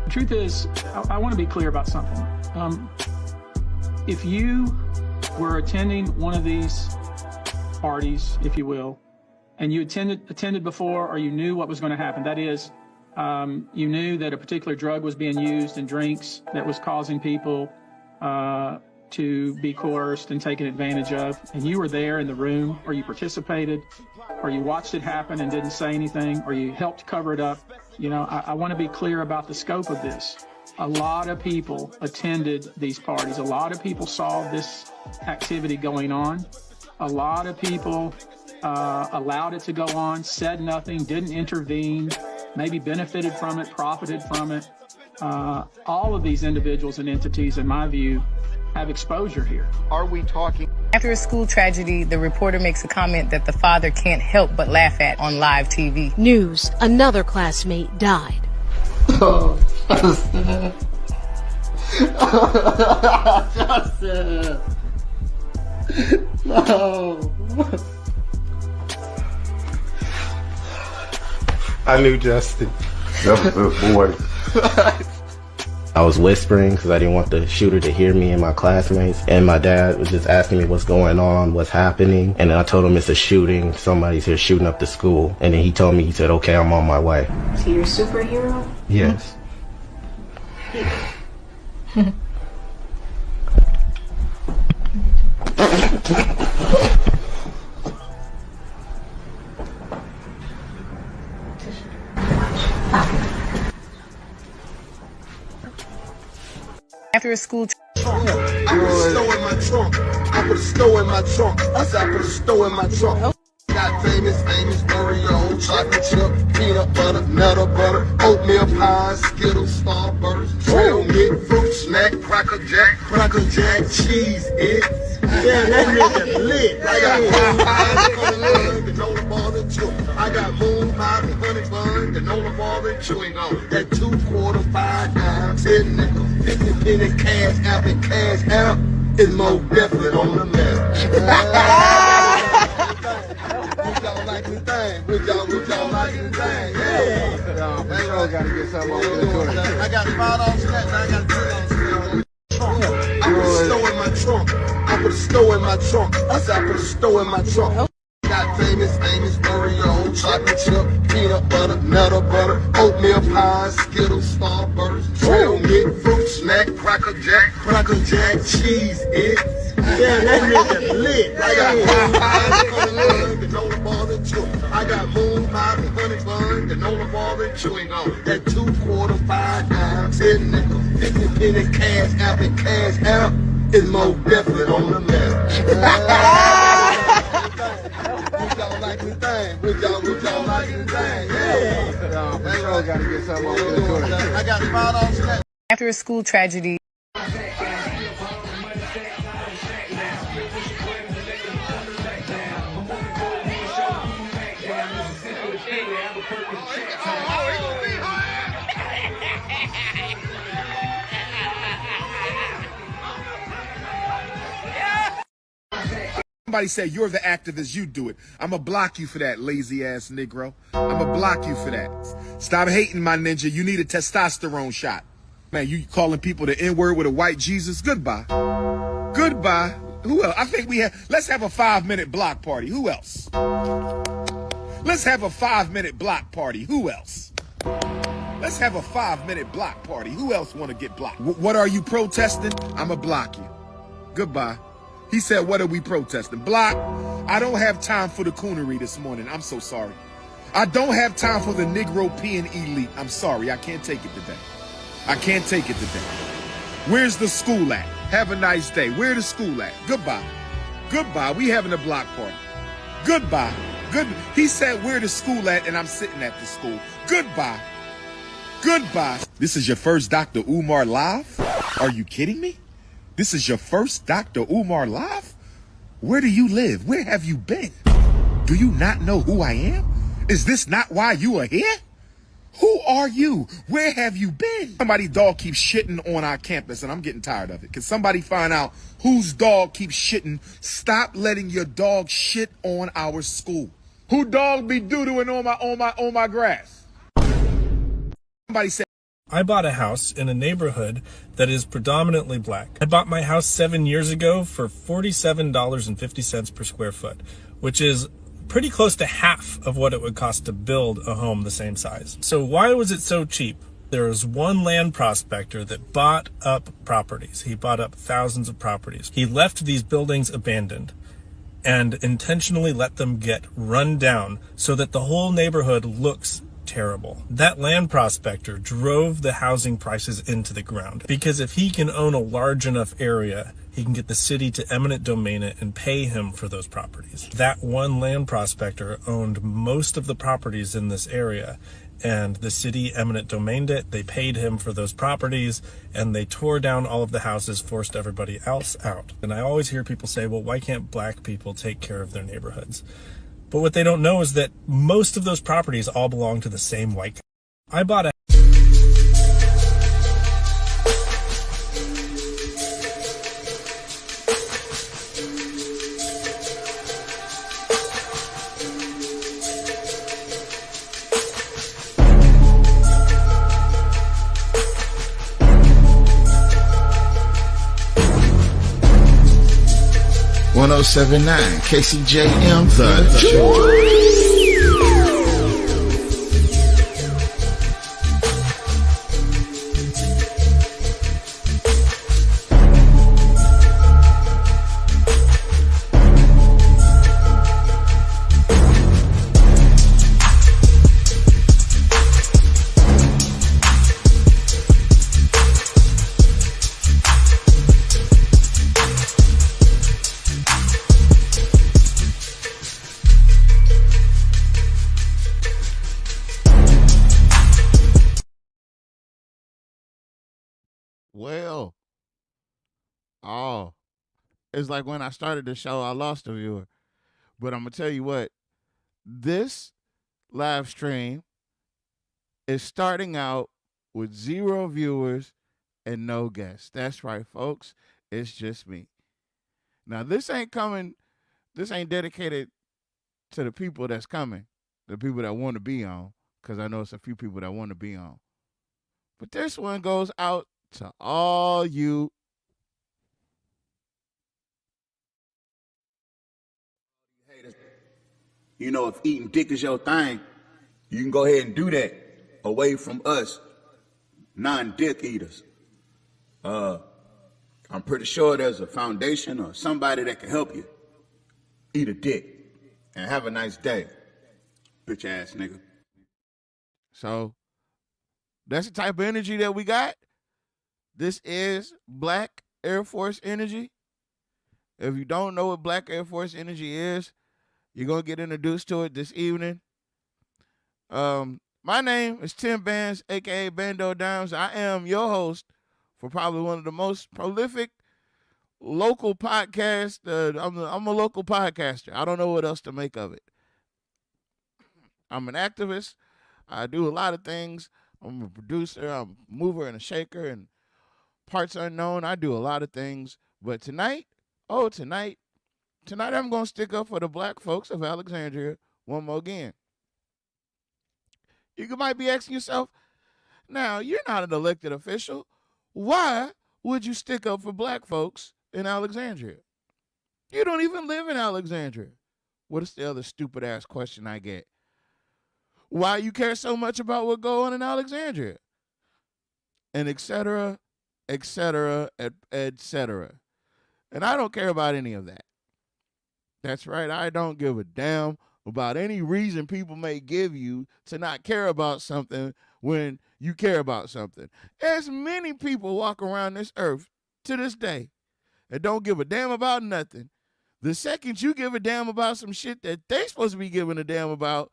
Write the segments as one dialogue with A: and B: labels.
A: The truth is, I want to be clear about something. If you were attending one of these parties, if you will, and you attended before, or you knew what was going to happen, that is, you knew that a particular drug was being used in drinks that was causing people to be coerced and taken advantage of, and you were there in the room, or you participated, or you watched it happen and didn't say anything, or you helped cover it up, you know, I want to be clear about the scope of this. A lot of people attended these parties. A lot of people saw this activity going on. A lot of people allowed it to go on, said nothing, didn't intervene, maybe benefited from it, profited from it. All of these individuals and entities, in my view, have exposure here.
B: Are we talking?
C: After a school tragedy, the reporter makes a comment that the father can't help but laugh at on live TV.
D: News: another classmate died.
E: Oh, Justin. Justin. No.
B: I knew Justin.
F: That's a boy.
G: I was whispering because I didn't want the shooter to hear me and my classmates. And my dad was just asking me what's going on, what's happening. And then I told him it's a shooting. Somebody's here shooting up the school. And then he told me, he said, okay, I'm on my way.
H: So you're a superhero?
G: Yes.
C: After a school
B: I put a stove in my trunk. I put a stove in my trunk. I said I put a stove in my trunk. Got famous Oreo, chocolate chip, peanut butter, nutter butter, oatmeal pie, Skittles, Starburst, trail mix, fruit snack, cracker jack, cheese it. Damn, that nigga lit. I got Popeyes, granola bars and chewing. I got moon pies and honey buns, granola bars and chewing gum. That 2 quarter, 5 dimes, 10 nickels, 50 penny cash app and cash out is more definite on the map. Would y'all like the thing? Would y'all like the thing? Yeah.
E: I gotta get something over there.
B: I got $5 snacks, I got $2 snacks. I put a stove in my trunk. I put a stove in my trunk. I said I put a stove in my trunk. Got famous Oreo, chocolate chip, peanut butter, nutter butter, oatmeal pie, Skittles, Starburst, trail mix, fruit snack, cracker jack, cheese it. Damn, that nigga lit. I got Popeyes, granola bars and chewing. I got moon pies and honey buns, granola bars and chewing gum. That 2 quarter, 5 dimes, 10 nickels, 50 penny cash app and cash out is more definite on the map. Would y'all like the thing? Would y'all like the thing? Yeah.
E: I gotta get something over there.
B: I got $5 snacks.
C: After a school tragedy,
I: Somebody say you're the activist, you do it. I'ma block you for that, lazy ass Negro. I'ma block you for that. Stop hating, my ninja. You need a testosterone shot. Man, you calling people the N-word with a white Jesus? Goodbye. Goodbye. Who else? I think let's have a 5-minute block party. Who else? Let's have a 5-minute block party. Who else? Let's have a 5-minute block party. Who else want to get blocked? What are you protesting? I'ma block you. Goodbye. He said, what are we protesting? Block. I don't have time for the coonery this morning. I'm so sorry. I don't have time for the Negro peeing elite. I'm sorry. I can't take it today. I can't take it today. Where's the school at? Have a nice day. Where the school at? Goodbye. Goodbye. We having a block party. Goodbye. Good. He said, where the school at? And I'm sitting at the school. Goodbye. Goodbye. This is your first Dr. Umar live? Are you kidding me? This is your first Dr. Umar live? Where do you live? Where have you been? Do you not know who I am? Is this not why you are here? Who are you? Where have you been? Somebody's dog keeps shitting on our campus, and I'm getting tired of it. Can somebody find out whose dog keeps shitting? Stop letting your dog shit on our school. Who dog be doo-dooing on my grass? Somebody said,
F: I bought a house in a neighborhood that is predominantly black. I bought my house 7 years ago for $47.50 per square foot, which is pretty close to half of what it would cost to build a home the same size. So why was it so cheap? There was one land prospector that bought up properties. He bought up thousands of properties. He left these buildings abandoned and intentionally let them get run down so that the whole neighborhood looks terrible. That land prospector drove the housing prices into the ground because if he can own a large enough area, he can get the city to eminent domain it and pay him for those properties. That one land prospector owned most of the properties in this area, and the city eminent domained it. They paid him for those properties, and they tore down all of the houses, forced everybody else out. And I always hear people say, well, why can't black people take care of their neighborhoods? But what they don't know is that most of those properties all belong to the same white guy. I bought a
B: .079 KCJM the Joy.
E: Well, it's like when I started the show, I lost a viewer. But I'm going to tell you what, this live stream is starting out with 0 viewers and no guests. That's right, folks. It's just me. Now, this ain't dedicated to the people that's coming, the people that want to be on, because I know it's a few people that want to be on. But this one goes out to all you
H: haters. You know, if eating dick is your thing, you can go ahead and do that away from us non-dick eaters. I'm pretty sure there's a foundation or somebody that can help you eat a dick and have a nice day, bitch ass nigga.
E: So that's the type of energy that we got. This is Black Air Force Energy. If you don't know what Black Air Force Energy is, you're going to get introduced to it this evening. My name is Tim Bands, a.k.a. Bando Dimes. I am your host for probably one of the most prolific local podcasts. I'm a local podcaster. I don't know what else to make of it. I'm an activist. I do a lot of things. I'm a producer. I'm a mover and a shaker and parts unknown. I do a lot of things. But tonight I'm going to stick up for the black folks of Alexandria one more again. You might be asking yourself, now, you're not an elected official. Why would you stick up for black folks in Alexandria. You don't even live in Alexandria. What is the other stupid ass question I get? Why you care so much about what goes on in Alexandria? And et cetera, et cetera, et cetera. And I don't care about any of that. That's right. I don't give a damn about any reason people may give you to not care about something when you care about something. As many people walk around this earth to this day that don't give a damn about nothing. The second you give a damn about some shit that they supposed to be giving a damn about,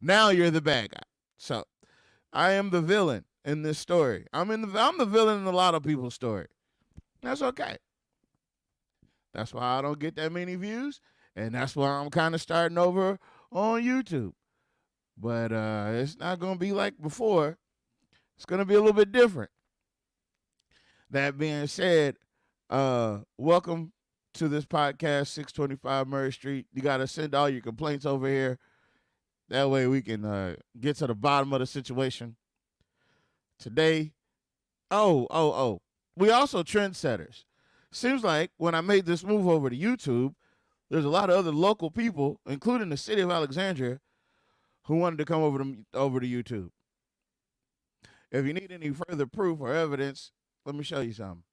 E: now you're the bad guy. So I am the villain in this story. I'm the villain in a lot of people's story. That's okay. That's why I don't get that many views, and that's why I'm kind of starting over on YouTube. But it's not going to be like before. It's going to be a little bit different. That being said, welcome to this podcast, 625 Murray Street. You got to send all your complaints over here. That way we can get to the bottom of the situation. Today, we also trendsetters. Seems like when I made this move over to YouTube, there's a lot of other local people, including the city of Alexandria, who wanted to come over to YouTube. If you need any further proof or evidence, let me show you something.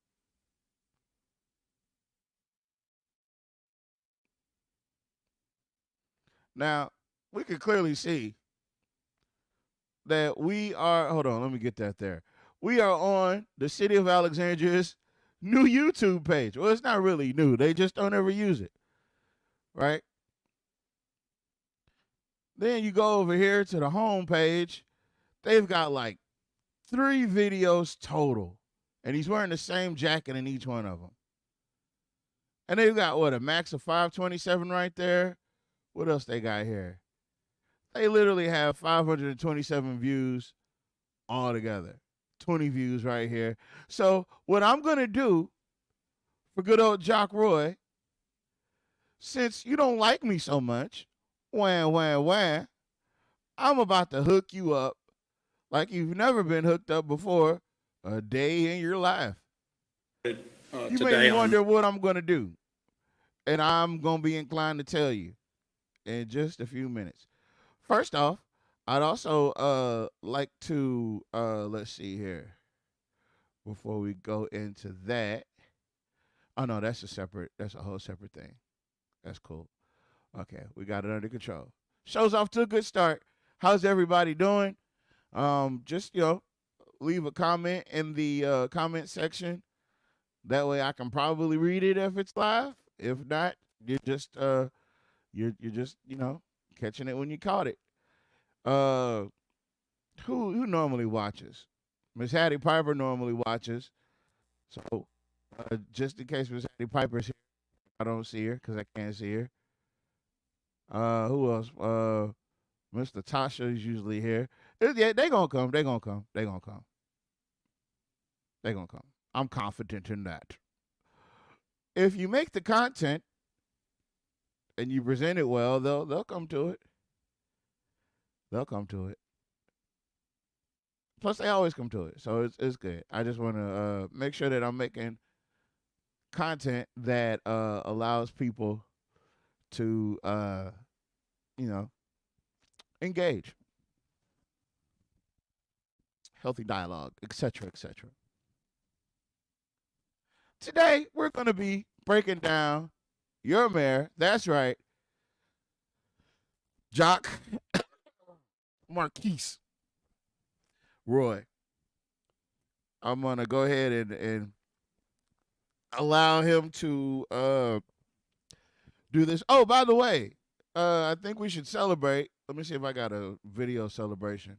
E: Now, we can clearly see that we are, hold on, let me get that there. We are on the city of Alexandria's new YouTube page. Well, it's not really new. They just don't ever use it, right? Then you go over here to the home page. They've got like 3 videos total, and he's wearing the same jacket in each one of them. And they've got, what, a max of 527 right there? What else they got here? They literally have 527 views altogether. 20 views right here. So what I'm going to do for good old Jock Roy, since you don't like me so much, I'm about to hook you up like you've never been hooked up before a day in your life. You may wonder what I'm going to do, and I'm going to be inclined to tell you in just a few minutes. First off, I'd also like to, let's see here, before we go into that. Oh, no, that's a whole separate thing. That's cool. Okay, we got it under control. Show's off to a good start. How's everybody doing? Just, leave a comment in the comment section. That way I can probably read it if it's live. If not, you're just, you're just, catching it when you caught it. Who normally watches? Miss Hattie Piper normally watches. So, just in case Miss Hattie Piper's here, I don't see her because I can't see her. Who else? Mr. Tasha is usually here. Yeah, they gonna come. They gonna come. I'm confident in that. If you make the content and you present it well, they'll come to it. They'll come to it. Plus, they always come to it, so it's good. I just want to make sure that I'm making content that allows people to, engage. Healthy dialogue, etc., etc. Today, we're going to be breaking down your mayor. That's right, Jock Marquise Roy. I'm going to go ahead and allow him to do this. Oh, by the way, I think we should celebrate. Let me see if I got a video celebration.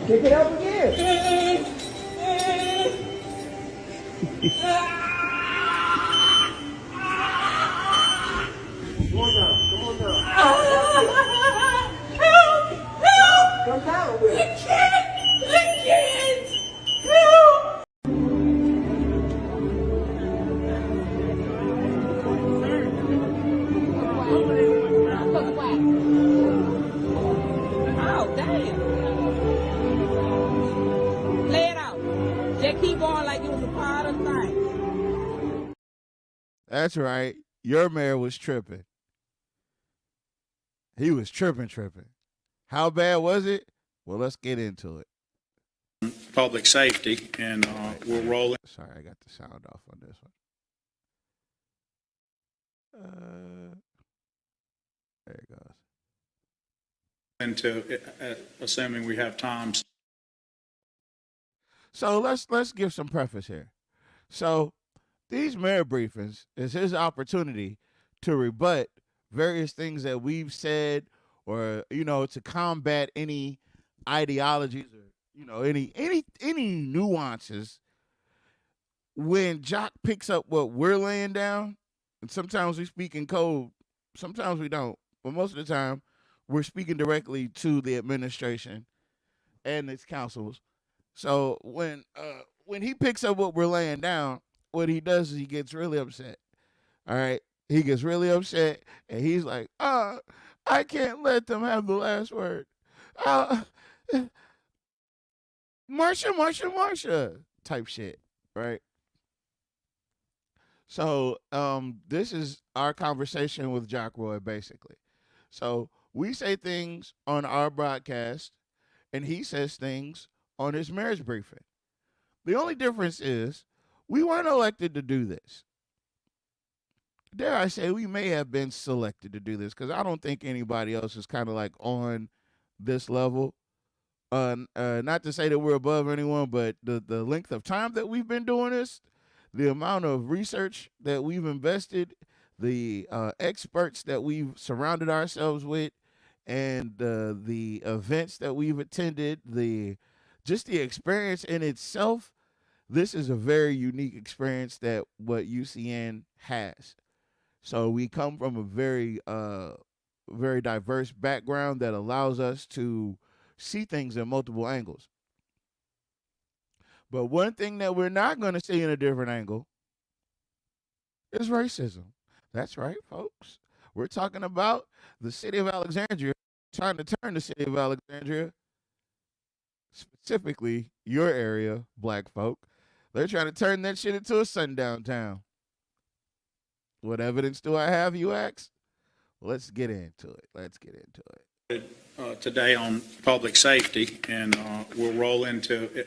J: Pick it up again. Come on now. Help! Come down with it. I can't! Help! Oh, damn. Play it out. Just keep on like it was a part of the thing.
E: That's right. Your mayor was tripping. He was tripping. How bad was it? Well, let's get into it.
K: Public safety, and we'll roll it.
E: Sorry, I got the sound off on this one. There it goes.
K: Into assuming we have time.
E: So let's give some preface here. So these mayor briefings is his opportunity to rebut various things that we've said, or to combat any ideologies, or any nuances. When Jock picks up what we're laying down, and sometimes we speak in code, sometimes we don't, but most of the time we're speaking directly to the administration and its councils. So when he picks up what we're laying down, what he does is he gets really upset. All right, he gets really upset, and he's like, I can't let them have the last word. Marsha type shit, right? So this is our conversation with Jock Roy, basically. So we say things on our broadcast, and he says things on his marriage briefing. The only difference is we weren't elected to do this. Dare I say, we may have been selected to do this, because I don't think anybody else is kind of like on this level. Not to say that we're above anyone, but the length of time that we've been doing this, the amount of research that we've invested, the experts that we've surrounded ourselves with, and the events that we've attended, just the experience in itself, this is a very unique experience that what UCN has. So we come from a very, very diverse background that allows us to see things in multiple angles. But one thing that we're not going to see in a different angle is racism. That's right, folks. We're talking about the city of Alexandria trying to turn the city of Alexandria, specifically your area, black folk. They're trying to turn that shit into a sundown town. What evidence do I have, you ask? Let's get into it.
K: Today on public safety, and we'll roll into,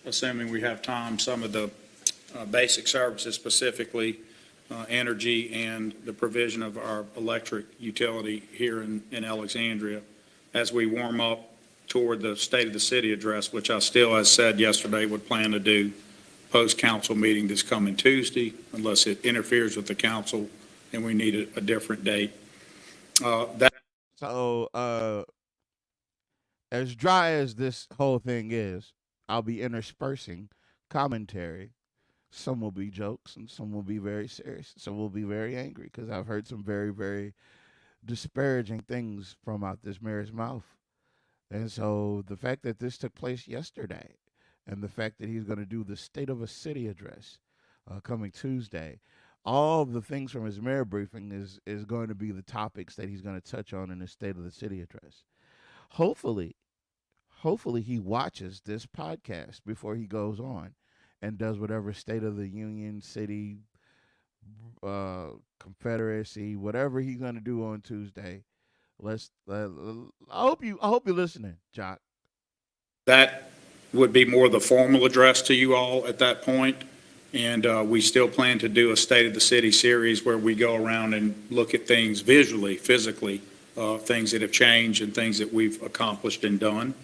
K: assuming we have time, some of the basic services, specifically energy and the provision of our electric utility here in Alexandria, as we warm up toward the State of the City address, which I still, as said yesterday, would plan to do post-council meeting this coming Tuesday, unless it interferes with the council and we need a different date.
E: As dry as this whole thing is, I'll be interspersing commentary. Some will be jokes, and some will be very serious. Some will be very angry, because I've heard some very, very disparaging things from out this mayor's mouth. And so the fact that this took place yesterday, and the fact that he's going to do the State of a City address coming Tuesday, all of the things from his mayor briefing is going to be the topics that he's going to touch on in the State of the City address. Hopefully he watches this podcast before he goes on and does whatever State of the Union, city, confederacy, whatever he's going to do on Tuesday. I hope you're listening, Jock.
K: That would be more the formal address to you all at that point. And we still plan to do a State of the City series where we go around and look at things visually, physically, things that have changed and things that we've accomplished and done.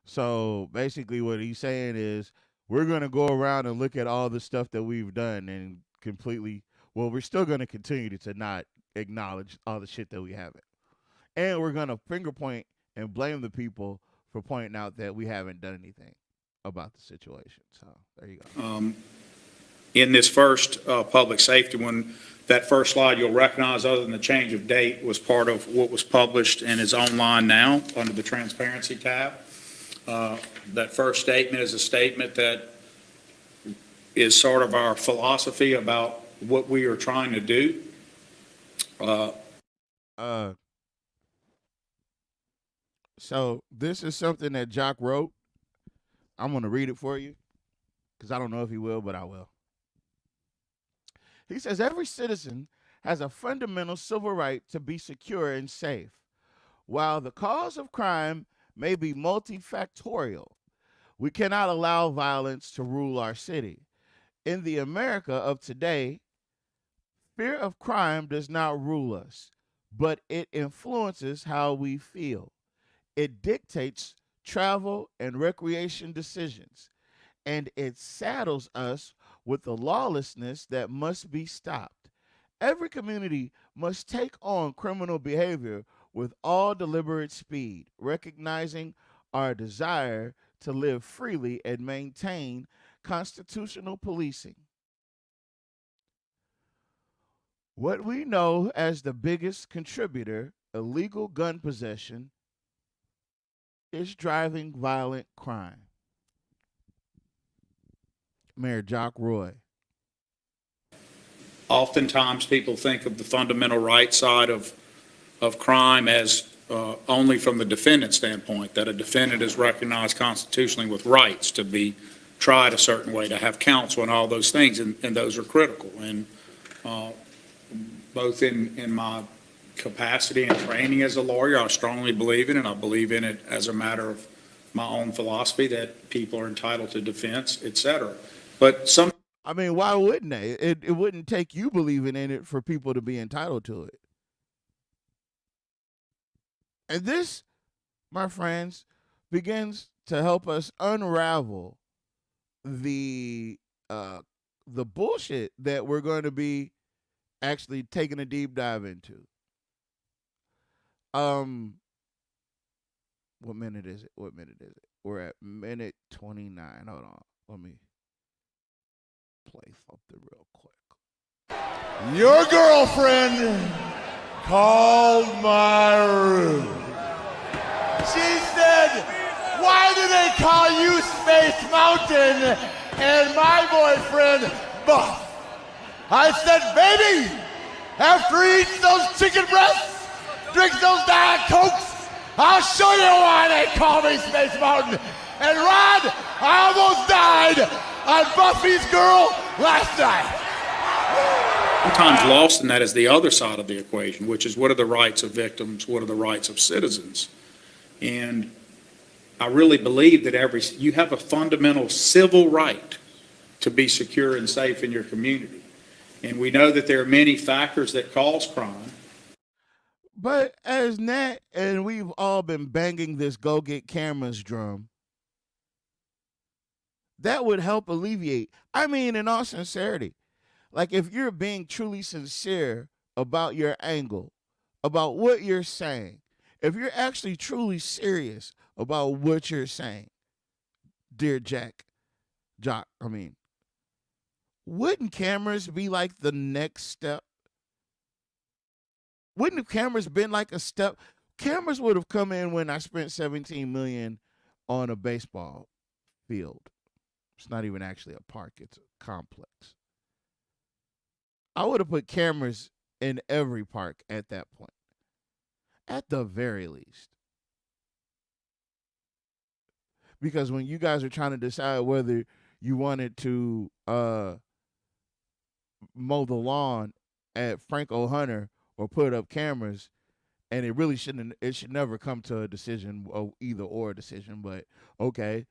E: So basically what he's saying is we're going to go around and look at all the stuff that we've done and we're still going to continue to not acknowledge all the shit that we haven't. And we're going to finger point and blame the people for pointing out that we haven't done anything about the situation. So there you go.
K: In this first public safety one, that first slide you'll recognize, other than the change of date, was part of what was published and is online now under the transparency tab. That first statement is a statement that is sort of our philosophy about what we are trying to do.
E: So this is something that Jock wrote. I'm going to read it for you because I don't know if he will, but I will. He says, every citizen has a fundamental civil right to be secure and safe. While the cause of crime may be multifactorial, we cannot allow violence to rule our city. In the America of today, fear of crime does not rule us, but it influences how we feel. It dictates travel and recreation decisions, and it saddles us with the lawlessness that must be stopped. Every community must take on criminal behavior with all deliberate speed, recognizing our desire to live freely and maintain constitutional policing. What we know as the biggest contributor, illegal gun possession, is driving violent crime. Mayor Jock Roy.
K: Oftentimes people think of the fundamental right side of crime as only from the defendant standpoint, that a defendant is recognized constitutionally with rights to be tried a certain way, to have counsel and all those things, and those are critical. And both in my capacity and training as a lawyer, I strongly believe in it, and I believe in it as a matter of my own philosophy that people are entitled to defense, et cetera. But
E: I mean, why wouldn't they? It wouldn't take you believing in it for people to be entitled to it. And this, my friends, begins to help us unravel the bullshit that we're going to be actually taking a deep dive into. What minute is it? We're at minute 29. Hold on. Let me play something real quick.
I: Your girlfriend called my room. She said, why do they call you Space Mountain and my boyfriend Buff? I said, baby, after he eats those chicken breasts, drinks those Diet Cokes, I'll show you why they call me Space Mountain. And Rod, I almost died on Buffy's girl last night.
K: Sometimes lost in that is the other side of the equation, which is what are the rights of victims, what are the rights of citizens. And I really believe that you have a fundamental civil right to be secure and safe in your community. And we know that there are many factors that cause crime.
E: But as Nat and we've all been banging this go get cameras drum, that would help alleviate. I mean, in all sincerity, like if you're being truly sincere about your angle, about what you're saying, if you're actually truly serious about what you're saying, dear Jock, wouldn't cameras be like the next step? Wouldn't the cameras been like a step? Cameras would have come in when I spent $17 million on a baseball field. It's not even actually a park, it's a complex. I would have put cameras in every park at that point, at the very least. Because when you guys are trying to decide whether you wanted to mow the lawn at Frank O'Hunter or put up cameras, and it should never come to a decision, either or decision, but okay.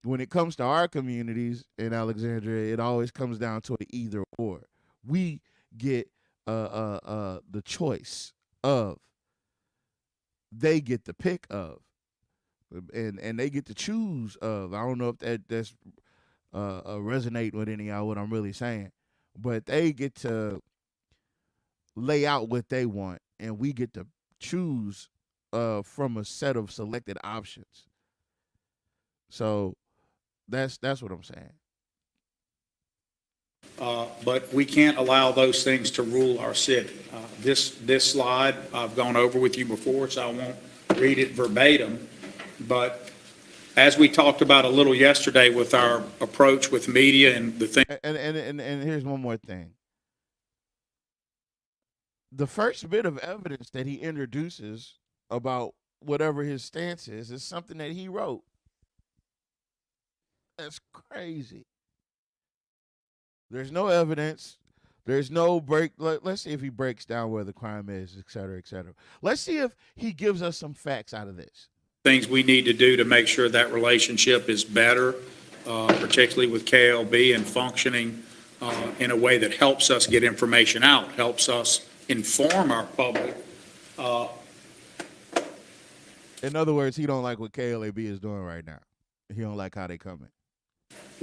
E: When it comes to our communities in Alexandria, it always comes down to an either or. We get the choice of, they get the pick of, and they get to choose of. I don't know if that's resonate with any of what I'm really saying, but they get to lay out what they want, and we get to choose from a set of selected options. So that's what I'm saying.
K: But we can't allow those things to rule our city. This slide I've gone over with you before, so I won't read it verbatim. But as we talked about a little yesterday with our approach with media and the thing.
E: And here's one more thing. The first bit of evidence that he introduces about whatever his stance is. It's something that he wrote. That's crazy. There's no evidence. There's no break. Let's see if he breaks down where the crime is, et cetera, et cetera. Let's see if he gives us some facts out of this.
K: Things we need to do to make sure that relationship is better, particularly with KLB and functioning in a way that helps us get information out, helps us inform our public.
E: In other words, he don't like what KLAB is doing right now. He don't like how they coming.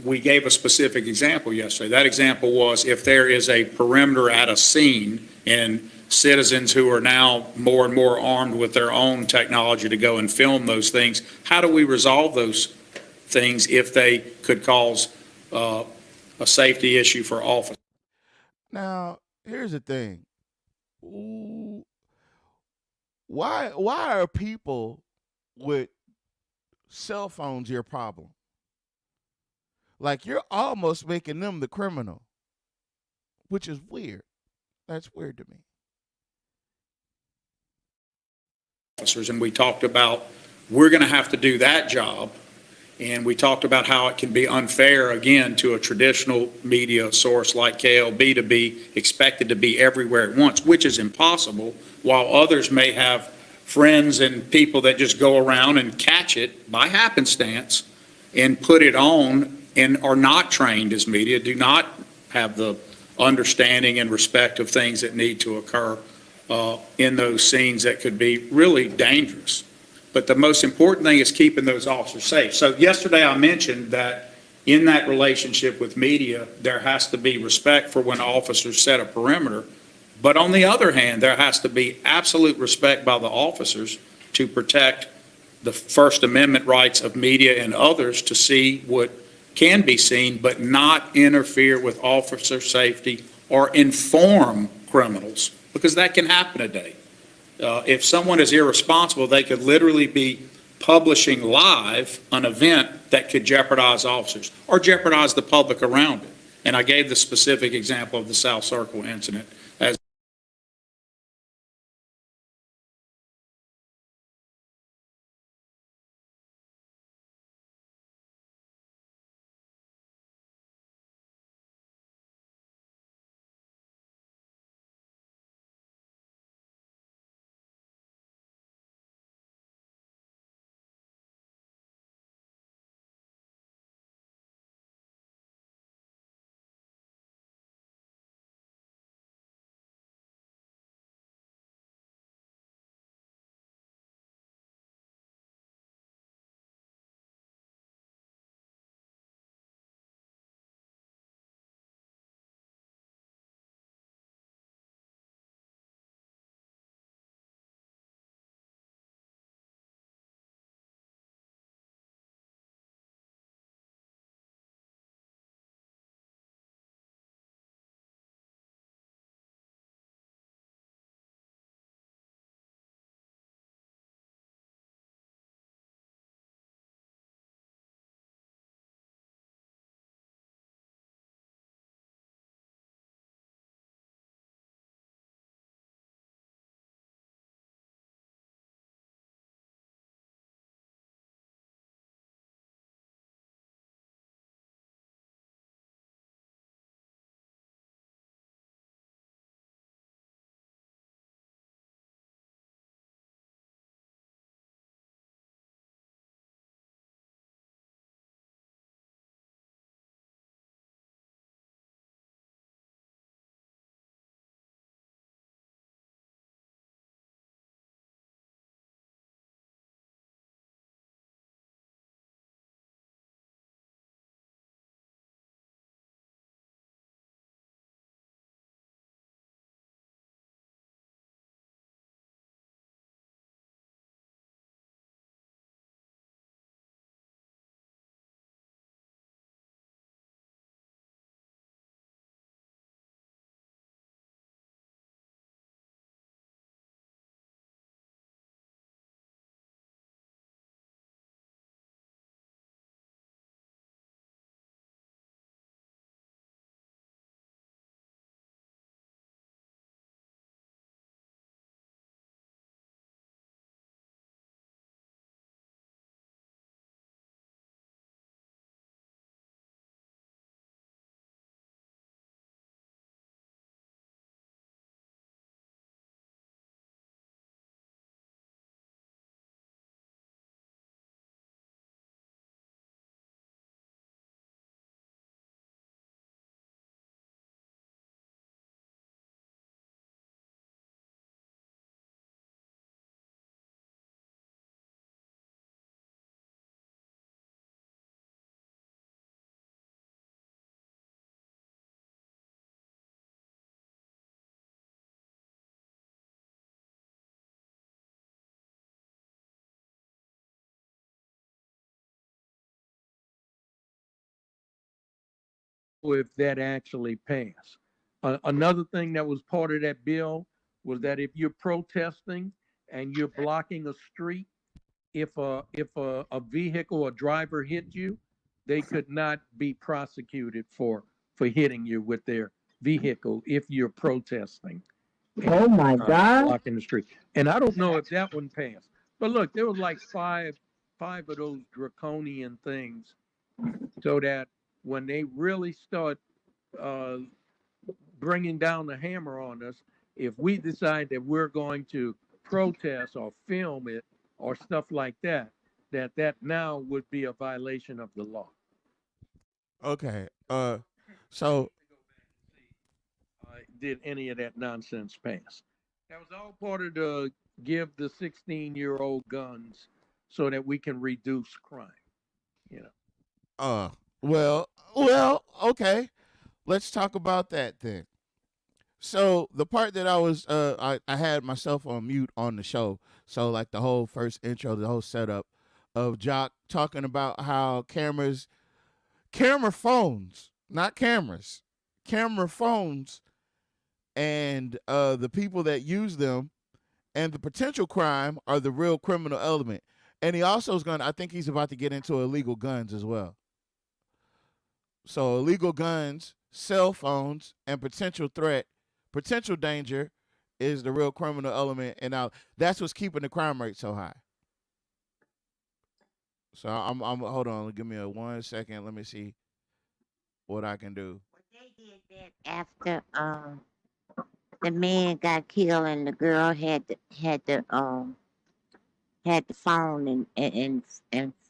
K: We gave a specific example yesterday. That example was if there is a perimeter at a scene and citizens who are now more and more armed with their own technology to go and film those things, how do we resolve those things if they could cause a safety issue for officers?
E: Now, here's the thing. Why are people with cell phones your problem? Like, you're almost making them the criminal, which is weird. That's weird to me.
K: Officers, and we talked about we're going to have to do that job, and we talked about how it can be unfair, again, to a traditional media source like KLB to be expected to be everywhere at once, which is impossible, while others may have friends and people that just go around and catch it by happenstance and put it on and are not trained as media, do not have the understanding and respect of things that need to occur in those scenes that could be really dangerous. But the most important thing is keeping those officers safe. So yesterday I mentioned that in that relationship with media, there has to be respect for when officers set a perimeter. But on the other hand, there has to be absolute respect by the officers to protect the First Amendment rights of media and others to see what can be seen, but not interfere with officer safety or inform criminals, because that can happen today. If someone is irresponsible, they could literally be publishing live an event that could jeopardize officers or jeopardize the public around it. And I gave the specific example of the South Circle incident as
L: if that actually passed. Another thing that was part of that bill was that if you're protesting and you're blocking a street, if a vehicle or driver hit you, they could not be prosecuted for hitting you with their vehicle if you're protesting.
J: Oh my God.
L: Blocking the street. And I don't know if that one passed. But look, there was like five of those draconian things, so that when they really start bringing down the hammer on us, if we decide that we're going to protest or film it or stuff like that, that now would be a violation of the law.
E: Okay. So
L: Did any of that nonsense pass? That was all part of the give the 16-year-old guns so that we can reduce crime. You know.
E: Well, okay. Let's talk about that then. So the part that I was I had myself on mute on the show. So like the whole first intro, the whole setup of Jock talking about how camera phones, not cameras, camera phones, and the people that use them and the potential crime are the real criminal element. And he also is I think he's about to get into illegal guns as well. So illegal guns, cell phones, and potential danger is the real criminal element. And now that's what's keeping the crime rate so high. So I'm hold on, give me 1 second. Let me see what I can do.
M: They did that after the man got killed and the girl had the phone and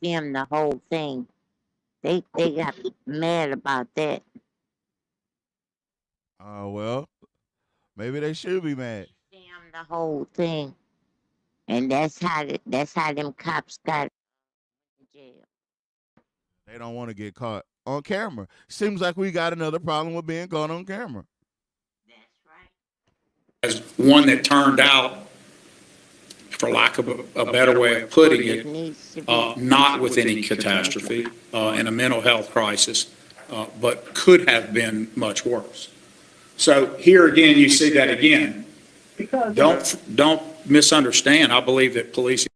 M: filmed the whole thing. They got mad about that.
E: Well, maybe they should be mad.
M: Filmed the whole thing, and that's how them cops got in jail.
E: They don't want to get caught on camera. Seems like we got another problem with being caught on camera.
K: As one that turned out, for lack of a better way of putting it, not with any catastrophe and a mental health crisis, but could have been much worse. So here again, you see that again. Don't misunderstand. I believe that police.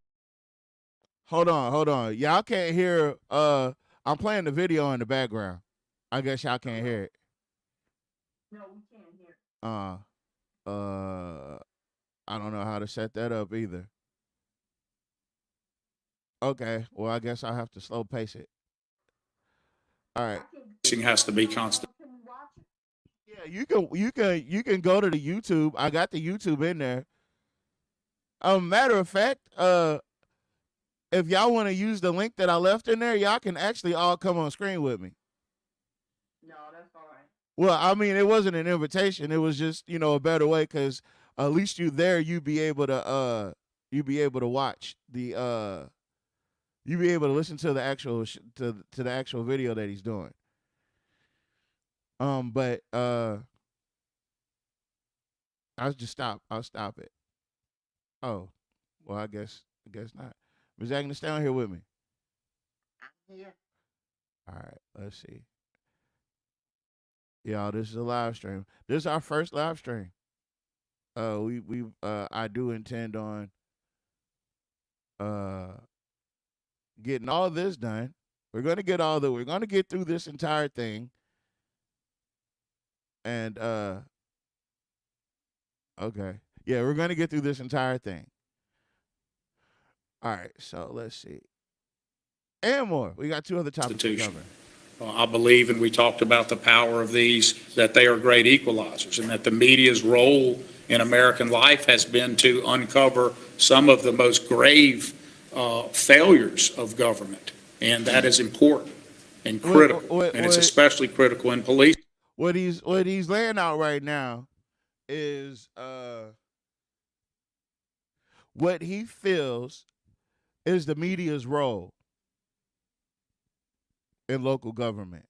E: Hold on. Y'all can't hear. I'm playing the video in the background. I guess y'all can't hear it.
J: No, we can't hear.
E: I don't know how to set that up either. Okay, well, I guess I'll have to slow pace it. All right.
K: Policing has to be constant.
E: Yeah, you can go to the YouTube. I got the YouTube in there. Matter of fact, if y'all want to use the link that I left in there, y'all can actually all come on screen with me.
J: No, that's all right.
E: Well, I mean, it wasn't an invitation. It was just, a better way, because at least you there, you'd be able to watch the you'd be able to listen to the actual to the actual video that he's doing. But I'll stop it. Oh, well, I guess not. Ms. Agnes, stay on here with me.
M: I'm here.
E: All right, let's see. Y'all, this is a live stream. This is our first live stream. I do intend on getting all this done. We're gonna get through this entire thing. And okay. Yeah, we're gonna get through this entire thing. All right, so let's see. And more. We got 2 other topics to cover.
K: I believe, and we talked about the power of these, that they are great equalizers, and that the media's role in American life has been to uncover some of the most grave failures of government. And that is important and critical. And it's especially critical in police.
E: What he's laying out right now is what he feels is the media's role in local government.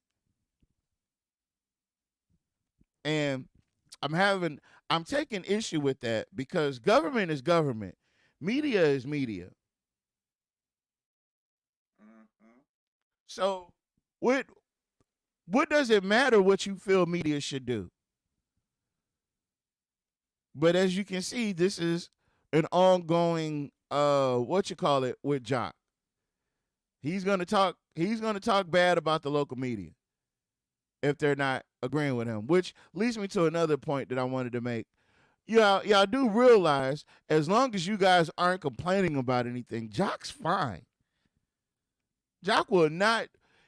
E: And I'm taking issue with that, because government is government. Media is media. So What does it matter what you feel media should do? But as you can see, this is an ongoing with Jock. He's gonna talk bad about the local media if they're not agreeing with him, which leads me to another point that I wanted to make. Y'all do realize, as long as you guys aren't complaining about anything, Jock's fine. Jock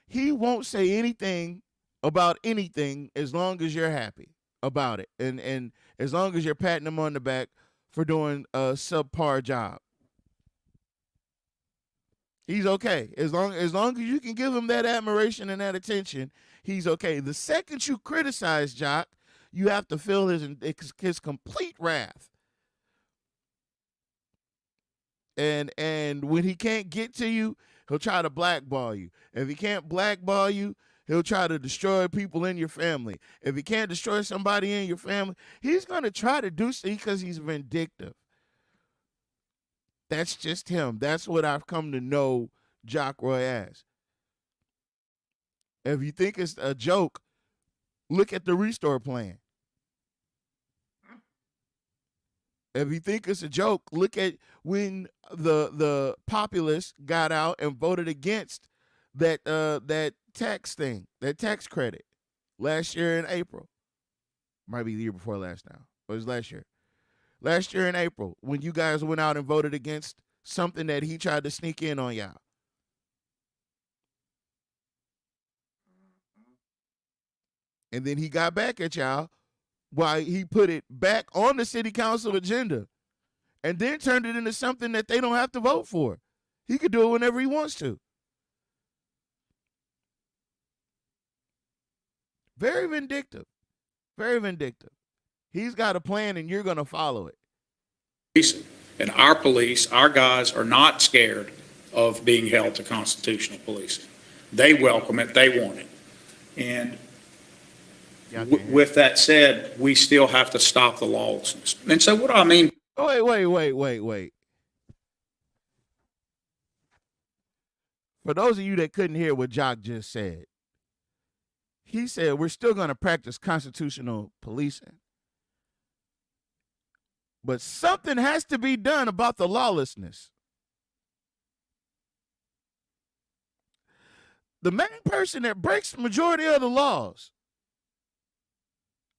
E: he won't say anything about anything as long as you're happy about it. And as long as you're patting him on the back for doing a subpar job. He's okay. As long as you can give him that admiration and that attention, he's okay. The second you criticize Jock, you have to feel his complete wrath. And when he can't get to you, he'll try to blackball you. If he can't blackball you, he'll try to destroy people in your family. If he can't destroy somebody in your family, he's going to try to do so because he's vindictive. That's just him. That's what I've come to know Jock Roy as. If you think it's a joke, look at the Restore plan. If you think it's a joke, look at when the populace got out and voted against that tax thing, that tax credit last year in April. Might be the year before last now, but it was last year. Last year in April, when you guys went out and voted against something that he tried to sneak in on y'all. And then he got back at y'all while he put it back on the city council agenda and then turned it into something that they don't have to vote for. He could do it whenever he wants to. Very vindictive. Very vindictive. He's got a plan and you're going to follow it.
K: And our police, our guys are not scared of being held to constitutional policing. They welcome it. They want it. And with that said, we still have to stop the lawlessness. And so what do I mean?
E: Wait. For those of you that couldn't hear what Jock just said, he said we're still going to practice constitutional policing. But something has to be done about the lawlessness. The main person that breaks the majority of the laws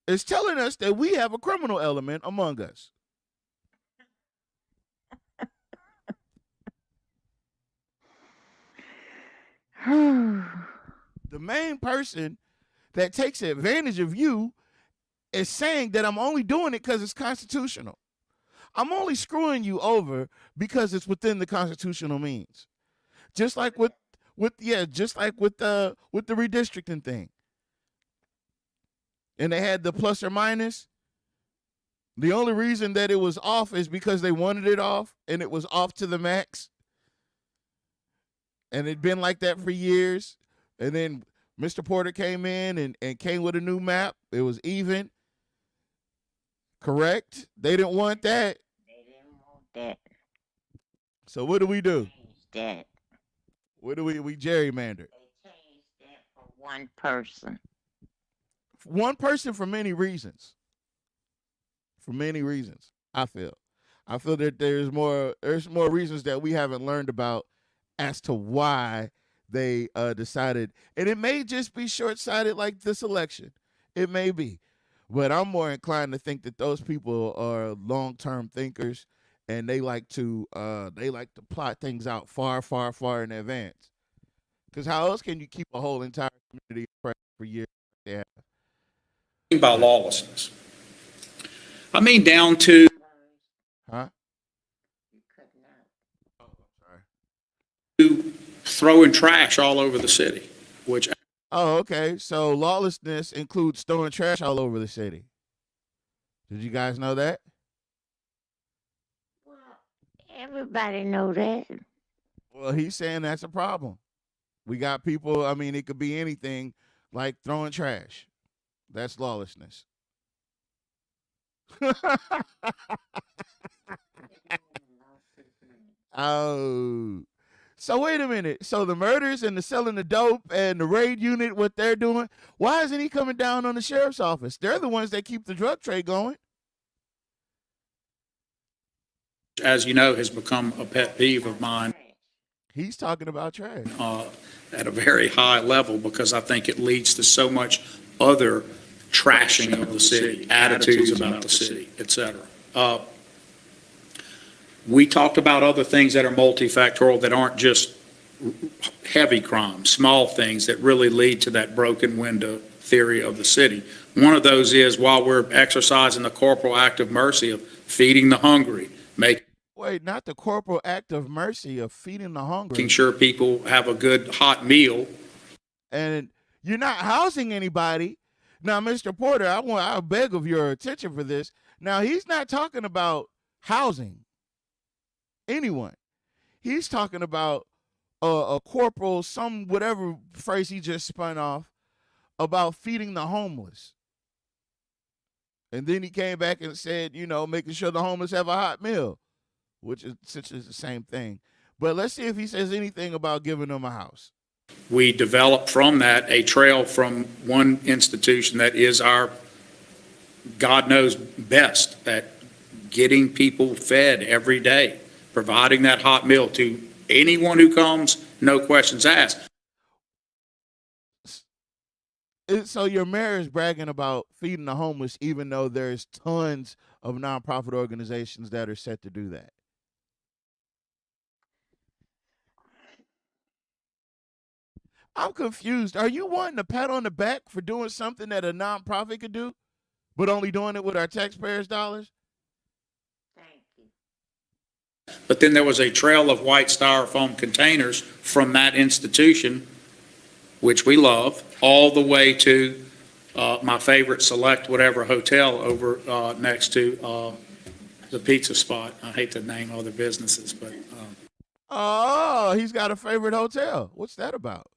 E: is telling us that we have a criminal element among us. The main person that takes advantage of you is saying that I'm only doing it because it's constitutional. I'm only screwing you over because it's within the constitutional means. Just like with the redistricting thing. And they had the plus or minus. The only reason that it was off is because they wanted it off, and it was off to the max. And it'd been like that for years. And then Mr. Porter came in and came with a new map. It was even. Correct? They didn't want that.
M: They didn't want that.
E: So what do we do?
M: That.
E: What do we gerrymander?
M: They changed that for one person.
E: One person for many reasons. For many reasons, I feel that there's more reasons that we haven't learned about as to why they decided. And it may just be short-sighted like this election. It may be. But I'm more inclined to think that those people are long-term thinkers, and they like to plot things out far, far, far in advance. Because how else can you keep a whole entire community oppressed for years? Yeah.
K: By lawlessness, I mean down to throwing trash all over the city.
E: Okay. So lawlessness includes throwing trash all over the city. Did you guys know that?
M: Well, everybody know that.
E: Well, he's saying that's a problem. We got people. I mean, it could be anything like throwing trash. That's lawlessness. Oh, So wait a minute. So the murders and the selling the dope and the raid unit, what they're doing, why isn't he coming down on the sheriff's office? They're the ones that keep the drug trade going.
K: As you know, has become a pet peeve of mine.
E: He's talking about trash.
K: At a very high level, because I think it leads to so much other trashing of the city, attitudes about the city, et cetera. We talked about other things that are multifactorial that aren't just heavy crime, small things that really lead to that broken window theory of the city. One of those is, while we're exercising the corporal act of mercy of feeding the hungry,
E: Wait, not the corporal act of mercy of feeding the hungry.
K: making sure people have a good hot meal.
E: And you're not housing anybody. Now, Mr. Porter, I beg of your attention for this. Now, he's not talking about housing anyone. He's talking about a corporal, some whatever phrase he just spun off, about feeding the homeless. And then he came back and said, making sure the homeless have a hot meal, which is essentially the same thing. But let's see if he says anything about giving them a house.
K: We developed from that a trail from one institution that is our, God knows, best at getting people fed every day, providing that hot meal to anyone who comes, no questions asked.
E: So your mayor is bragging about feeding the homeless, even though there's tons of nonprofit organizations that are set to do that. I'm confused. Are you wanting a pat on the back for doing something that a nonprofit could do, but only doing it with our taxpayers' dollars?
K: But then there was a trail of white styrofoam containers from that institution, which we love, all the way to my favorite Select whatever hotel over next to the pizza spot. I hate to name other businesses, but.
E: Oh, he's got a favorite hotel. What's that about?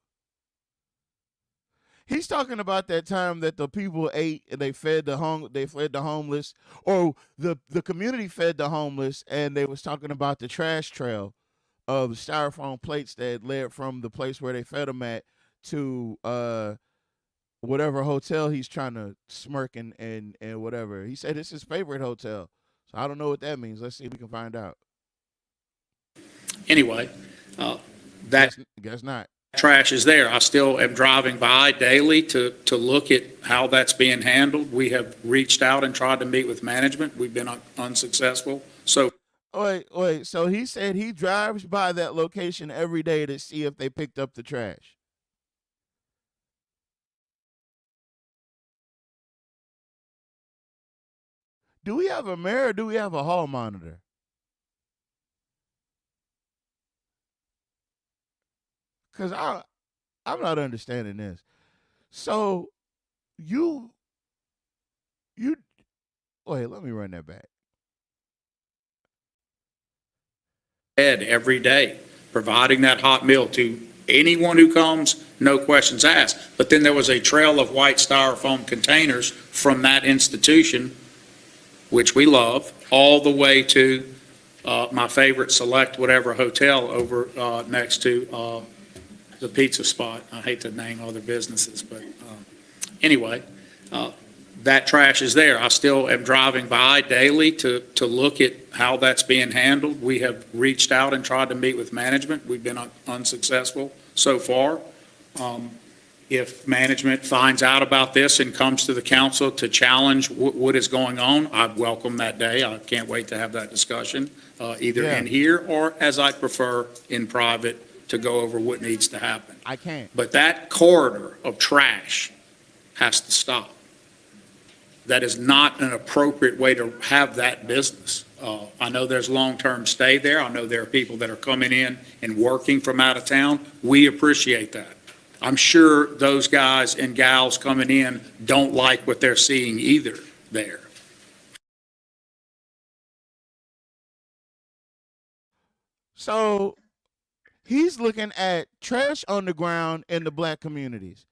E: He's talking about that time that the people ate and they fed the homeless, or the community fed the homeless, and they was talking about the trash trail of styrofoam plates that led from the place where they fed them at to whatever hotel he's trying to smirk and whatever. He said it's his favorite hotel. So I don't know what that means. Let's see if we can find out.
K: Anyway,
E: guess not.
K: Trash is there. I still am driving by daily to look at how that's being handled. We have reached out and tried to meet with management. We've been unsuccessful. So
E: wait. So he said he drives by that location every day to see if they picked up the trash. Do we have a mayor or do we have a hall monitor? Because I'm not understanding this. So you wait, let me run that back.
K: Fed every day, providing that hot meal to anyone who comes, no questions asked. But then there was a trail of white styrofoam containers from that institution, which we love, all the way to my favorite Select whatever hotel over next to the pizza spot. I hate to name other businesses, but anyway, that trash is there. I still am driving by daily to look at how that's being handled. We have reached out and tried to meet with management. We've been unsuccessful so far. If management finds out about this and comes to the council to challenge what is going on, I welcome that day. I can't wait to have that discussion, either in here or, as I prefer, in private, to go over what needs to happen.
E: I can't.
K: But that corridor of trash has to stop. That is not an appropriate way to have that business. I know there's long-term stay there. I know there are people that are coming in and working from out of town. We appreciate that. I'm sure those guys and gals coming in don't like what they're seeing either there.
E: So he's looking at trash on the ground in the black communities.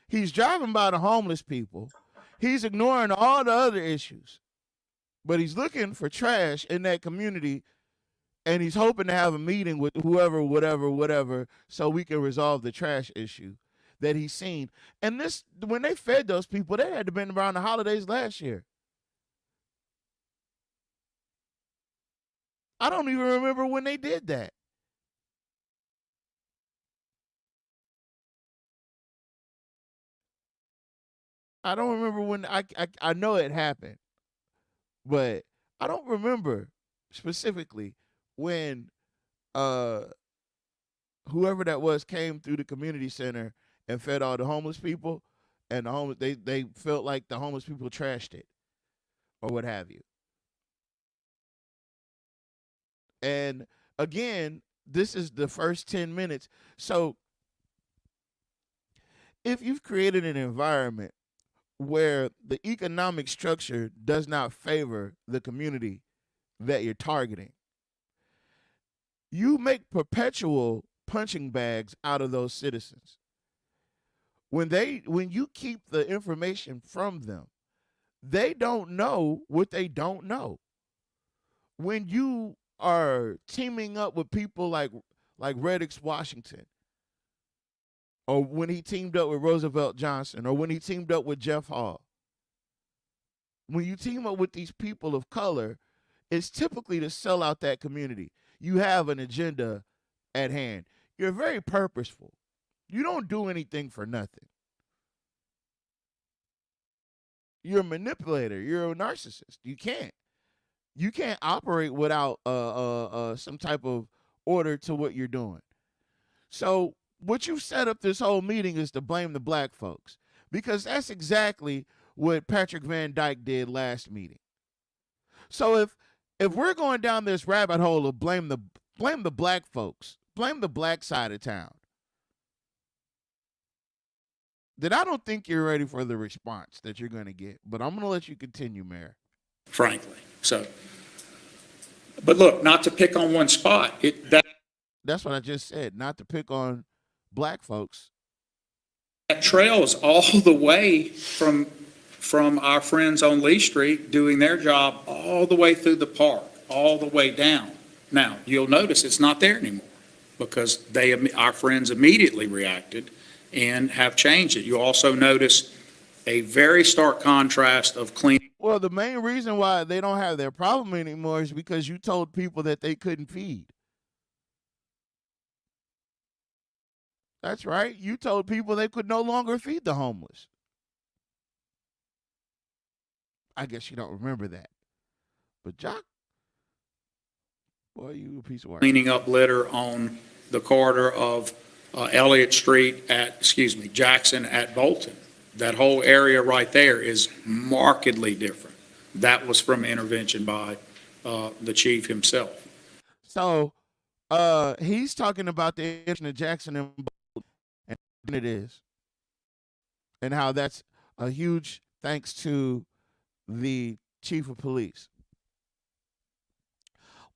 E: He's driving by the homeless people. He's ignoring all the other issues. But he's looking for trash in that community and he's hoping to have a meeting with whoever, whatever, so we can resolve the trash issue that he's seen. And this, when they fed those people, they had to been around the holidays last year. I don't even remember when they did that. I don't remember when I know it happened, but I don't remember specifically when whoever that was came through the community center and fed all the homeless people, and the homeless they felt like the homeless people trashed it or what have you. And again, this is the first 10 minutes. So if you've created an environment where the economic structure does not favor the community that you're targeting, you make perpetual punching bags out of those citizens. When you keep the information from them, they don't know what they don't know. When you are teaming up with people like Reddix Washington, or when he teamed up with Roosevelt Johnson, or when he teamed up with Jeff Hall. When you team up with these people of color, it's typically to sell out that community. You have an agenda at hand. You're very purposeful. You don't do anything for nothing. You're a manipulator. You're a narcissist. You can't operate without some type of order to what you're doing. So what you set up this whole meeting is to blame the black folks, because that's exactly what Patrick Van Dyke did last meeting. So if we're going down this rabbit hole of blame the black folks, blame the black side of town, then I don't think you're ready for the response that you're going to get. But I'm going to let you continue, Mayor.
K: Frankly. So, but look, not to pick on one spot.
E: That's what I just said, not to pick on black folks.
K: That trails all the way from our friends on Lee Street doing their job all the way through the park, all the way down. Now, you'll notice it's not there anymore because our friends immediately reacted and have changed it. You also notice a very stark contrast of cleaning.
E: Well, the main reason why they don't have their problem anymore is because you told people that they couldn't feed. That's right. You told people they could no longer feed the homeless. I guess you don't remember that. But Jock, boy, you a piece of work.
K: Cleaning up litter on the corridor of Elliott Street Jackson at Bolton. That whole area right there is markedly different. That was from intervention by the chief himself.
E: So he's talking about the intervention of Jackson and Bolton, and it is, and how that's a huge thanks to the chief of police.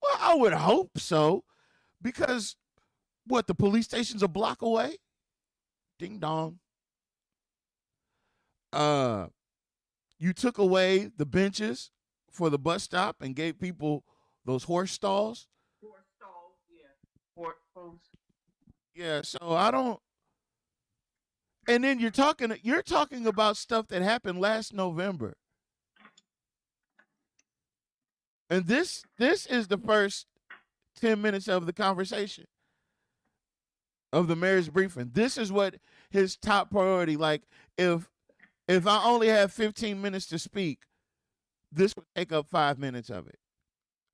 E: Well, I would hope so, because the police station's a block away? Ding dong. You took away the benches for the bus stop and gave people those horse stalls.
J: Horse stalls, yeah. Horse posts.
E: Yeah, so I don't. And then you're talking about stuff that happened last November. And this is the first 10 minutes of the conversation of the mayor's briefing. This is what his top priority. Like, if I only have 15 minutes to speak, this would take up 5 minutes of it.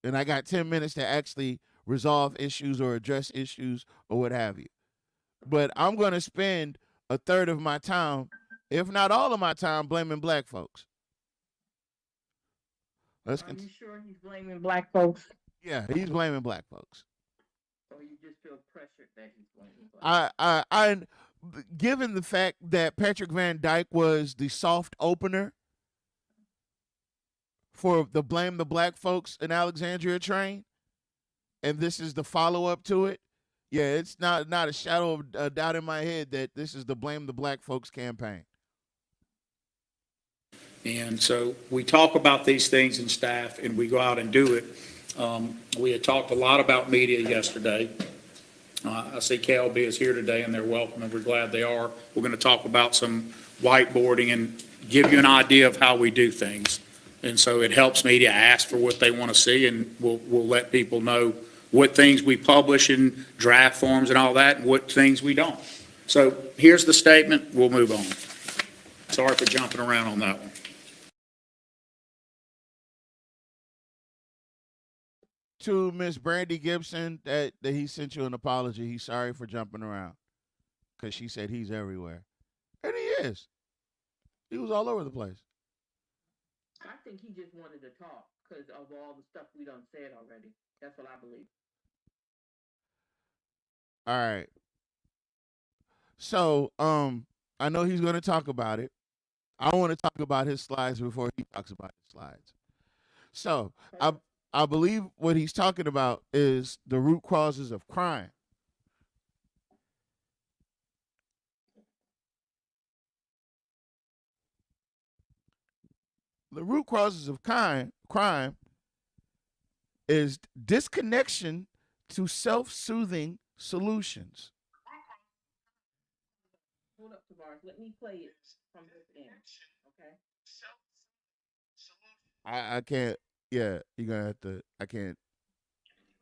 E: And I got 10 minutes to actually resolve issues or address issues or what have you. But I'm going to spend a third of my time, if not all of my time, blaming black folks.
J: Are you sure he's blaming black folks?
E: Yeah, he's blaming black folks.
J: So you just feel pressured that he's blaming black folks?
E: I given the fact that Patrick Van Dyke was the soft opener for the Blame the Black Folks in Alexandria train, and this is the follow-up to it, yeah, it's not a shadow of a doubt in my head that this is the Blame the Black Folks campaign.
K: And so we talk about these things in staff and we go out and do it. We had talked a lot about media yesterday. I see KLB is here today, and they're welcome, and we're glad they are. We're going to talk about some whiteboarding and give you an idea of how we do things. And so it helps media ask for what they want to see, and we'll let people know what things we publish in draft forms and all that, and what things we don't. So here's the statement. We'll move on. Sorry for jumping around on that one.
E: To Miss Brandy Gibson, that he sent you an apology. He's sorry for jumping around because she said he's everywhere. And he is. He was all over the place.
J: I think he just wanted to talk because of all the stuff we done said already. That's what I believe.
E: All right. So, I know he's going to talk about it. I want to talk about his slides before he talks about his slides. So, I believe what he's talking about is the root causes of crime. The root causes of crime is disconnection to self-soothing solutions.
J: Hold up, Tavares. Let me play it from this end, okay?
E: I can't. Yeah, you're gonna have to. I can't.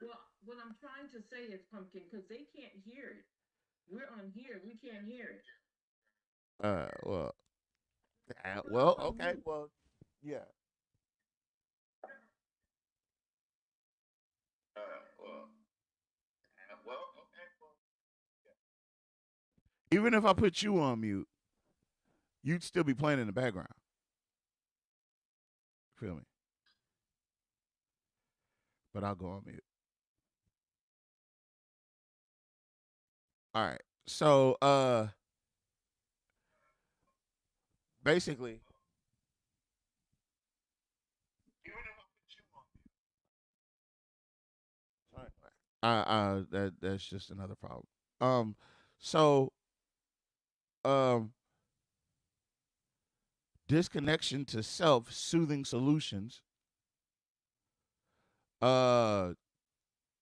J: Well, what I'm trying to say is, Pumpkin, because they can't hear it. We're on here. We can't hear it.
E: Well, okay, well, yeah. Even if I put you on mute, you'd still be playing in the background. Feel me? But I'll go on mute. All right. So, basically, that's just another problem. So, disconnection to self-soothing solutions. Then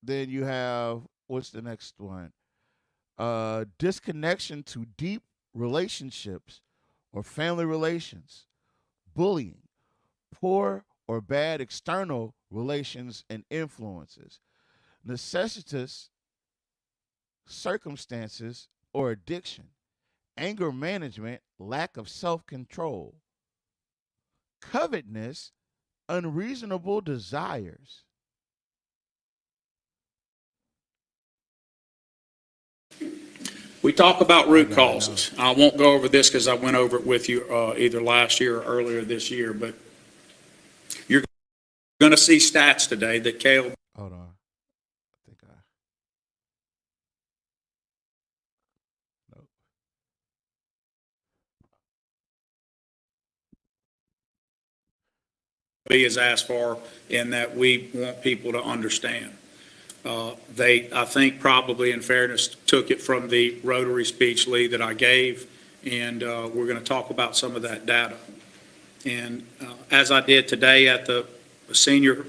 E: you have, what's the next one? Disconnection to deep relationships or family relations, bullying, poor or bad external relations and influences, necessitous circumstances or addiction, anger management, lack of self-control, covetousness, unreasonable desires.
K: We talk about root causes. I won't go over this because I went over it with you either last year or earlier this year, but you're going to see stats today that KLB.
E: Hold on. I think nope.
K: Is asked for in that we want people to understand. They, I think, probably in fairness, took it from the Rotary speech, Lee, that I gave, and we're going to talk about some of that data. And as I did today at the senior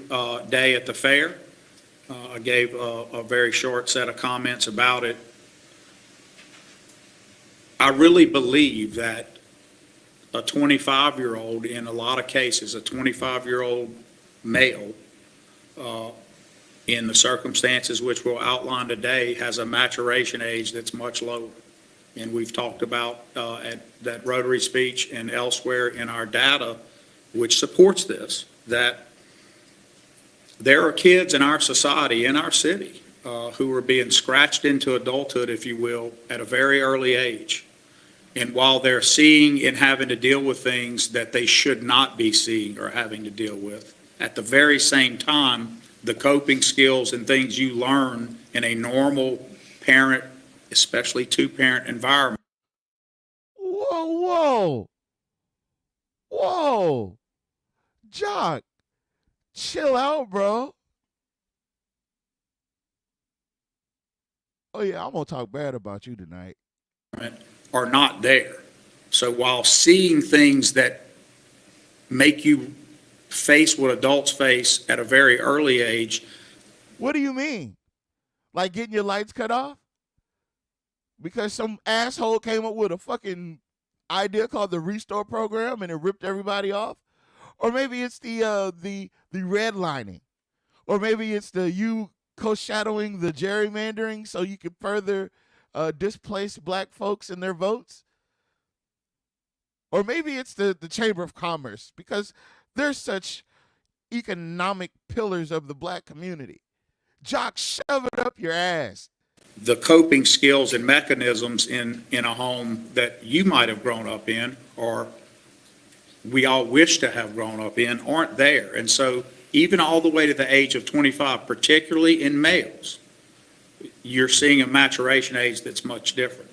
K: day at the fair, I gave a very short set of comments about it. I really believe that a 25-year-old, in a lot of cases, a 25-year-old male, in the circumstances which we'll outline today, has a maturation age that's much lower. And we've talked about at that Rotary speech and elsewhere in our data, which supports this, that there are kids in our society, in our city, who are being scratched into adulthood, if you will, at a very early age. And while they're seeing and having to deal with things that they should not be seeing or having to deal with, at the very same time, the coping skills and things you learn in a normal parent, especially two-parent environment.
E: Whoa. Jock, chill out, bro. Oh, yeah, I'm going to talk bad about you tonight.
K: Are not there. So while seeing things that make you face what adults face at a very early age.
E: What do you mean? Like getting your lights cut off? Because some asshole came up with a fucking idea called the Restore Program and it ripped everybody off? Or maybe it's the redlining. Or maybe it's you co-shadowing the gerrymandering so you can further displace black folks and their votes. Or maybe it's the Chamber of Commerce, because they're such economic pillars of the black community. Jock, shove it up your ass.
K: The coping skills and mechanisms in a home that you might have grown up in, or we all wish to have grown up in, aren't there. And so even all the way to the age of 25, particularly in males, you're seeing a maturation age that's much different.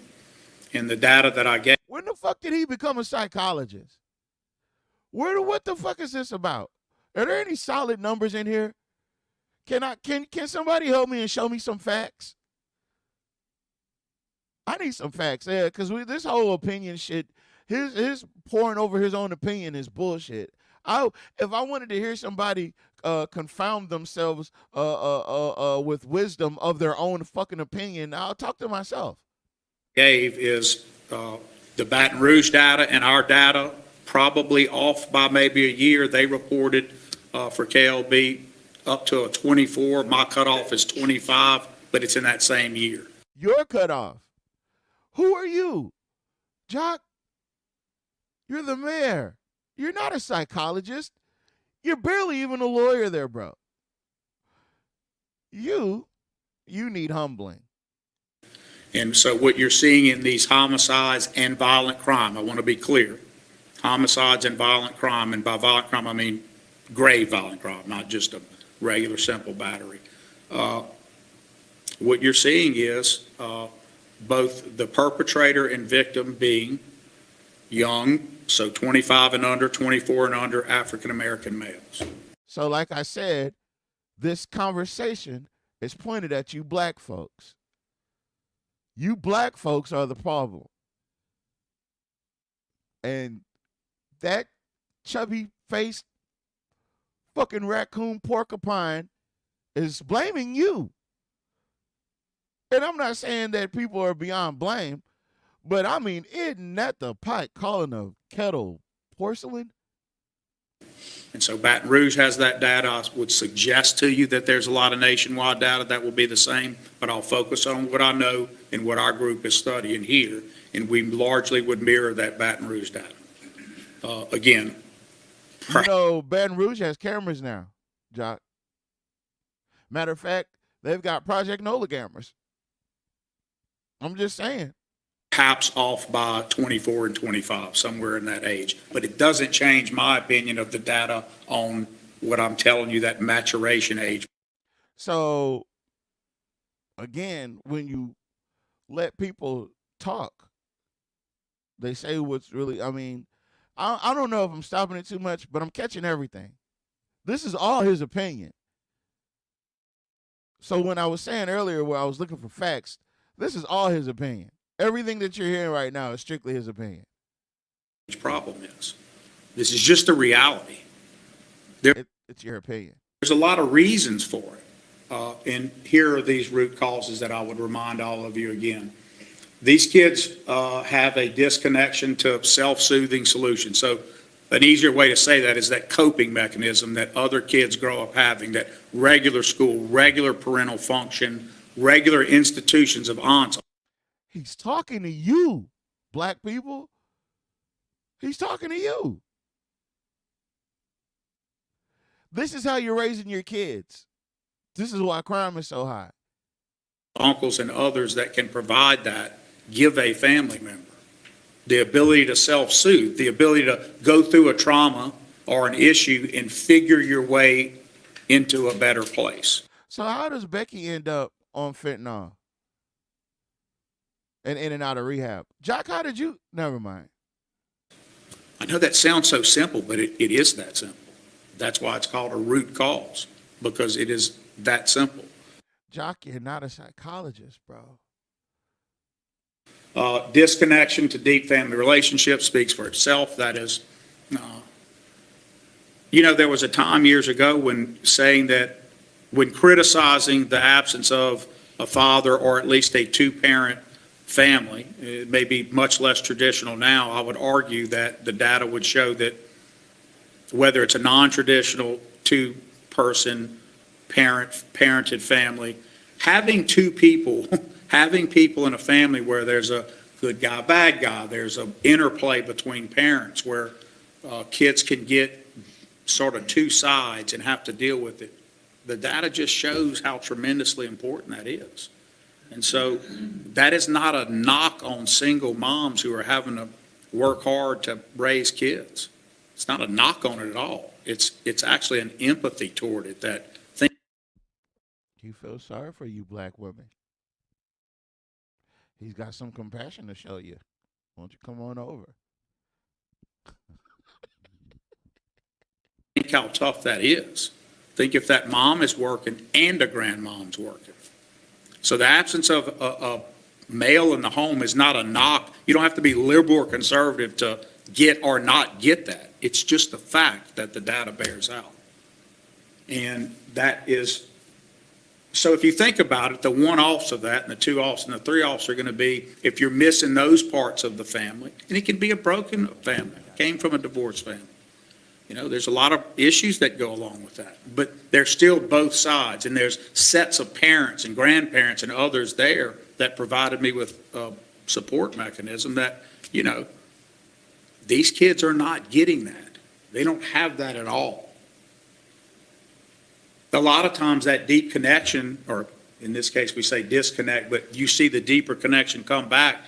K: In the data that I get.
E: When the fuck did he become a psychologist? What the fuck is this about? Are there any solid numbers in here? Can somebody help me and show me some facts? I need some facts, yeah, because this whole opinion shit, his pouring over his own opinion is bullshit. If I wanted to hear somebody confound themselves with wisdom of their own fucking opinion, I'll talk to myself.
K: Gave is the Baton Rouge data and our data, probably off by maybe a year. They reported for KLB up to a 24. My cutoff is 25, but it's in that same year.
E: Your cutoff. Who are you? Jock, you're the mayor. You're not a psychologist. You're barely even a lawyer there, bro. You need humbling.
K: And so what you're seeing in these homicides and violent crime, I want to be clear, homicides and violent crime, and by violent crime I mean grave violent crime, not just a regular simple battery. What you're seeing is both the perpetrator and victim being young, so 25 and under, 24 and under African-American males.
E: So like I said, this conversation is pointed at you black folks. You black folks are the problem. And that chubby-faced fucking raccoon porcupine is blaming you. And I'm not saying that people are beyond blame, but I mean, isn't that the pot calling a kettle porcelain?
K: And so Baton Rouge has that data. I would suggest to you that there's a lot of nationwide data that will be the same, but I'll focus on what I know and what our group is studying here, and we largely would mirror that Baton Rouge data. Again.
E: You know, Baton Rouge has cameras now, Jock. Matter of fact, they've got Project NOLA cameras. I'm just saying.
K: Perhaps off by 24 and 25, somewhere in that age. But it doesn't change my opinion of the data on what I'm telling you, that maturation age.
E: So, again, when you let people talk, they say what's really, I mean, I don't know if I'm stopping it too much, but I'm catching everything. This is all his opinion. So when I was saying earlier where I was looking for facts, this is all his opinion. Everything that you're hearing right now is strictly his opinion.
K: Problem is, this is just a reality.
E: It's your opinion.
K: There's a lot of reasons for it. And here are these root causes that I would remind all of you again. These kids have a disconnection to self-soothing solutions. So an easier way to say that is that coping mechanism that other kids grow up having, that regular school, regular parental function, regular institutions of aunts.
E: He's talking to you, black people. He's talking to you. This is how you're raising your kids. This is why crime is so high.
K: Uncles and others that can provide that give a family member the ability to self-soothe, the ability to go through a trauma or an issue and figure your way into a better place.
E: So how does Becky end up on fentanyl and in and out of rehab? Jock, how did you? Never mind.
K: I know that sounds so simple, but it is that simple. That's why it's called a root cause, because it is that simple.
E: Jock, you're not a psychologist, bro.
K: Disconnection to deep family relationships speaks for itself. That is You know, there was a time years ago when saying that, when criticizing the absence of a father or at least a two-parent family, it may be much less traditional now, I would argue that the data would show that whether it's a non-traditional two-person parented family, having two people, having people in a family where there's a good guy, bad guy, there's an interplay between parents where kids can get sort of two sides and have to deal with it. The data just shows how tremendously important that is. And so that is not a knock on single moms who are having to work hard to raise kids. It's not a knock on it at all. It's actually an empathy toward it that
E: You feel sorry for you black women. He's got some compassion to show you. Won't you come on over?
K: Think how tough that is. Think if that mom is working and a grandmom's working. So the absence of a male in the home is not a knock. You don't have to be liberal or conservative to get or not get that. It's just the fact that the data bears out. And that is, so if you think about it, the one offs of that and the two offs and the three offs are going to be if you're missing those parts of the family, and it can be a broken family, came from a divorced family. You know, there's a lot of issues that go along with that, but there's still both sides, and there's sets of parents and grandparents and others there that provided me with a support mechanism that, you know, these kids are not getting that. They don't have that at all. A lot of times that deep connection, or in this case we say disconnect, but you see the deeper connection come back,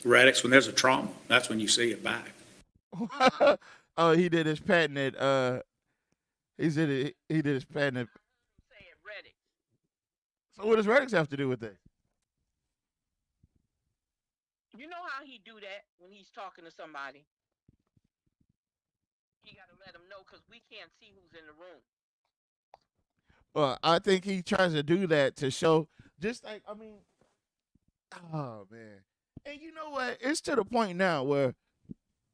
K: Reddix, when there's a trauma. That's when you see it back.
E: Oh, he did his patent at he did his patent at. So what does Reddix have to do with this?
J: You know how he do that when he's talking to somebody? He got to let them know because we can't see who's in the room.
E: Well, I think he tries to do that to show, just like, I mean, oh, man. And you know what? It's to the point now where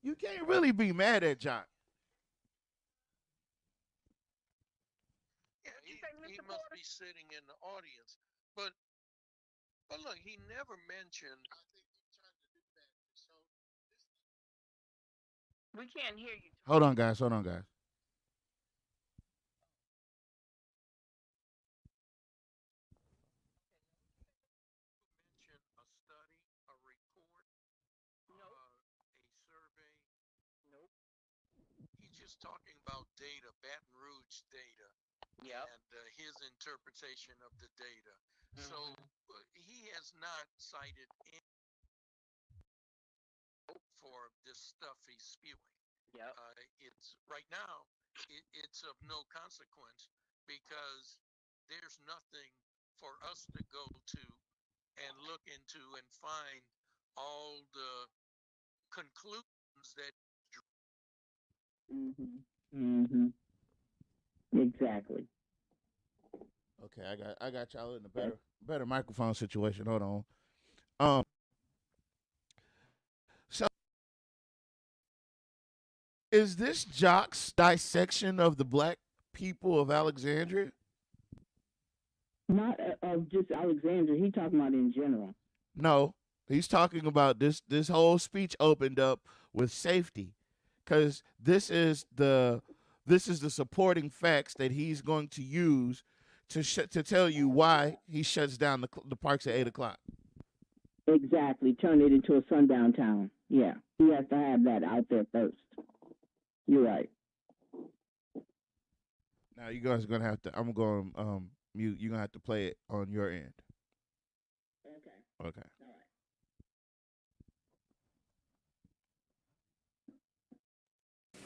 E: you can't really be mad at John.
L: Yeah, he must be sitting in the audience. But look, he never mentioned.
J: We can't hear you.
E: Hold on, guys.
L: A study, a report, a survey.
J: Nope.
L: He's just talking about data, Baton Rouge data, and his interpretation of the data. So he has not cited any for this stuff he's spewing. It's right now. It's of no consequence because there's nothing for us to go to and look into and find all the conclusions that.
J: Exactly.
E: Okay, I got y'all in a better microphone situation. Hold on. So is this Jock's dissection of the black people of Alexandria?
J: Not of just Alexandria. He talking about in general.
E: No, he's talking about this whole speech opened up with safety, because this is the supporting facts that he's going to use to tell you why he shuts down the parks at 8:00.
J: Exactly. Turn it into a sundown town. Yeah. He has to have that out there first. You're right.
E: Now you guys are gonna have to. I'm going mute. You're gonna have to play it on your end. Okay. Okay.
J: All right.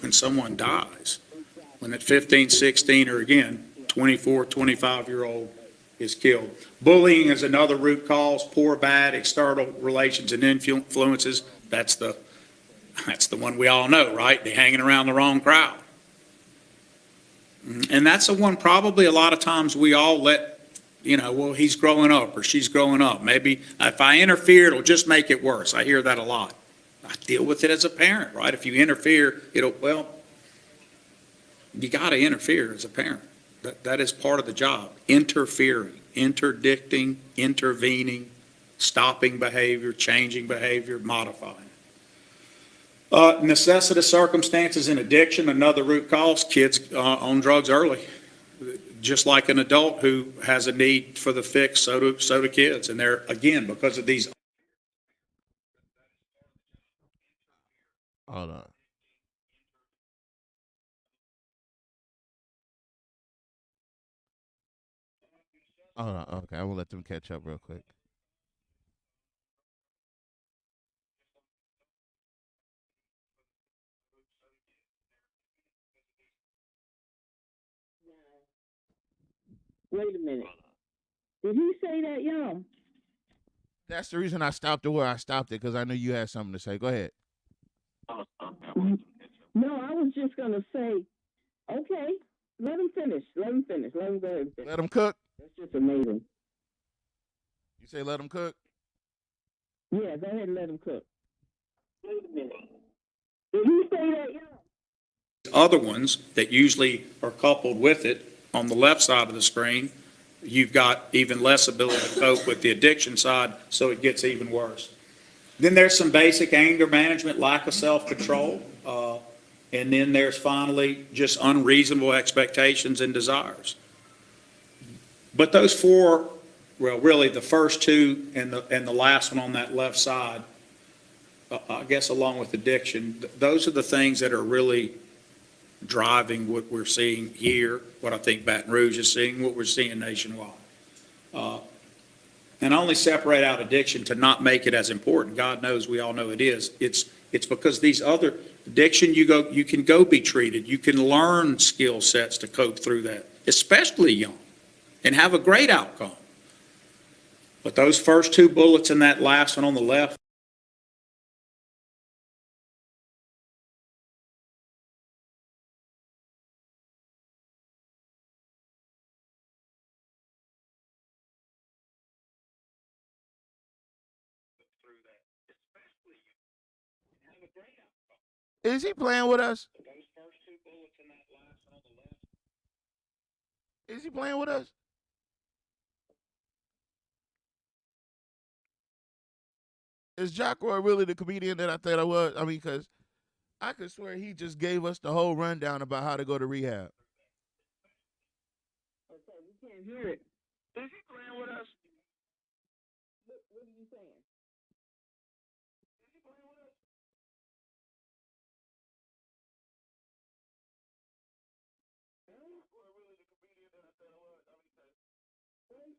K: When someone dies, when at 15, 16, or again, 24, 25-year-old is killed. Bullying is another root cause, poor, bad, external relations and influences. That's the one we all know, right? They're hanging around the wrong crowd. And that's the one probably a lot of times we all let, well, he's growing up or she's growing up. Maybe if I interfere, it'll just make it worse. I hear that a lot. I deal with it as a parent, right? If you interfere, you got to interfere as a parent. That is part of the job. Interfering, interdicting, intervening, stopping behavior, changing behavior, modifying. Necessitous circumstances in addiction, another root cause, kids on drugs early. Just like an adult who has a need for the fix, so do kids. And they're, again, because of these.
E: Hold on. Hold on. Okay, I will let them catch up real quick.
J: Wait a minute. Did he say that, y'all?
E: That's the reason I stopped it where I stopped it, because I knew you had something to say. Go ahead.
J: No, I was just going to say, okay, let him finish. Let him finish. Let him go ahead and finish.
E: Let him cook.
J: That's just amazing.
E: You say let him cook?
J: Yeah, go ahead and let him cook. Wait a minute. Did he say that, y'all?
K: Other ones that usually are coupled with it on the left side of the screen, you've got even less ability to cope with the addiction side, so it gets even worse. Then there's some basic anger management, lack of self-control, and then there's finally just unreasonable expectations and desires. But those four, well, really the first two and the last one on that left side, I guess along with addiction, those are the things that are really driving what we're seeing here, what I think Baton Rouge is seeing, what we're seeing nationwide. And I only separate out addiction to not make it as important. God knows, we all know it is. It's because these other addiction, you can go be treated. You can learn skill sets to cope through that, especially young, and have a great outcome. But those first two bullets and that last one on the left,
E: Is he playing with us? Is he playing with us? Is Jack Roy really the comedian that I thought I was? I mean, because I could swear he just gave us the whole rundown about how to go to rehab.
J: Okay, we can't hear it. Is he playing with us? What are you saying? Is he playing with us?
E: Really the comedian that I thought I was? I mean, because he just gave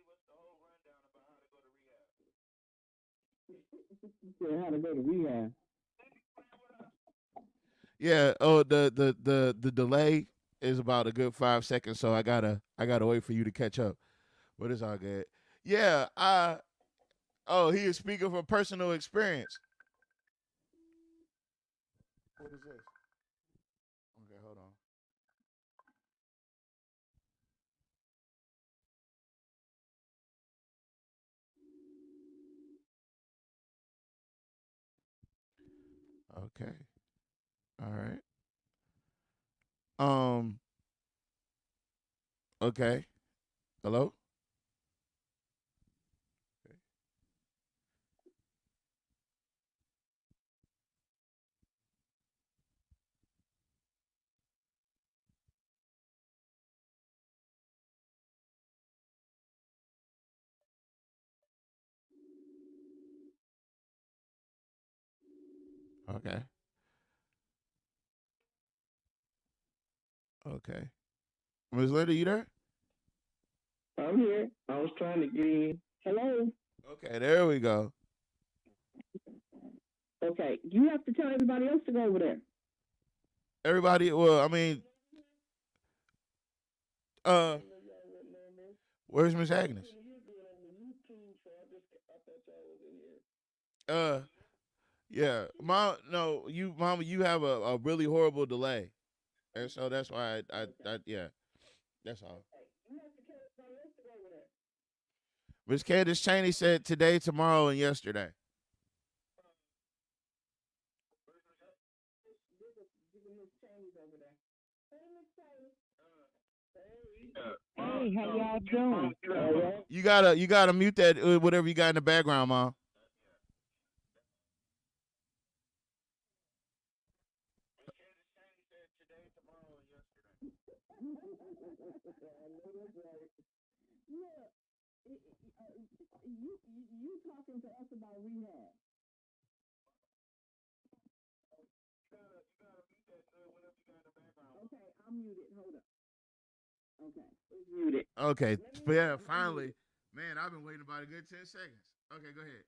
E: us the whole rundown about how to go to rehab.
J: How to go to rehab.
E: Yeah. Oh, the delay is about a good 5 seconds, so I gotta wait for you to catch up. But it's all good. Yeah. Oh, he is speaking from personal experience. What is this? Okay, hold on. Okay. All right. Okay. Hello? Okay. Okay. Ms. Linda, you there?
J: I'm here. I was trying to get in. Hello?
E: Okay, there we go.
J: Okay, you have to tell everybody else to go over there.
E: Everybody, well, I mean, where's Miss Agnes? Yeah, Mama, you have a really horrible delay, and so that's why yeah, that's all. Miss Candace Cheney said today, tomorrow, and yesterday.
J: Hey, how y'all doing? All right.
E: You gotta mute that whatever you got in the background, Mom.
J: You talking to us about rehab? Okay, I'm muted. Hold up. Okay, it's muted.
E: Okay, but yeah, finally, man, I've been waiting about a good 10 seconds. Okay, go ahead.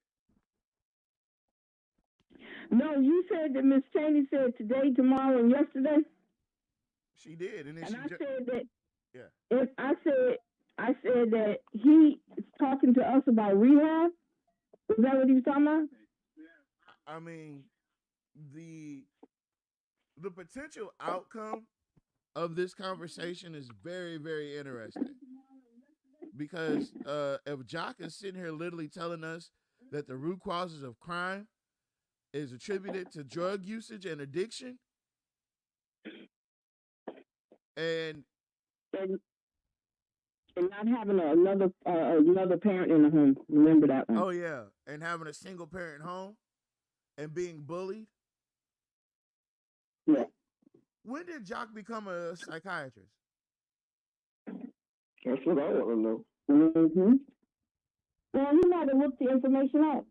J: No, you said that Miss Cheney said today, tomorrow, and yesterday.
E: She did, and then
J: And
E: she
J: I said that.
E: yeah.
J: If I said that he is talking to us about rehab. Is that what he was talking about?
E: I mean, the potential outcome of this conversation is very, very interesting. Because if Jock is sitting here literally telling us that the root causes of crime is attributed to drug usage and addiction, and
J: not having another parent in the home. Remember that one.
E: oh yeah, and having a single parent home and being bullied.
J: Yeah.
E: When did Jock become a psychiatrist?
J: That's what I want to know. Mm-hmm. Well, he might have looked the information up.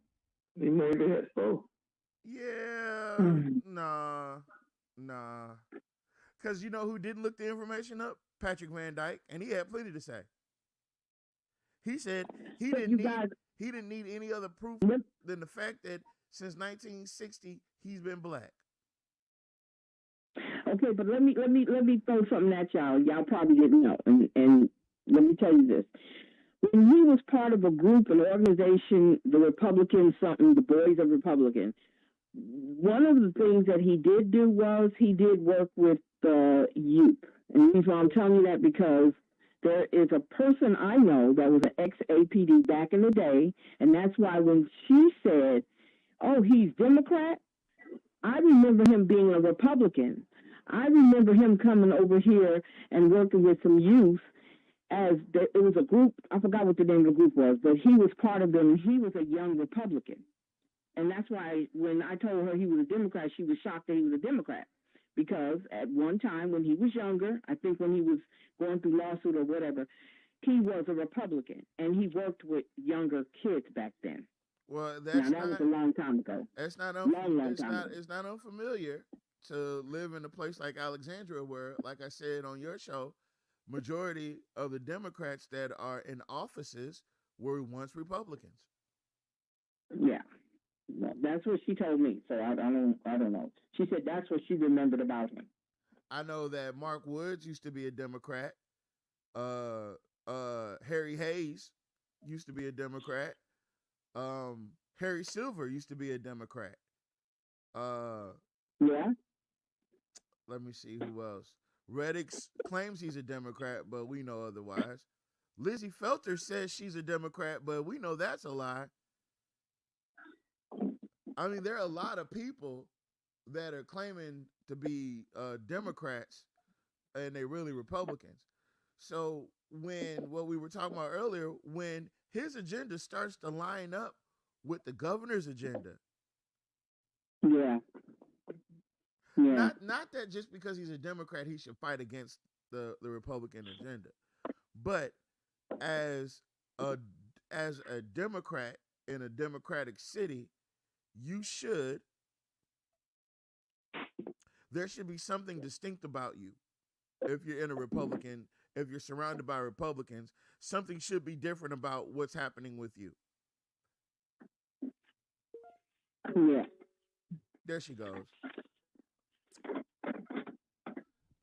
J: He maybe had so.
E: Yeah, nah. Because you know who didn't look the information up? Patrick Van Dyke, and he had plenty to say. He said he didn't need any other proof than the fact that since 1960 he's been black.
J: Okay, but let me throw something at y'all. Y'all probably didn't know, and let me tell you this. When he was part of a group, an organization, the Republicans, the Boys of Republicans, one of the things that he did do was he did work with the youth. And the reason why I'm telling you that because there is a person I know that was an ex-APD back in the day, and that's why when she said, oh, he's Democrat, I remember him being a Republican. I remember him coming over here and working with some youth it was a group, I forgot what the name of the group was, but he was part of them. He was a young Republican. And that's why when I told her he was a Democrat, she was shocked that he was a Democrat. Because at one time when he was younger, I think when he was going through lawsuit or whatever, he was a Republican. And he worked with younger kids back then.
E: Well, that
J: was a long time ago.
E: It's not it's not unfamiliar to live in a place like Alexandria where, like I said on your show, majority of the Democrats that are in offices were once Republicans.
J: Yeah. That's what she told me. So I don't know. She said that's what she remembered about him.
E: I know that Mark Woods used to be a Democrat. Harry Hayes used to be a Democrat. Harry Silver used to be a Democrat.
J: Yeah.
E: Let me see who else. Reddick claims he's a Democrat, but we know otherwise. Lizzie Felter says she's a Democrat, but we know that's a lie. I mean, there are a lot of people that are claiming to be Democrats, and they're really Republicans. So what we were talking about earlier, when his agenda starts to line up with the governor's agenda.
J: Yeah. Yeah.
E: Not that just because he's a Democrat, he should fight against the Republican agenda. But as a Democrat in a Democratic city, there should be something distinct about you. If you're in a Republican, if you're surrounded by Republicans, something should be different about what's happening with you.
J: Yeah.
E: There she goes.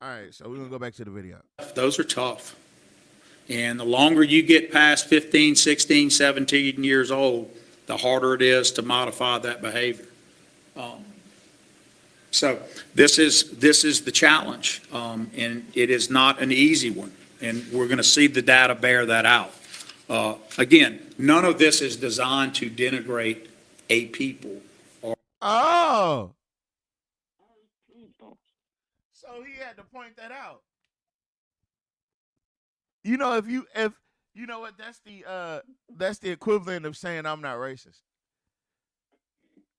E: All right, so we're going to go back to the video.
K: Those are tough. And the longer you get past 15, 16, 17 years old, the harder it is to modify that behavior. So this is the challenge, and it is not an easy one. And we're going to see the data bear that out. Again, none of this is designed to denigrate a people.
E: Oh! So he had to point that out. You know, if you know what, that's the equivalent of saying I'm not racist.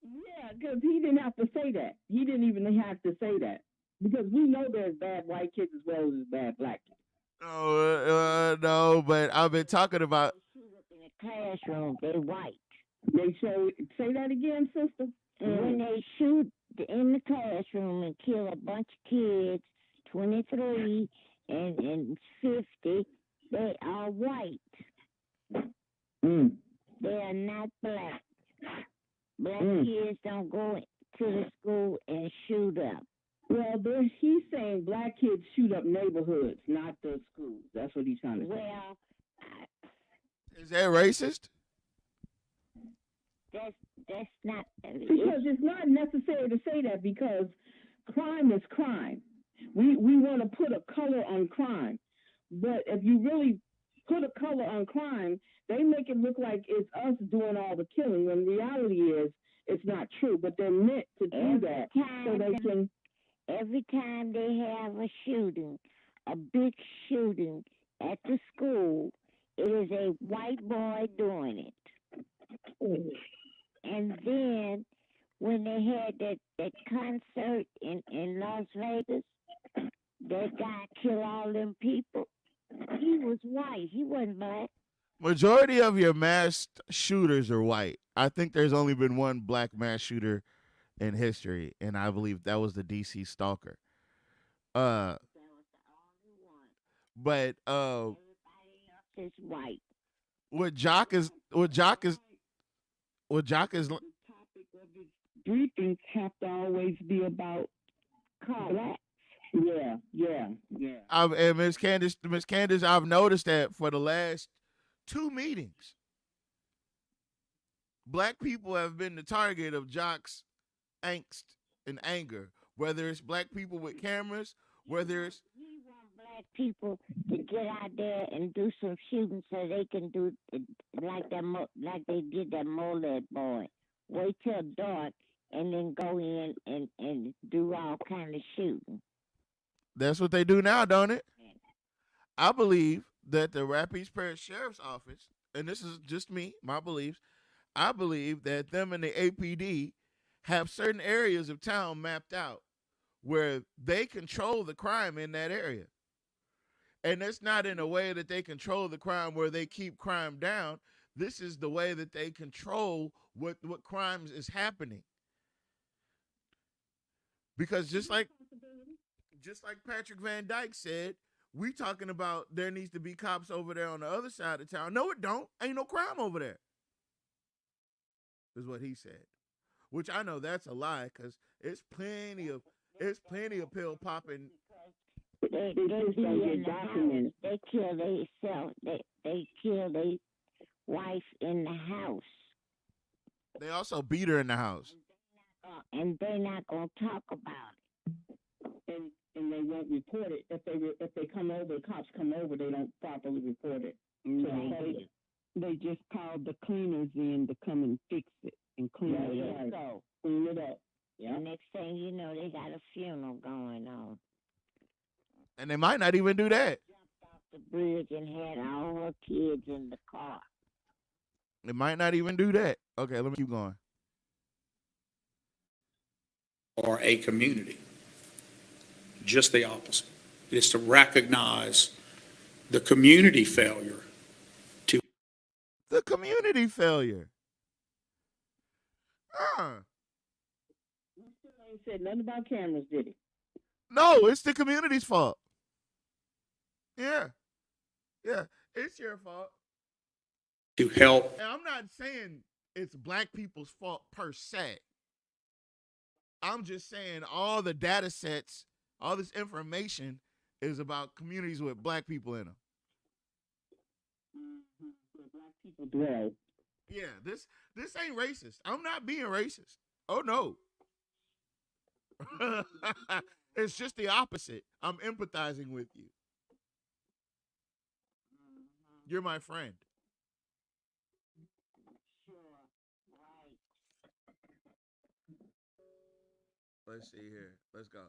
J: Yeah, because he didn't have to say that. He didn't even have to say that. Because we know there's bad white kids as well as bad black kids.
E: No, but I've been talking about
M: In the classroom, they white.
J: They say that again, sister.
M: When they shoot in the classroom and kill a bunch of kids, 23 and 50, they are white. They are not black. Black kids don't go to the school and shoot up.
J: Well, he's saying black kids shoot up neighborhoods, not the schools. That's what he's trying to say.
M: Well,
E: is that racist?
M: That's not.
J: Because it's not necessary to say that, because crime is crime. We want to put a color on crime, but if you really put a color on crime, they make it look like it's us doing all the killing, when reality is it's not true. But they're meant to do that so they can.
M: Every time they have a shooting, a big shooting at the school, it is a white boy doing it. And then when they had that concert in Las Vegas, that guy killed all them people. He was white. He wasn't black.
E: Majority of your mass shooters are white. I think there's only been one black mass shooter in history, and I believe that was the DC Stalker. But
M: Everybody else is white.
E: what Jock is
J: Briefings have to always be about blacks. Yeah.
E: And Miss Candace, I've noticed that for the last 2 meetings, black people have been the target of Jock's angst and anger, whether it's black people with cameras, whether it's
M: We want black people to get out there and do some shooting so they can do it like they did that Molet boy. Wait till dark and then go in and do all kind of shooting.
E: that's what they do now, don't it? I believe that the Rapides Parish Sheriff's Office, and this is just me, my beliefs, I believe that them and the APD have certain areas of town mapped out where they control the crime in that area. And it's not in a way that they control the crime where they keep crime down. This is the way that they control what crimes is happening. Because just like Patrick Van Dyke said, we talking about there needs to be cops over there on the other side of town. No, it don't. Ain't no crime over there, is what he said. Which I know that's a lie, because it's plenty of pill popping.
M: They be in the house. They kill themselves. They kill their wife in the house.
E: They also beat her in the house.
M: And they're not gonna talk about
J: it. And they won't report it. If they come over, the cops come over, they don't properly report it. They just called the cleaners in to come and fix it and clean it up.
M: So
J: clean it up.
M: the next thing you know, they got a funeral going on.
E: And they might not even do that.
M: The bridge and had all her kids in the car.
E: They might not even do that. Okay, let me keep going.
K: Or a community. Just the opposite. It is to recognize the community failure.
E: The community failure.
J: He said nothing about cameras, did he?
E: No, it's the community's fault. Yeah, it's your fault.
K: To help.
E: And I'm not saying it's black people's fault per se. I'm just saying all the data sets, all this information is about communities with black people in them.
J: Black people dwell.
E: Yeah, this ain't racist. I'm not being racist. Oh no. It's just the opposite. I'm empathizing with you. You're my friend. Let's see here. Let's go.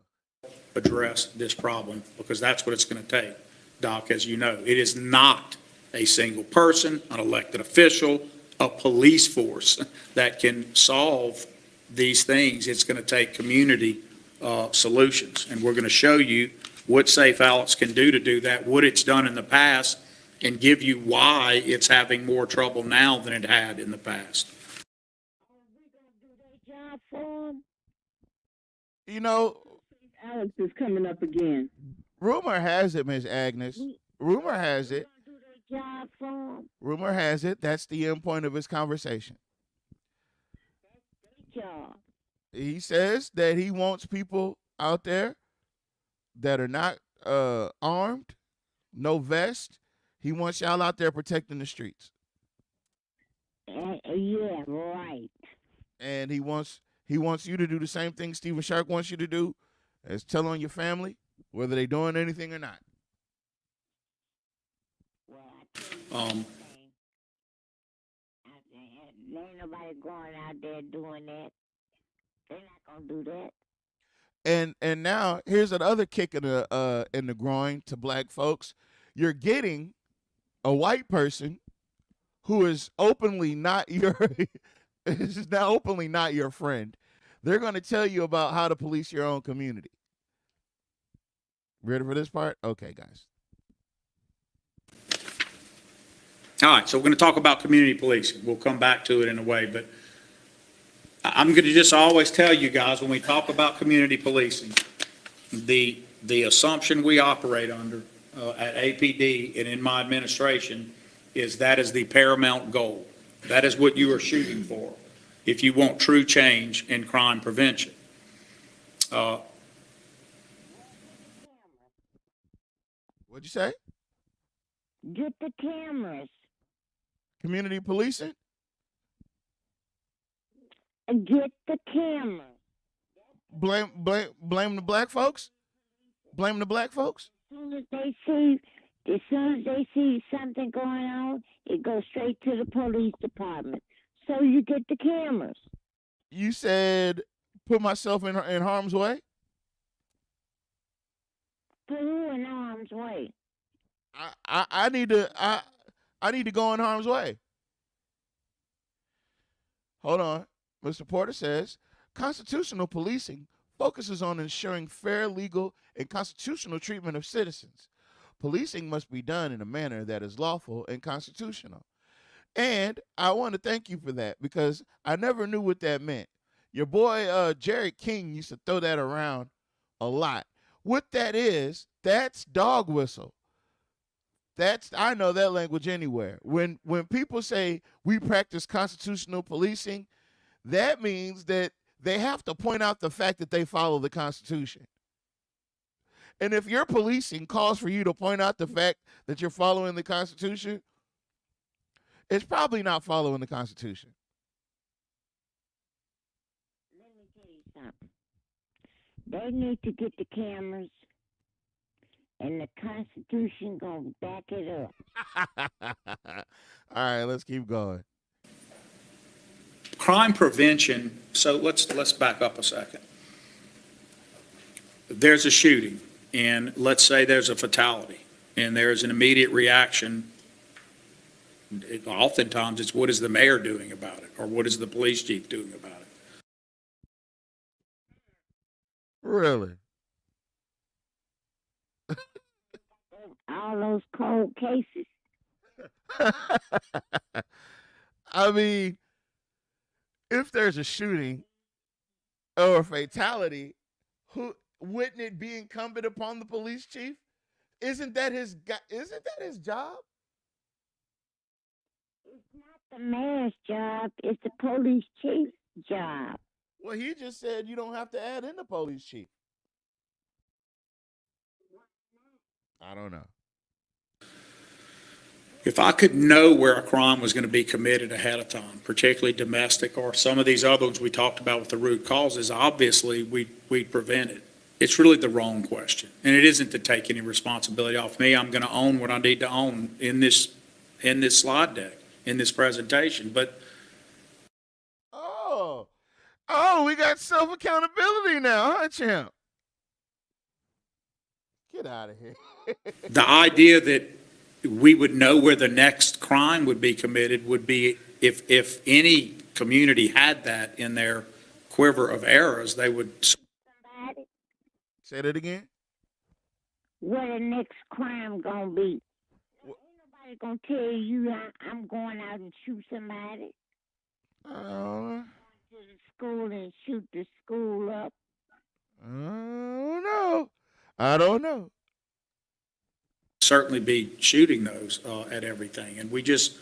K: Address this problem, because that's what it's going to take. Doc, as you know. It is not a single person, an elected official, a police force that can solve these things. It's going to take community solutions. And we're going to show you what Safe Alex can do to do that, what it's done in the past, and give you why it's having more trouble now than it had in the past.
E: You know,
J: Alex is coming up again.
E: Rumor has it, Miss Agnes. Rumor has it. Rumor has it. That's the end point of his conversation. He says that he wants people out there that are not armed, no vest. He wants y'all out there protecting the streets.
M: Yeah, right.
E: And he wants you to do the same thing Stephen Shark wants you to do, as tell on your family whether they're doing anything or not.
M: Ain't nobody going out there doing that. They're not gonna do that.
E: And now here's another kick in the groin to black folks. You're getting a white person who is openly not your is now openly not your friend. They're going to tell you about how to police your own community. Ready for this part? Okay, guys.
K: All right, so we're going to talk about community policing. We'll come back to it in a way, but I'm going to just always tell you guys when we talk about community policing, the assumption we operate under at APD and in my administration is that is the paramount goal. That is what you are shooting for if you want true change in crime prevention.
E: What'd you say?
M: Get the cameras.
E: Community policing?
M: Get the cameras.
E: Blame the black folks? Blame the black folks?
M: As soon as they see something going on, it goes straight to the police department. So you get the cameras.
E: You said put myself in harm's way?
M: Put who in harm's way?
E: I need to go in harm's way. Hold on. Mr. Porter says, constitutional policing focuses on ensuring fair, legal, and constitutional treatment of citizens. Policing must be done in a manner that is lawful and constitutional. And I want to thank you for that because I never knew what that meant. Your boy, Jared King, used to throw that around a lot. What that is, that's dog whistle. I know that language anywhere. When people say we practice constitutional policing, that means that they have to point out the fact that they follow the Constitution. And if your policing calls for you to point out the fact that you're following the Constitution, it's probably not following the Constitution.
M: Let me tell you something. They need to get the cameras, and the Constitution gonna back it up.
E: All right, let's keep going.
K: Crime prevention, so let's back up a second. There's a shooting, and let's say there's a fatality, and there's an immediate reaction. Oftentimes, it's what is the mayor doing about it, or what is the police chief doing about it?
E: Really?
M: All those cold cases.
E: I mean, if there's a shooting or a fatality, wouldn't it be incumbent upon the police chief? Isn't that his job?
M: It's not the mayor's job. It's the police chief's job.
E: Well, he just said you don't have to add in the police chief. I don't know.
K: If I could know where a crime was going to be committed ahead of time, particularly domestic or some of these other ones we talked about with the root causes, obviously we'd prevent it. It's really the wrong question. And it isn't to take any responsibility off me. I'm going to own what I need to own in this slide deck, in this presentation. But
E: Oh, we got self-accountability now, huh, champ? Get out of here.
K: The idea that we would know where the next crime would be committed would be if any community had that in their quiver of arrows, they would.
E: Say that again.
M: Where the next crime gonna be? Ain't nobody gonna tell you I'm going out and shoot somebody. To the school and shoot the school up.
E: I don't know.
K: Certainly be shooting those at everything, and we just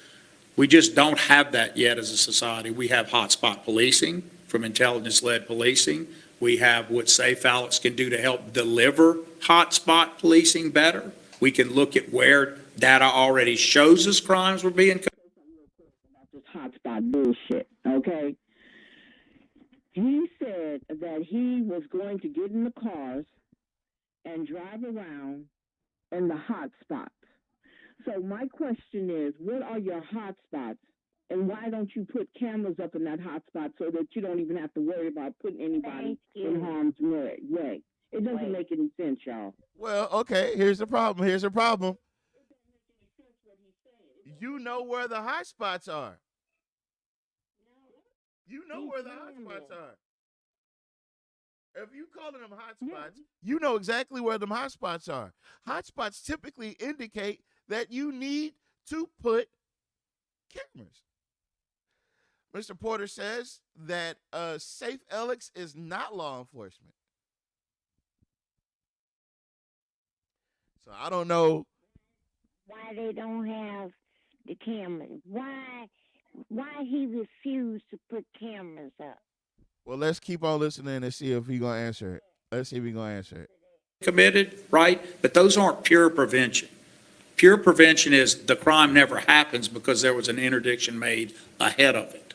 K: don't have that yet as a society. We have hotspot policing from intelligence-led policing. We have what Safe Alex can do to help deliver hotspot policing better. We can look at where data already shows us crimes were being committed.
J: This hotspot bullshit, okay? He said that he was going to get in the cars and drive around in the hotspots. So my question is, what are your hotspots? And why don't you put cameras up in that hotspot so that you don't even have to worry about putting anybody in harm's way? It doesn't make any sense, y'all.
E: Well, okay, here's the problem. You know where the hot spots are. You know where the hot spots are. If you calling them hot spots, you know exactly where them hot spots are. Hot spots typically indicate that you need to put cameras. Mr. Porter says that Safe Alex is not law enforcement. So I don't know
M: why they don't have the cameras. Why he refused to put cameras up.
E: Well, let's keep on listening and see if he's going to answer it. Let's see if he's going to answer it.
K: Committed, right? But those aren't pure prevention. Pure prevention is the crime never happens because there was an interdiction made ahead of it.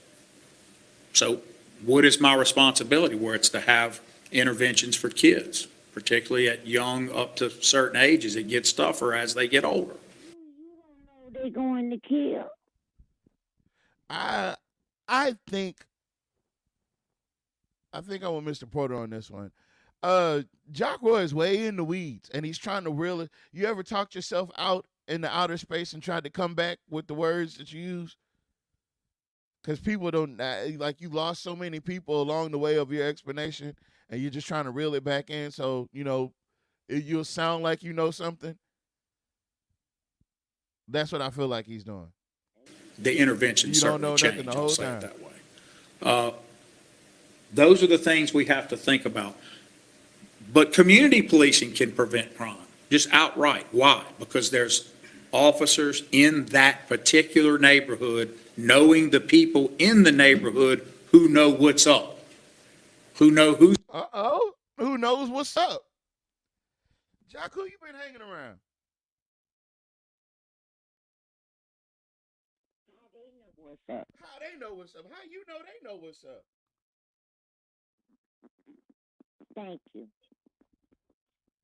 K: So what is my responsibility? Where it's to have interventions for kids, particularly at young up to certain ages. It gets tougher as they get older.
M: You don't know they're going to kill.
E: I think I'm with Mr. Porter on this one. Jock Roy is way in the weeds, and he's trying to reel it. You ever talked yourself out in the outer space and tried to come back with the words that you use? Because people don't, like, you lost so many people along the way of your explanation, and you're just trying to reel it back in so, you'll sound like you know something. That's what I feel like he's doing.
K: The intervention certainly changed,
E: the
K: I'll
E: whole
K: say
E: time.
K: it that way. Those are the things we have to think about. But community policing can prevent crime, just outright. Why? Because there's officers in that particular neighborhood knowing the people in the neighborhood who know what's up, who know who's...
E: Who knows what's up? Jock, who you been hanging around? How they know what's up? How you know they know what's up?
M: Thank you.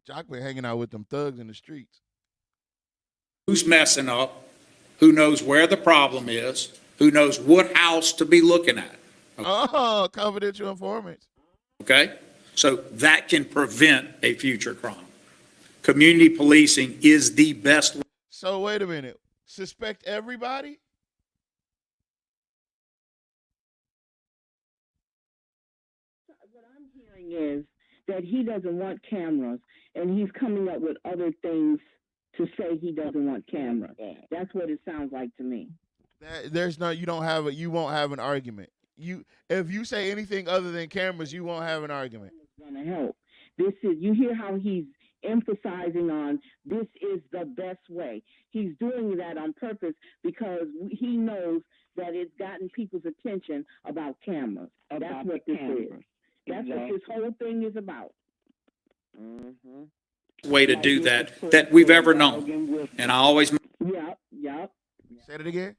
E: Jock been hanging out with them thugs in the streets.
K: Who's messing up, who knows where the problem is, who knows what house to be looking at.
E: Oh, confidential informants.
K: Okay? So that can prevent a future crime. Community policing is the best.
E: So wait a minute. Suspect everybody?
J: What I'm hearing is that he doesn't want cameras, and he's coming up with other things to say he doesn't want cameras. That's what it sounds like to me.
E: You won't have an argument. If you say anything other than cameras, you won't have an argument.
J: It's going to help. You hear how he's emphasizing on this is the best way. He's doing that on purpose because he knows that it's gotten people's attention about cameras. That's what this is. That's what this whole thing is about.
K: Way to do that we've ever known. And I always...
J: Yep.
E: Say it again.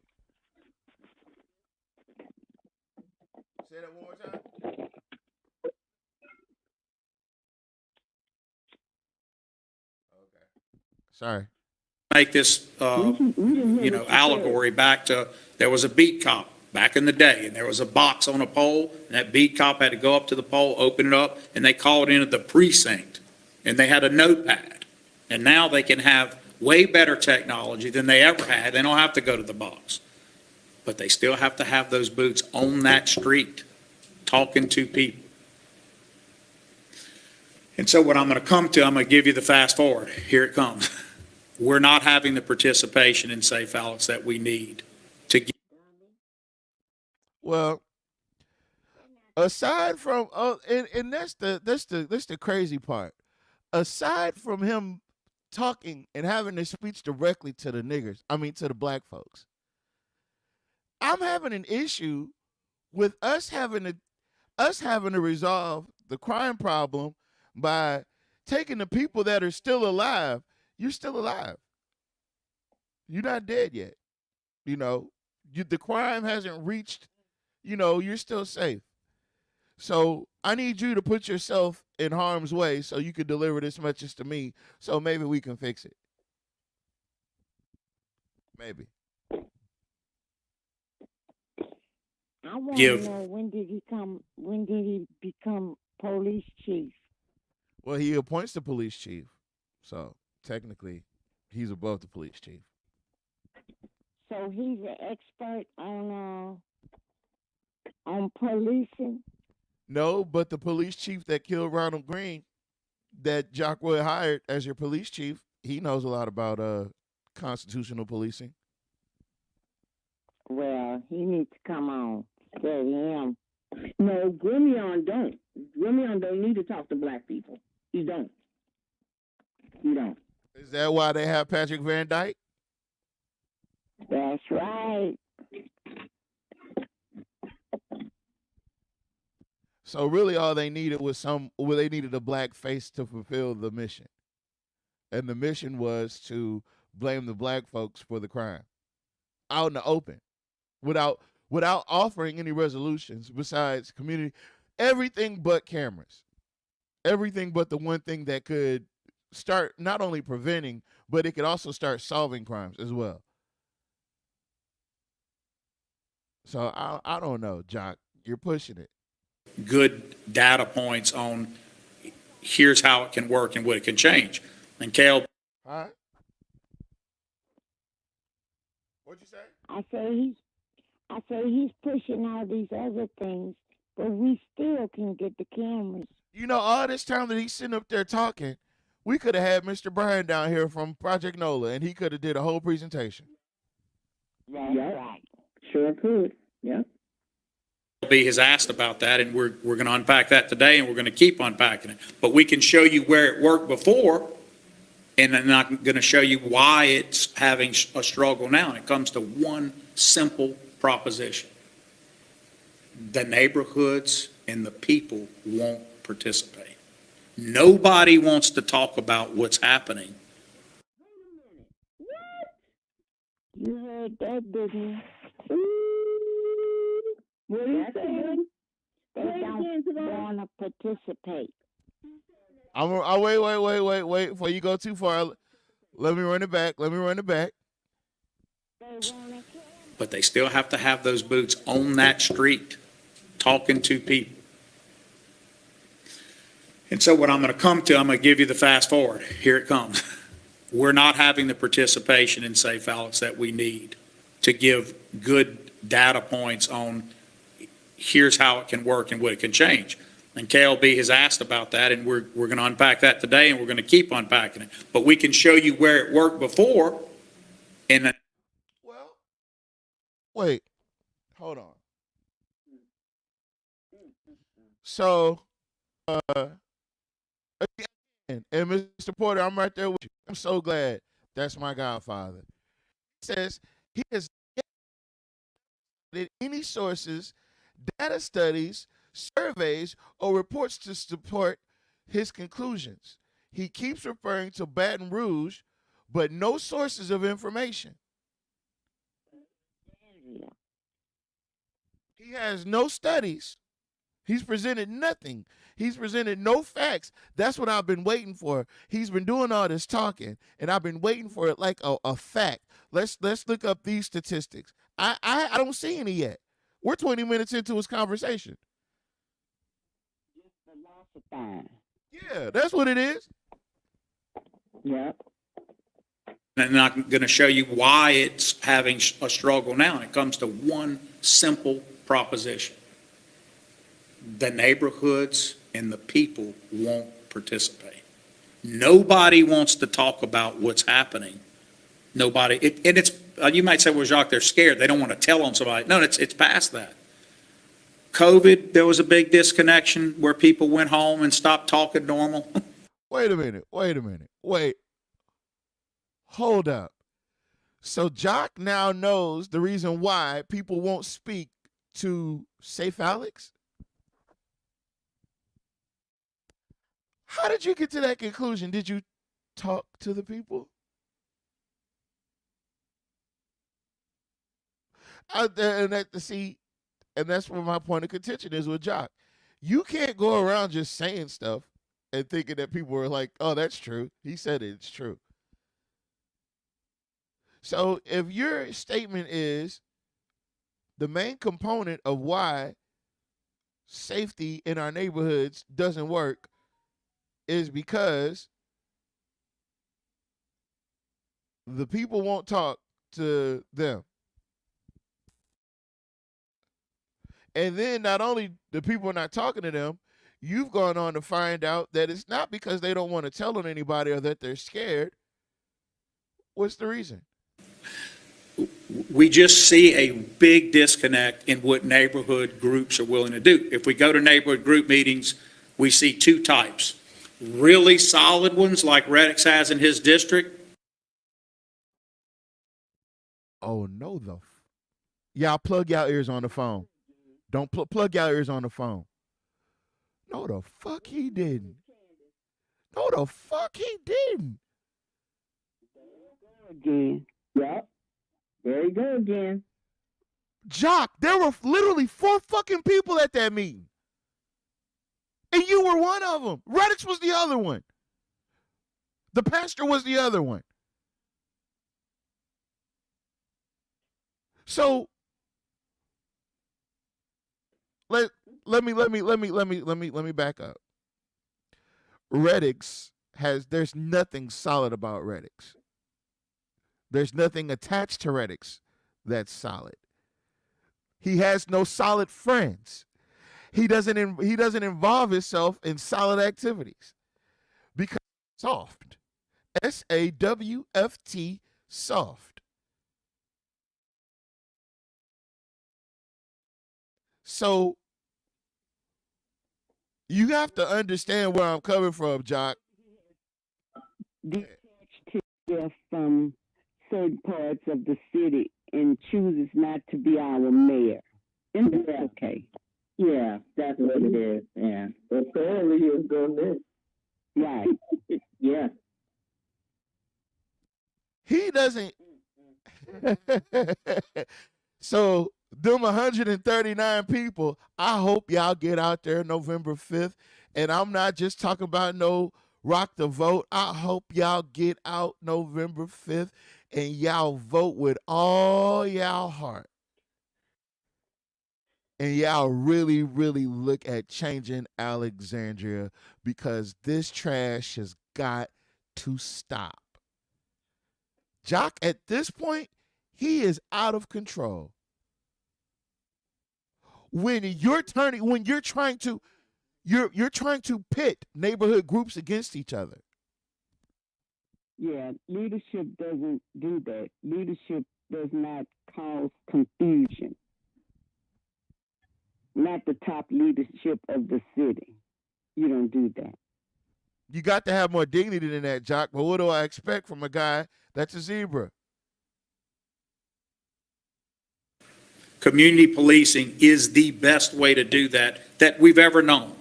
E: Say that one more time. Okay. Sorry.
K: Make this, allegory back to, there was a beat cop back in the day, and there was a box on a pole, and that beat cop had to go up to the pole, open it up, and they called in at the precinct, and they had a notepad, And now they can have way better technology than they ever had. They don't have to go to the box. But they still have to have those boots on that street, talking to people. And so what I'm going to come to, I'm going to give you the fast forward. Here it comes. We're not having the participation in Safe Alex that we need to get.
E: Well, aside from and that's the crazy part. Aside from him talking and having this speech directly to the niggers, to the black folks, I'm having an issue with us having to resolve the crime problem by taking the people that are still alive. You're still alive. You're not dead yet. The crime hasn't reached, you're still safe. So I need you to put yourself in harm's way so you can deliver this message to me, so maybe we can fix it. Maybe.
M: I want to know, when did he become police chief?
E: Well, he appoints the police chief, so technically he's above the police chief.
M: So he's an expert on policing?
E: No, but the police chief that killed Ronald Green, that Jock Wood hired as your police chief, he knows a lot about constitutional policing.
M: Well, he needs to come on. Steady him.
J: No, Grimion don't. Grimion don't need to talk to black people. He don't. He don't.
E: Is that why they have Patrick Van Dyke?
M: That's right.
E: So really all they needed was they needed a black face to fulfill the mission. And the mission was to blame the black folks for the crime. Out in the open. Without offering any resolutions besides community, everything but cameras. Everything but the one thing that could start not only preventing, but it could also start solving crimes as well. So I don't know, Jock. You're pushing it.
K: Good data points on here's how it can work and what it can change. And Kale.
E: All right. What'd you say?
M: I say he's pushing all these other things, but we still can get the cameras.
E: All this time that he's sitting up there talking, we could have had Mr. Brian down here from Project NOLA, and he could have did a whole presentation.
M: That's right.
J: Sure could. Yeah.
K: B has asked about that, and we're going to unpack that today, and we're going to keep unpacking it. But we can show you where it worked before, and I'm not going to show you why it's having a struggle now. And it comes to one simple proposition. The neighborhoods and the people won't participate. Nobody wants to talk about what's happening.
M: You heard that, didn't you?
J: What is that?
M: They don't want to participate.
E: I'll wait. Before you go too far, let me run it back.
K: But they still have to have those boots on that street, talking to people. And so what I'm going to come to, I'm going to give you the fast forward. Here it comes. We're not having the participation in Safe Alex that we need to give good data points on here's how it can work and what it can change. And KLB has asked about that, and we're going to unpack that today, and we're going to keep unpacking it. But we can show you where it worked before.
E: Well, wait, hold on. So, again, and Mr. Porter, I'm right there with you. I'm so glad that's my godfather. He says he has any sources, data studies, surveys, or reports to support his conclusions. He keeps referring to Baton Rouge, but no sources of information. He has no studies. He's presented nothing. He's presented no facts. That's what I've been waiting for. He's been doing all this talking, and I've been waiting for it like a fact. Let's look up these statistics. I don't see any yet. We're 20 minutes into his conversation.
M: Philosophy.
E: Yeah, that's what it is.
J: Yeah.
K: And I'm going to show you why it's having a struggle now. And it comes to one simple proposition. The neighborhoods and the people won't participate. Nobody wants to talk about what's happening. Nobody, and it's, you might say, well, Jacques, they're scared. They don't want to tell on somebody. No, it's past that. COVID, there was a big disconnection where people went home and stopped talking normal.
E: Wait a minute. Wait. Hold up. So Jock now knows the reason why people won't speak to Safe Alex? How did you get to that conclusion? Did you talk to the people? Out there, and that's where my point of contention is with Jock. You can't go around just saying stuff and thinking that people are like, oh, that's true. He said it's true. So if your statement is the main component of why safety in our neighborhoods doesn't work is because the people won't talk to them. And then not only the people are not talking to them, you've gone on to find out that it's not because they don't want to tell on anybody or that they're scared. What's the reason?
K: We just see a big disconnect in what neighborhood groups are willing to do. If we go to neighborhood group meetings, we see two types. Really solid ones like Reddick's has in his district.
E: Oh, no, y'all plug y'all ears on the phone. Don't plug y'all ears on the phone. No, the fuck he didn't. No, the fuck he didn't.
J: Again. Yep. There you go again.
E: Jock, there were literally 4 fucking people at that meeting. And you were one of them. Reddick's was the other one. The pastor was the other one. So let me back up. Reddick's there's nothing solid about Reddick's. There's nothing attached to Reddick's that's solid. He has no solid friends. He doesn't involve himself in solid activities because soft. SAWFT, soft. So you have to understand where I'm coming from, Jock.
J: Detached to from certain parts of the city and chooses not to be our mayor. And that's okay. Yeah, that's what it is. Yeah. Apparently he was doing this. Right. Yeah.
E: He doesn't. So them 139 people, I hope y'all get out there November 5th. And I'm not just talking about no rock the vote. I hope y'all get out November 5th and y'all vote with all y'all heart. And y'all really, really look at changing Alexandria because this trash has got to stop. Jock, at this point, he is out of control. When you're trying to pit neighborhood groups against each other.
J: Yeah, leadership doesn't do that. Leadership does not cause confusion. Not the top leadership of the city. You don't do that.
E: You got to have more dignity than that, Jock. But what do I expect from a guy that's a zebra?
K: Community policing is the best way to do that we've ever known.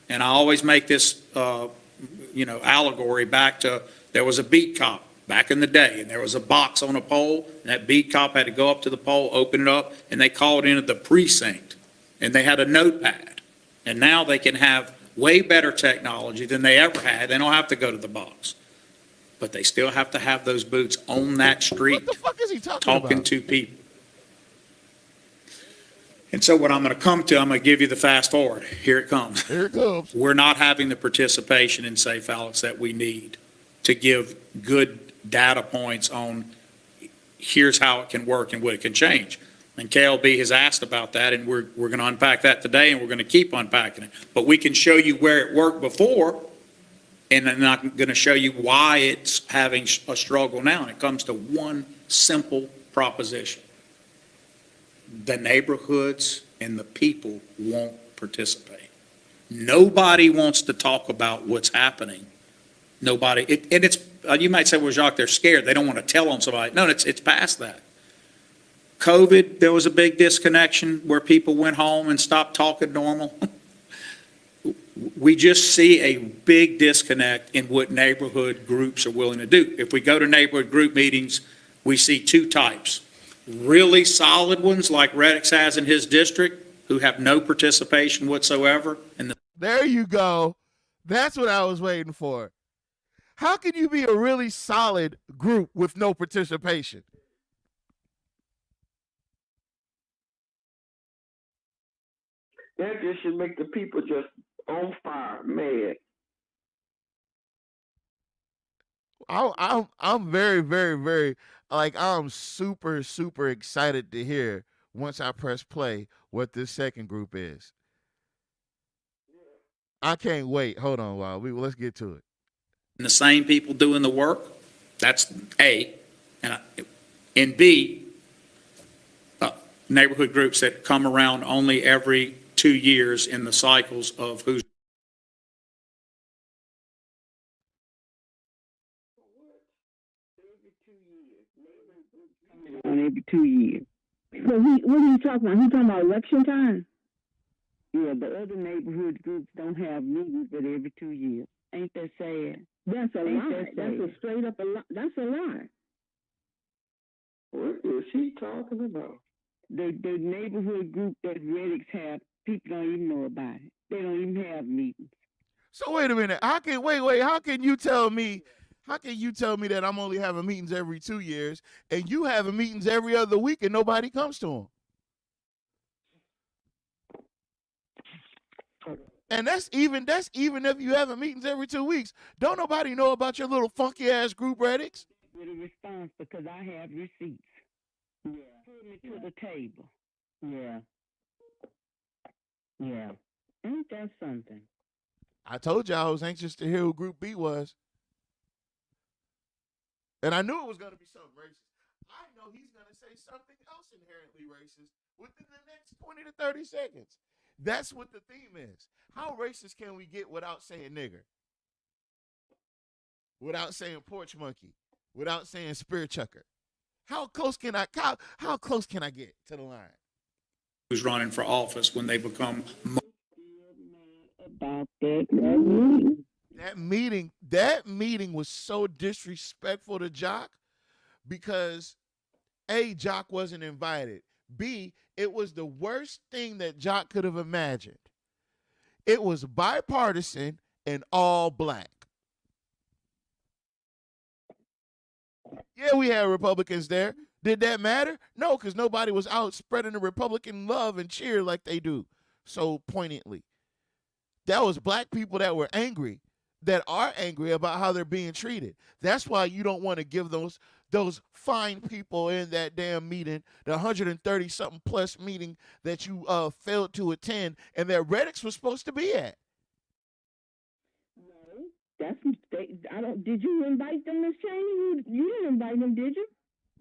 K: And I always make this, allegory back to there was a beat cop back in the day, and there was a box on a pole, and that beat cop had to go up to the pole, open it up, and they called in at the precinct, and they had a notepad. And now they can have way better technology than they ever had. They don't have to go to the box. But they still have to have those boots on that street.
E: What the fuck is he talking about?
K: To people. And so what I'm going to come to, I'm going to give you the fast forward. Here it comes.
E: Here it comes.
K: We're not having the participation in Safe Alex that we need to give good data points on here's how it can work and what it can change. And KLB has asked about that, and we're going to unpack that today, and we're going to keep unpacking it. But we can show you where it worked before, and I'm not going to show you why it's having a struggle now. And it comes to one simple proposition. The neighborhoods and the people won't participate. Nobody wants to talk about what's happening. Nobody, and it's, you might say, well, Jacques, they're scared. They don't want to tell on somebody. No, it's past that. COVID, there was a big disconnection where people went home and stopped talking normal. We just see a big disconnect in what neighborhood groups are willing to do. If we go to neighborhood group meetings, we see two types. Really solid ones like Reddix has in his district who have no participation whatsoever. And
E: there you go. That's what I was waiting for. How can you be a really solid group with no participation?
J: That just should make the people just on fire, mad.
E: I'm very, very, very, like, I'm super, super excited to hear once I press play what this second group is. I can't wait. Hold on, let's get to it.
K: And the same people doing the work, that's A. And B, neighborhood groups that come around only every 2 years in the cycles of who's.
J: Every 2 years. So what are you talking about? He talking about election time? Yeah, the other neighborhood groups don't have meetings but every 2 years. Ain't that sad? That's a lie. That's a straight up a lie. That's a lie. What is she talking about? The neighborhood group that Reddix have, people don't even know about it. They don't even have meetings.
E: So wait a minute. How can you tell me that I'm only having meetings every 2 years and you having meetings every other week and nobody comes to them? And that's even if you having meetings every 2 weeks. Don't nobody know about your little funky ass group, Reddix?
J: With a response because I have receipts. Yeah. Put me to the table. Yeah. Yeah. Ain't that something?
E: I told you I was anxious to hear who Group B was. And I knew it was going to be something racist. I know he's going to say something else inherently racist within the next 20 to 30 seconds. That's what the theme is. How racist can we get without saying nigger? Without saying porch monkey? Without saying spear chucker? How close can I get to the line?
K: Who's running for office when they become
J: about that
E: meeting was so disrespectful to Jock because A, Jock wasn't invited. B, it was the worst thing that Jock could have imagined. It was bipartisan and all black. Yeah, we had Republicans there. Did that matter? No, because nobody was out spreading the Republican love and cheer like they do so poignantly. That was black people that were angry, that are angry about how they're being treated. That's why you don't want to give those fine people in that damn meeting, the 130-something plus meeting that you failed to attend and that Reddix was supposed to be at.
J: No, that's did you invite them, Miss Cheney? You didn't invite them, did you?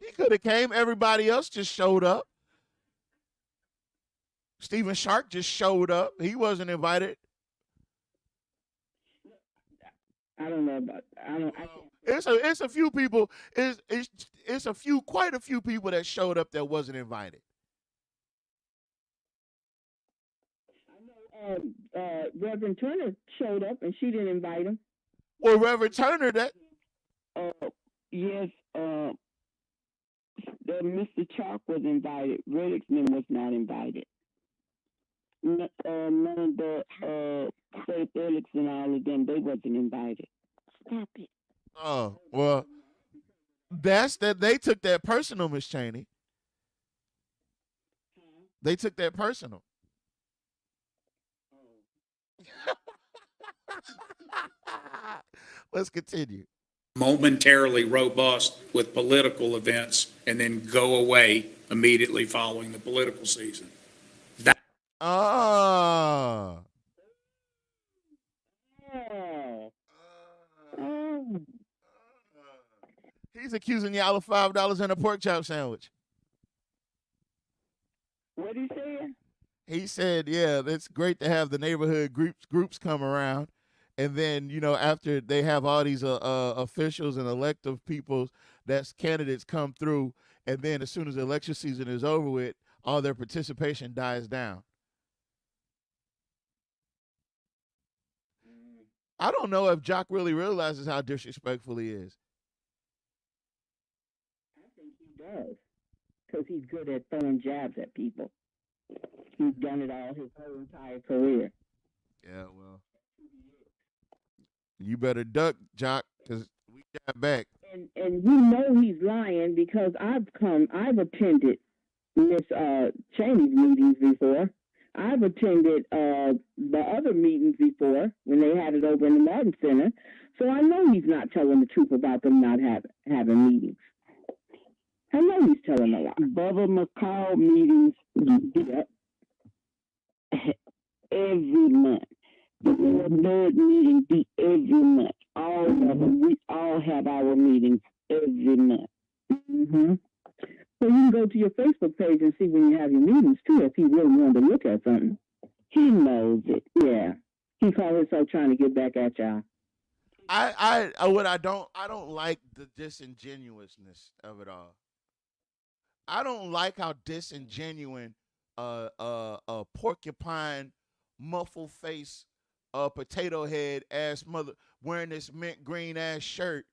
E: He could have came. Everybody else just showed up. Stephen Shark just showed up. He wasn't invited.
J: I don't know about.
E: It's a few people. It's quite a few people that showed up that wasn't invited.
J: I know Reverend Turner showed up and she didn't invite him.
E: Well, Reverend Turner, that.
J: Yes. Mr. Chalk was invited. Reddixman was not invited. None of the Faith Elix and all of them, they wasn't invited. Stop it.
E: Oh, well, that's that. They took that personal, Miss Cheney. They took that personal. Let's continue.
K: momentarily robust with political events and then go away immediately following the political season.
E: Oh. He's accusing y'all of $5 and a pork chop sandwich.
J: What he said?
E: He said, yeah, it's great to have the neighborhood groups come around. And then, after they have all these officials and elective people, that's candidates come through. And then as soon as the election season is over with, all their participation dies down. I don't know if Jock really realizes how disrespectful he is.
J: I think he does, because he's good at throwing jabs at people. He's done it all his whole entire career.
E: Yeah, well, you better duck, Jock, because we got back.
J: And you know he's lying, because I've attended Miss Cheney's meetings before. I've attended the other meetings before when they had it over in the Martin Center. So I know he's not telling the truth about them not having meetings. I know he's telling a lie. Bubba McCall meetings every month. The Lord meeting be every month. All of them. We all have our meetings every month. Mm-hmm. So you can go to your Facebook page and see when you have your meetings too, if he really wanted to look at something. He knows it. Yeah. He called himself trying to get back at y'all.
E: I don't like the disingenuousness of it all. I don't like how disingenuous a porcupine, muffled face, potato head ass mother wearing this mint green ass shirt.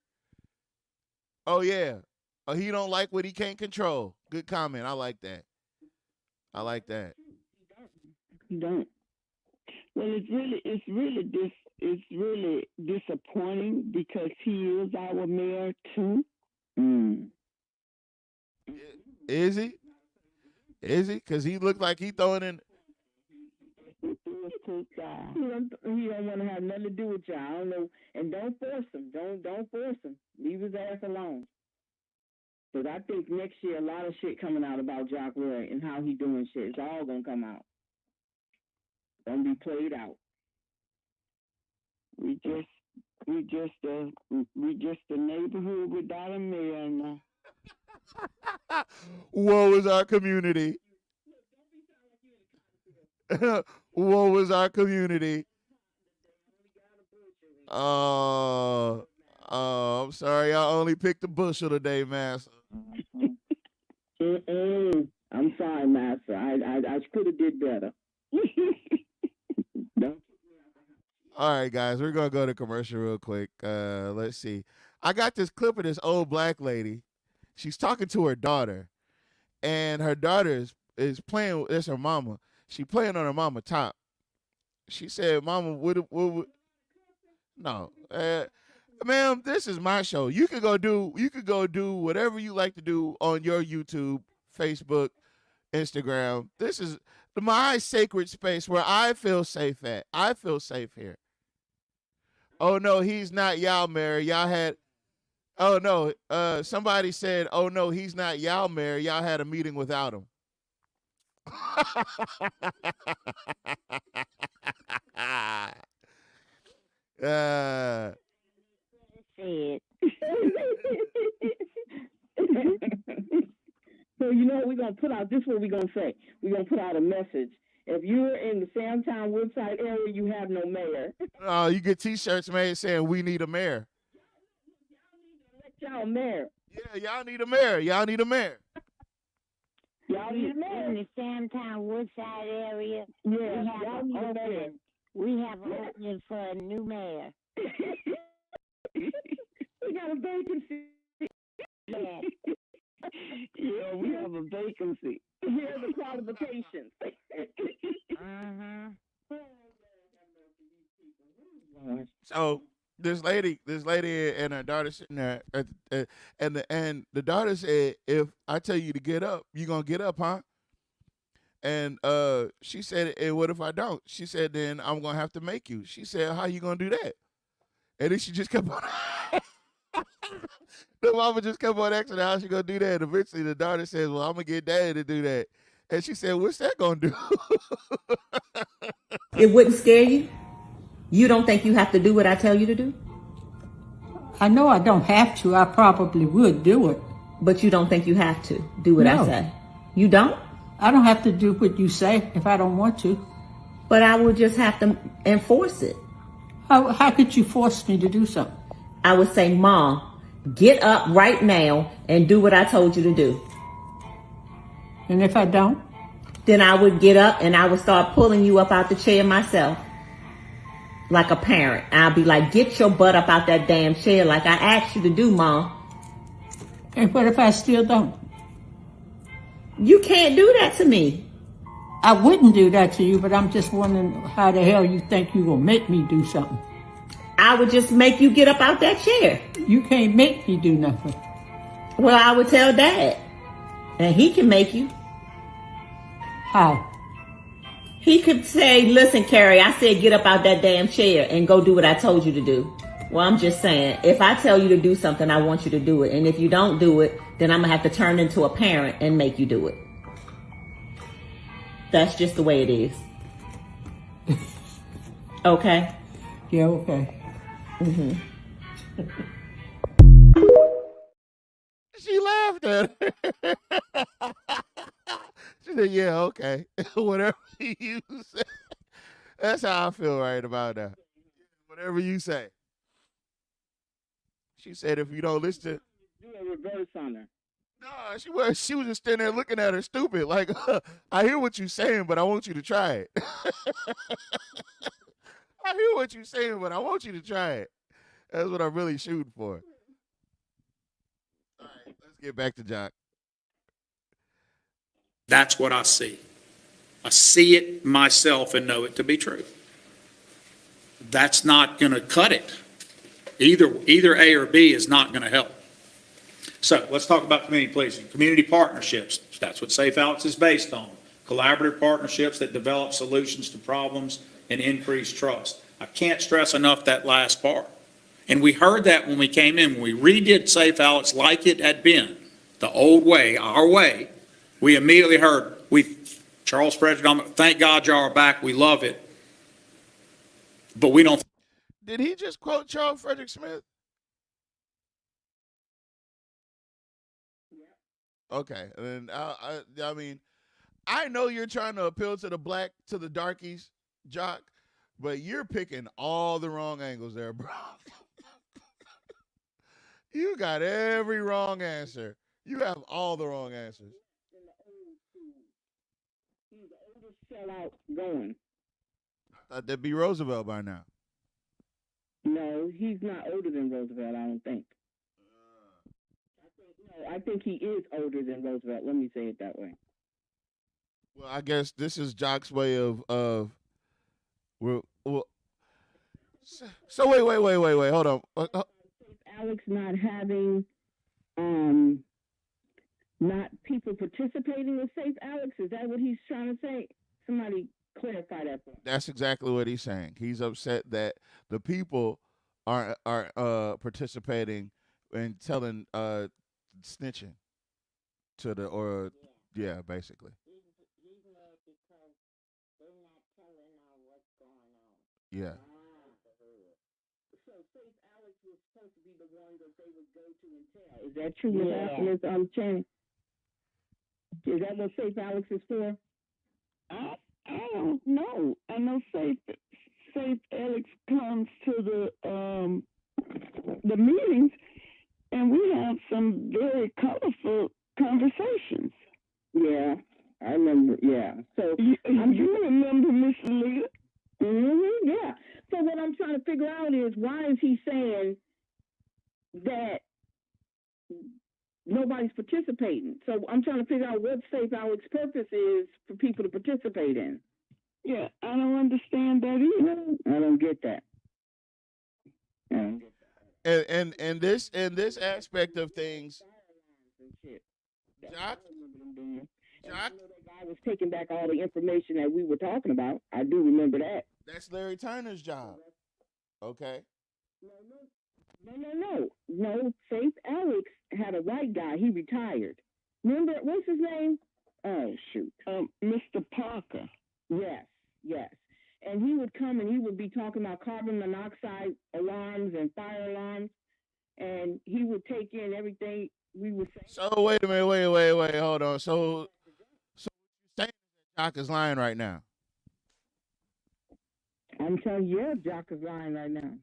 E: Oh yeah. He don't like what he can't control. Good comment. I like that.
J: He don't. Well, it's really disappointing, because he is our mayor too. Mm.
E: Is he? Because he looked like he throwing in.
J: He don't want to have nothing to do with y'all. I don't know, and don't force him. Don't force him. Leave his ass alone. Because I think next year a lot of shit coming out about Jock Roy and how he doing shit. It's all gonna come out. Gonna be played out. We just a neighborhood without a mayor now.
E: Woe is our community. Woe is our community. I'm sorry, I only picked a bushel today, Master.
J: I'm sorry, Master. I could have did better.
E: All right, guys, we're gonna go to commercial real quick. Let's see. I got this clip of this old black lady. She's talking to her daughter, and her daughter is playing. It's her mama. She playing on her mama top. She said, "Mama, what no, ma'am, this is my show. You could go do whatever you like to do on your YouTube, Facebook, Instagram. This is my sacred space where I feel safe at. I feel safe here." Oh no, he's not y'all mayor. Y'all had. Oh no, somebody said, "Oh no, he's not y'all mayor. Y'all had a meeting without him."
J: So you know what we're gonna put out? This is what we're gonna say. We're gonna put out a message. If you're in the Samtown Woodside area, you have no mayor.
E: Oh, you get T-shirts made saying "We need a mayor."
J: Y'all mayor.
E: Yeah, y'all need a mayor. Y'all need a mayor.
J: Y'all need a mayor
M: in the Samtown Woodside area.
J: Yeah,
M: we have an opening for a new mayor.
J: We got a vacancy.
M: Yeah.
J: Yeah, we have a vacancy. Here are the qualifications.
E: So this lady and her daughter sitting there, and the daughter said, "If I tell you to get up, you gonna get up, huh?" And she said, "And what if I don't?" She said, "Then I'm gonna have to make you." She said, "How you gonna do that?" And then she just kept on. The mama just come on asking how she gonna do that. And eventually the daughter says, well, I'm gonna get daddy to do that. And she said, what's that gonna do?
N: It wouldn't scare you? You don't think you have to do what I tell you to do?
O: I know I don't have to. I probably would do it.
N: But you don't think you have to do what I
O: No.
N: say? You don't?
O: I don't have to do what you say if I don't want to.
N: But I would just have to enforce it.
O: How could you force me to do something?
N: I would say, Mom, get up right now and do what I told you to do.
O: And if I don't?
N: Then I would get up and I would start pulling you up out the chair myself. Like a parent. I'll be like, get your butt up out that damn chair like I asked you to do, Mom.
O: And what if I still don't?
N: You can't do that to me.
O: I wouldn't do that to you, but I'm just wondering how the hell you think you will make me do something.
N: I would just make you get up out that chair.
O: You can't make me do nothing.
N: Well, I would tell Dad. And he can make you.
O: How?
N: He could say, listen, Carrie, I said get up out that damn chair and go do what I told you to do. Well, I'm just saying, if I tell you to do something, I want you to do it. And if you don't do it, then I'm going to have to turn into a parent and make you do it. That's just the way it is. Okay?
O: Yeah, okay.
N: Mm-hmm.
E: She laughed at her. She said, yeah, okay. Whatever you say. That's how I feel right about that. Whatever you say. She said if you don't listen to...
J: Do a reverse on her.
E: No, she was just standing there looking at her stupid. Like, I hear what you're saying, but I want you to try it. I hear what you're saying, but I want you to try it. That's what I'm really shooting for. All right, let's get back to Jock.
K: That's what I see. I see it myself and know it to be true. That's not going to cut it. Either A or B is not going to help. So let's talk about community policing. Community partnerships. That's what Safe Alex is based on. Collaborative partnerships that develop solutions to problems and increase trust. I can't stress enough that last part. And we heard that when we came in. When we redid Safe Alex like it had been, the old way, our way, we immediately heard, Charles Frederick, thank God y'all are back. We love it. But we don't.
E: Did he just quote Charles Frederick Smith? Okay, and I mean, I know you're trying to appeal to the darkies, Jock, but you're picking all the wrong angles there, bro. You got every wrong answer. You have all the wrong answers.
J: He's the oldest sellout going.
E: I thought that'd be Roosevelt by now.
J: No, he's not older than Roosevelt, I don't think. I think he is older than Roosevelt. Let me say it that way.
E: Well, I guess this is Jock's way of well. So wait. Hold on.
J: Alex not having not people participating with Safe Alex, is that what he's trying to say? Somebody clarify that for me.
E: That's exactly what he's saying. He's upset that the people are participating and telling snitching to the yeah, basically.
M: He's mad because they're not telling her what's going on.
E: Yeah.
J: So Safe Alex was supposed to be the one that they would go to and tell. Is that true, Ms. Channing? Is that what Safe Alex is for?
P: I don't know. I know Safe Alex comes to the meetings, and we have some very colorful conversations.
J: Yeah, I remember. Yeah. So
P: you remember, Miss Lita?
J: Mm-hmm, yeah. So what I'm trying to figure out is why is he saying that nobody's participating? So I'm trying to figure out what Safe Alex's purpose is for people to participate in.
P: Yeah, I don't understand that either.
J: I don't get that.
E: And this aspect of things, Jock.
J: That guy was taking back all the information that we were talking about. I do remember that.
E: That's Larry Turner's job. Okay.
J: No. Faith Alex had a white guy. He retired. Remember, what's his name? Oh, shoot.
P: Mr. Parker.
J: Yes. And he would come and he would be talking about carbon monoxide alarms and fire alarms. And he would take in everything we would say.
E: So wait a minute, wait, hold on. So you're saying that Jock is lying right now?
J: I'm telling you, Jock is lying right now.
K: I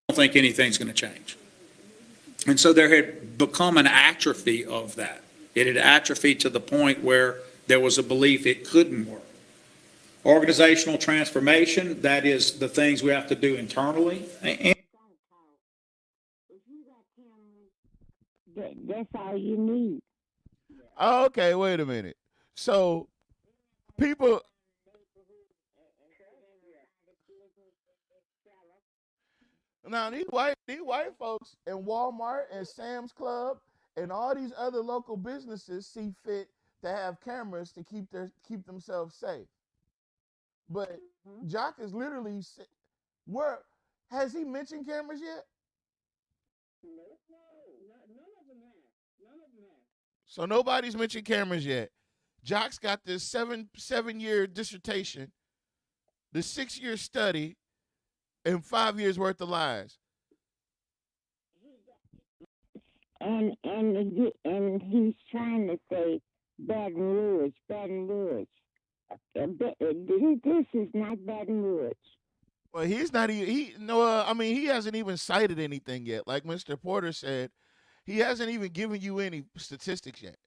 K: don't think anything's going to change. And so there had become an atrophy of that. It had atrophied to the point where there was a belief it couldn't work. Organizational transformation, that is the things we have to do internally. And
M: that's all you need.
E: Okay, wait a minute. So people. Now these white folks in Walmart and Sam's Club and all these other local businesses see fit to have cameras to keep themselves safe. But Jock is literally where has he mentioned cameras yet?
J: No, none of them have.
E: So nobody's mentioned cameras yet. Jock's got this seven-year dissertation, the 6-year study, and 5 years worth of lies.
M: And he's trying to say Baton Rouge. This is not Baton Rouge.
E: Well, he's not even. He hasn't even cited anything yet. Like Mr. Porter said, he hasn't even given you any statistics yet.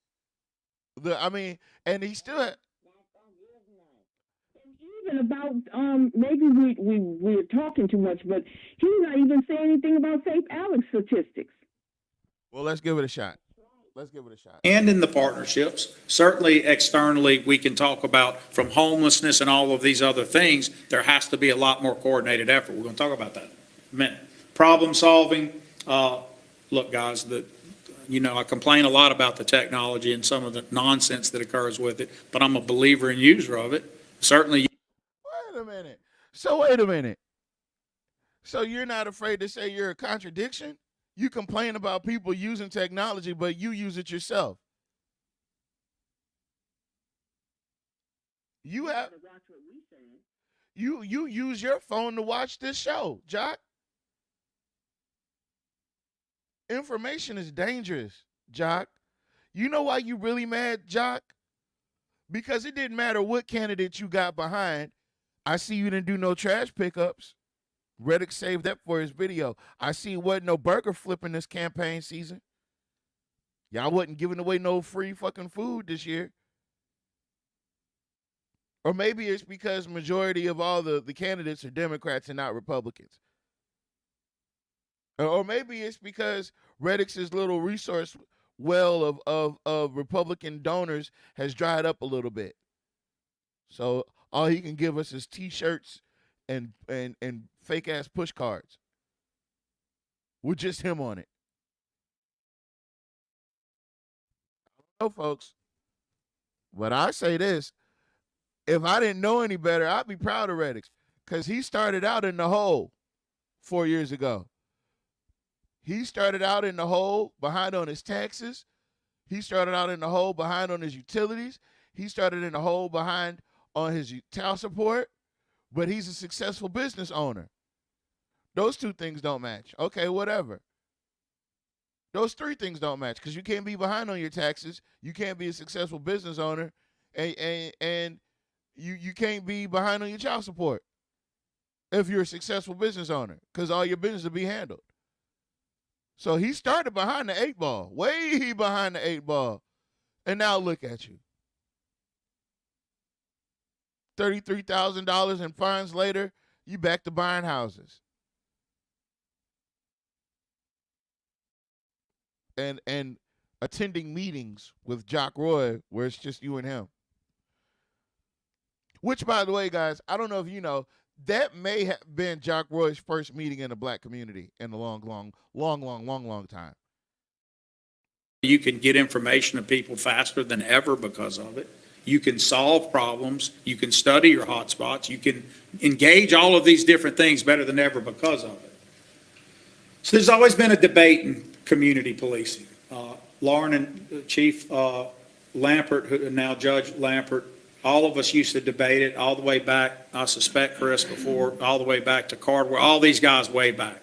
E: And he still.
J: Even about maybe we're talking too much, but he's not even saying anything about Faith Alex statistics.
E: Well, let's give it a shot.
K: And in the partnerships, certainly externally, we can talk about from homelessness and all of these other things, there has to be a lot more coordinated effort. We're going to talk about that in a minute. Problem solving. Look, guys, I complain a lot about the technology and some of the nonsense that occurs with it, but I'm a believer and user of it. Certainly.
E: Wait a minute. So you're not afraid to say you're a contradiction? You complain about people using technology, but you use it yourself. You use your phone to watch this show, Jock. Information is dangerous, Jock. You know why you really mad, Jock? Because it didn't matter what candidate you got behind. I see you didn't do no trash pickups. Reddick saved that for his video. I see it wasn't no burger flipping this campaign season. Y'all wasn't giving away no free fucking food this year. Or maybe it's because majority of all the candidates are Democrats and not Republicans. Or maybe it's because Reddick's little resource well of Republican donors has dried up a little bit. So all he can give us is T-shirts and fake ass push cards with just him on it. I don't know, folks, but I say this: if I didn't know any better, I'd be proud of Reddick because he started out in the hole 4 years ago. He started out in the hole behind on his taxes. He started out in the hole behind on his utilities. He started in the hole behind on his child support. But he's a successful business owner. Those two things don't match. Okay, whatever. Those three things don't match because you can't be behind on your taxes. You can't be a successful business owner, and you can't be behind on your child support if you're a successful business owner because all your business will be handled. So he started behind the 8 ball, way behind the 8 ball, and now look at you. $33,000 in fines later, you back to buying houses. And attending meetings with Jock Roy where it's just you and him. Which, by the way, guys, I don't know if you know, that may have been Jock Roy's first meeting in the black community in a long time.
K: You can get information to people faster than ever because of it. You can solve problems. You can study your hotspots. You can engage all of these different things better than ever because of it. So there's always been a debate in community policing. Lauren and Chief Lampert, who now Judge Lampert, all of us used to debate it all the way back, I suspect, Chris, before, all the way back to Cardwell, all these guys way back.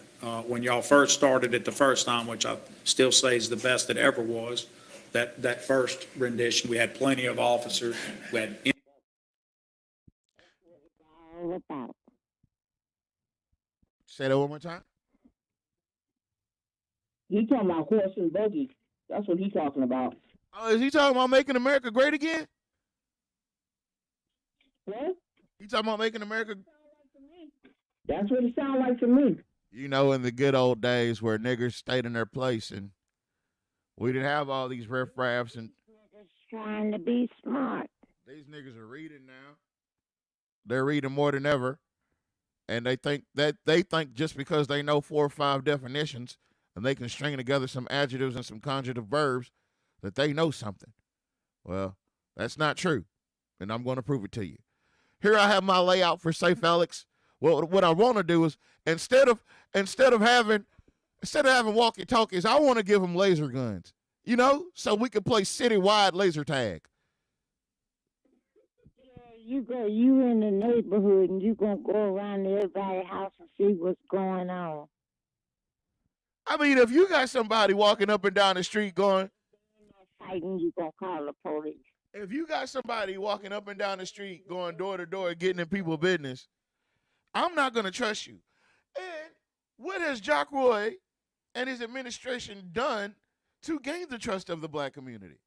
K: When y'all first started it the first time, which I still say is the best it ever was, that first rendition, we had plenty of officers, we had.
M: All about.
E: Say that one more time.
J: He talking about horse and buggy. That's what he talking about.
E: Oh, is he talking about making America great again?
J: What?
E: He talking about making America?
J: That's what it sounds like to me.
E: You know, in the good old days where niggers stayed in their place and we didn't have all these riffraffs and
M: Trying to be smart.
E: these niggas are reading now. They're reading more than ever. And they think just because they know 4 or 5 definitions and they can string together some adjectives and some conjugative verbs that they know something. Well, that's not true. And I'm going to prove it to you. Here I have my layout for Safe Alex. Well, what I want to do is instead of having walkie-talkies, I want to give them laser guns. You know, so we can play citywide laser tag.
M: You in the neighborhood and you gonna go around to everybody's house and see what's going on.
E: I mean, if you got somebody walking up and down the street going,
M: Fighting, you gonna call the police.
E: if you got somebody walking up and down the street going door to door, getting in people's business, I'm not going to trust you. And what has Jock Roy and his administration done to gain the trust of the black community?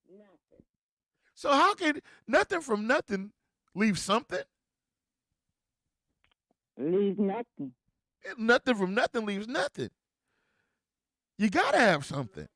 M: Nothing.
E: So how can nothing from nothing leave something?
M: Leave nothing.
E: Nothing from nothing leaves nothing. You got to have something.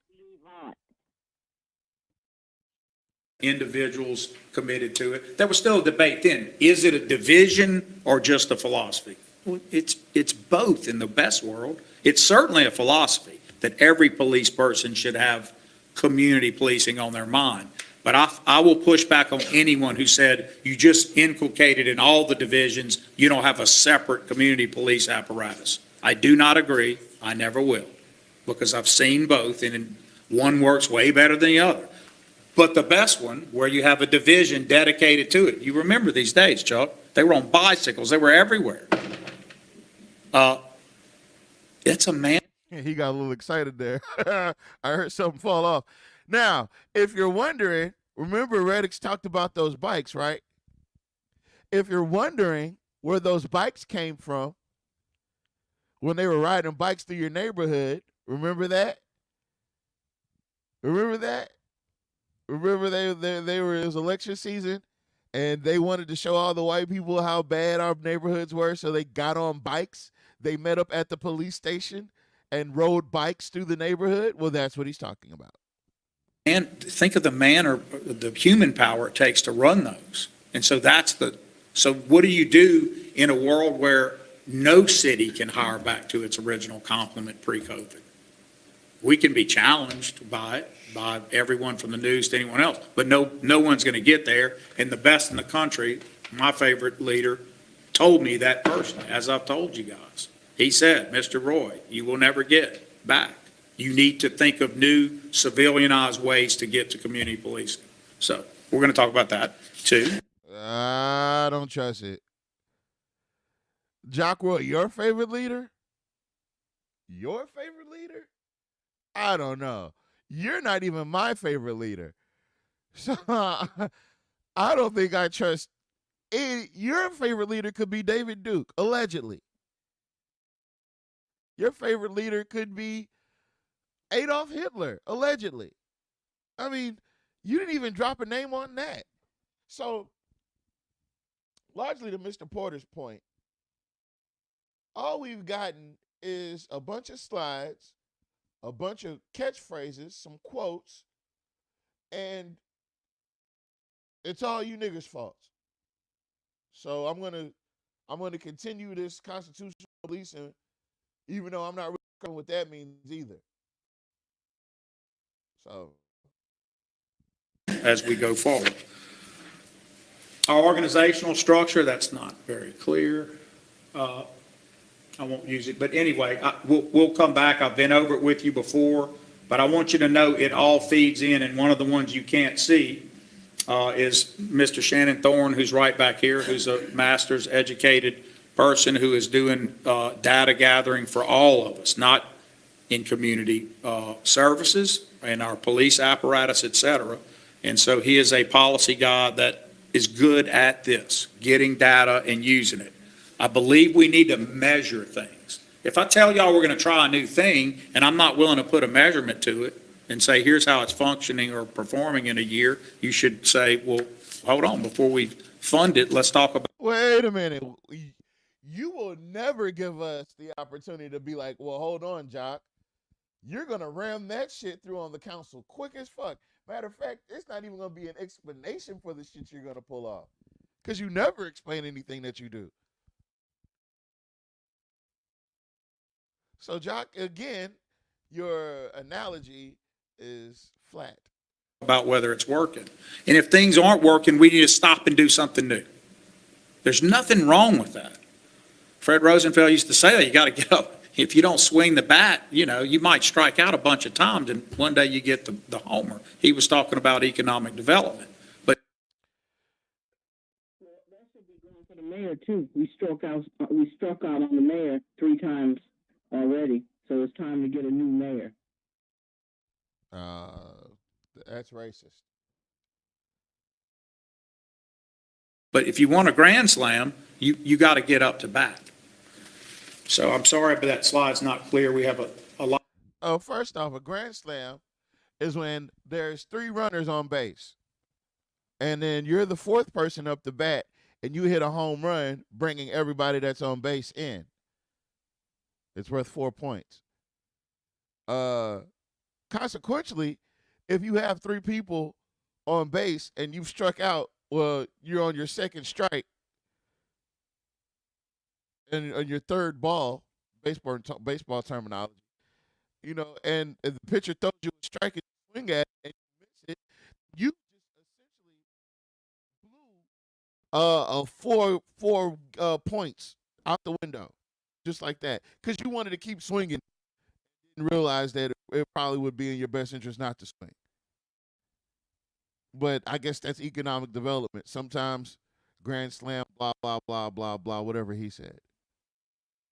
K: Individuals committed to it. There was still a debate then. Is it a division or just a philosophy? Well, it's both in the best world. It's certainly a philosophy that every police person should have community policing on their mind. But I will push back on anyone who said you just inculcated in all the divisions, you don't have a separate community police apparatus. I do not agree. I never will, because I've seen both, and one works way better than the other. But the best one, where you have a division dedicated to it. You remember these days, Chuck. They were on bicycles. They were everywhere. It's a man.
E: He got a little excited there. I heard something fall off. Now, if you're wondering, remember Reddix talked about those bikes, right? If you're wondering where those bikes came from when they were riding bikes through your neighborhood, remember that? Remember that? Remember they were, it was election season and they wanted to show all the white people how bad our neighborhoods were, so they got on bikes. They met up at the police station and rode bikes through the neighborhood. Well, that's what he's talking about.
K: And think of the man or the human power it takes to run those. And so so what do you do in a world where no city can hire back to its original complement pre-COVID? We can be challenged by it, by everyone from the news to anyone else, but no one's going to get there. And the best in the country, my favorite leader, told me that personally, as I've told you guys. He said, Mr. Roy, you will never get back. You need to think of new civilianized ways to get to community policing. So we're going to talk about that too.
E: I don't trust it. Jock Roy, your favorite leader? Your favorite leader? I don't know. You're not even my favorite leader. So I don't think I trust any. Your favorite leader could be David Duke, allegedly. Your favorite leader could be Adolf Hitler, allegedly. I mean, you didn't even drop a name on that. So, largely to Mr. Porter's point, all we've gotten is a bunch of slides, a bunch of catchphrases, some quotes, and it's all you niggas' faults. So I'm gonna continue this constitutional policing, even though I'm not really sure what that means either. So,
K: as we go forward, our organizational structure, that's not very clear. I won't use it, but anyway, we'll come back. I've been over it with you before, but I want you to know it all feeds in, and one of the ones you can't see is Mr. Shannon Thorne, who's right back here, who's a master's educated person who is doing data gathering for all of us, not in community services and our police apparatus, et cetera. And so he is a policy guy that is good at this, getting data and using it. I believe we need to measure things. If I tell y'all we're going to try a new thing and I'm not willing to put a measurement to it and say, here's how it's functioning or performing in a year, you should say, well, hold on, before we fund it, let's talk about.
E: Wait a minute. You will never give us the opportunity to be like, well, hold on, Jock. You're going to ram that shit through on the council quick as fuck. Matter of fact, it's not even going to be an explanation for the shit you're going to pull off. Because you never explain anything that you do. So, Jock, again, your analogy is flat.
K: About whether it's working. And if things aren't working, we need to stop and do something new. There's nothing wrong with that. Fred Rosenfeld used to say that you got to get up. If you don't swing the bat, you know, you might strike out a bunch of times and one day you get the homer. He was talking about economic development. But
J: that should be going for the mayor too. We struck out on the mayor 3 times already, so it's time to get a new mayor.
E: That's racist.
K: But if you want a grand slam, you got to get up to bat. So I'm sorry, but that slide's not clear. We have a lot.
E: Oh, first off, a grand slam is when there's 3 runners on base, and then you're the 4th person up the bat, and you hit a home run, bringing everybody that's on base in. It's worth 4 points. Consequently, if you have 3 people on base and you've struck out, well, you're on your 2nd strike. And on your 3rd ball, baseball terminology, you know, and the pitcher throws you a strike and you swing at it and you miss it, you just essentially blew 4 points out the window, just like that, because you wanted to keep swinging and realize that it probably would be in your best interest not to swing. But I guess that's economic development. Sometimes grand slam, blah, blah, blah, blah, blah, whatever he said.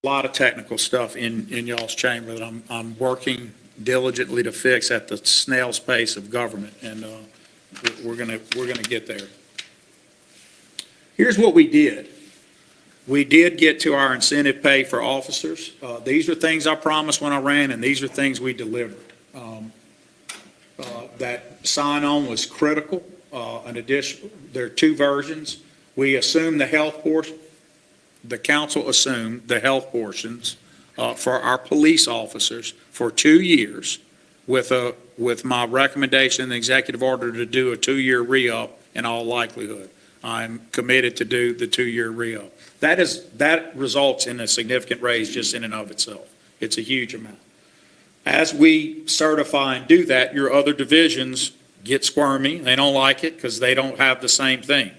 K: A lot of technical stuff in y'all's chamber that I'm working diligently to fix at the snail's pace of government, and we're gonna get there. Here's what we did. We did get to our incentive pay for officers. These are things I promised when I ran, and these are things we delivered. That sign-on was critical. In addition, there are 2 versions. We assumed the health portion. The council assumed the health portions for our police officers for 2 years with my recommendation in the executive order to do a 2-year re-up in all likelihood. I'm committed to do the 2-year re-up. That results in a significant raise just in and of itself. It's a huge amount. As we certify and do that, your other divisions get squirmy. They don't like it because they don't have the same thing.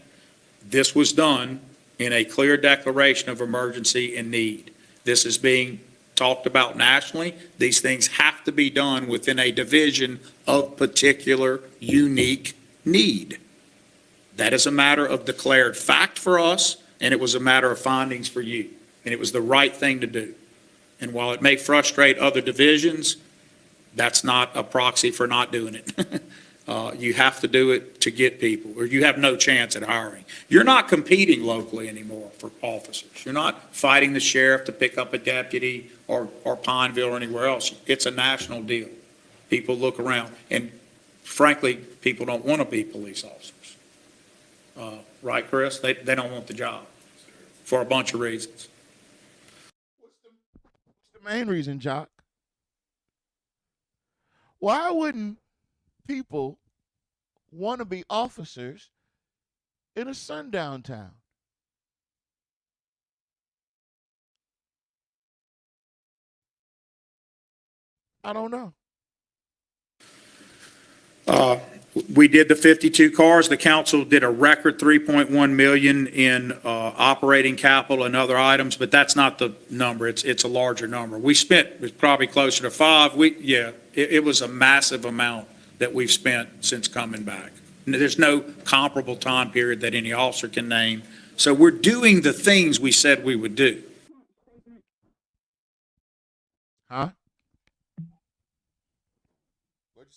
K: This was done in a clear declaration of emergency and need. This is being talked about nationally. These things have to be done within a division of particular unique need. That is a matter of declared fact for us, and it was a matter of findings for you. And it was the right thing to do. And while it may frustrate other divisions, that's not a proxy for not doing it. You have to do it to get people, or you have no chance at hiring. You're not competing locally anymore for officers. You're not fighting the sheriff to pick up a deputy or Pineville or anywhere else. It's a national deal. People look around, and frankly, people don't want to be police officers. Right, Chris? They don't want the job for a bunch of reasons.
E: What's the main reason, Jock? Why wouldn't people want to be officers in a sundown town? I don't know.
K: We did the 52 cars. The council did a record 3.1 million in operating capital and other items, but that's not the number. It's a larger number. We spent probably closer to 5. It was a massive amount that we've spent since coming back. There's no comparable time period that any officer can name. So we're doing the things we said we would do.
E: Huh?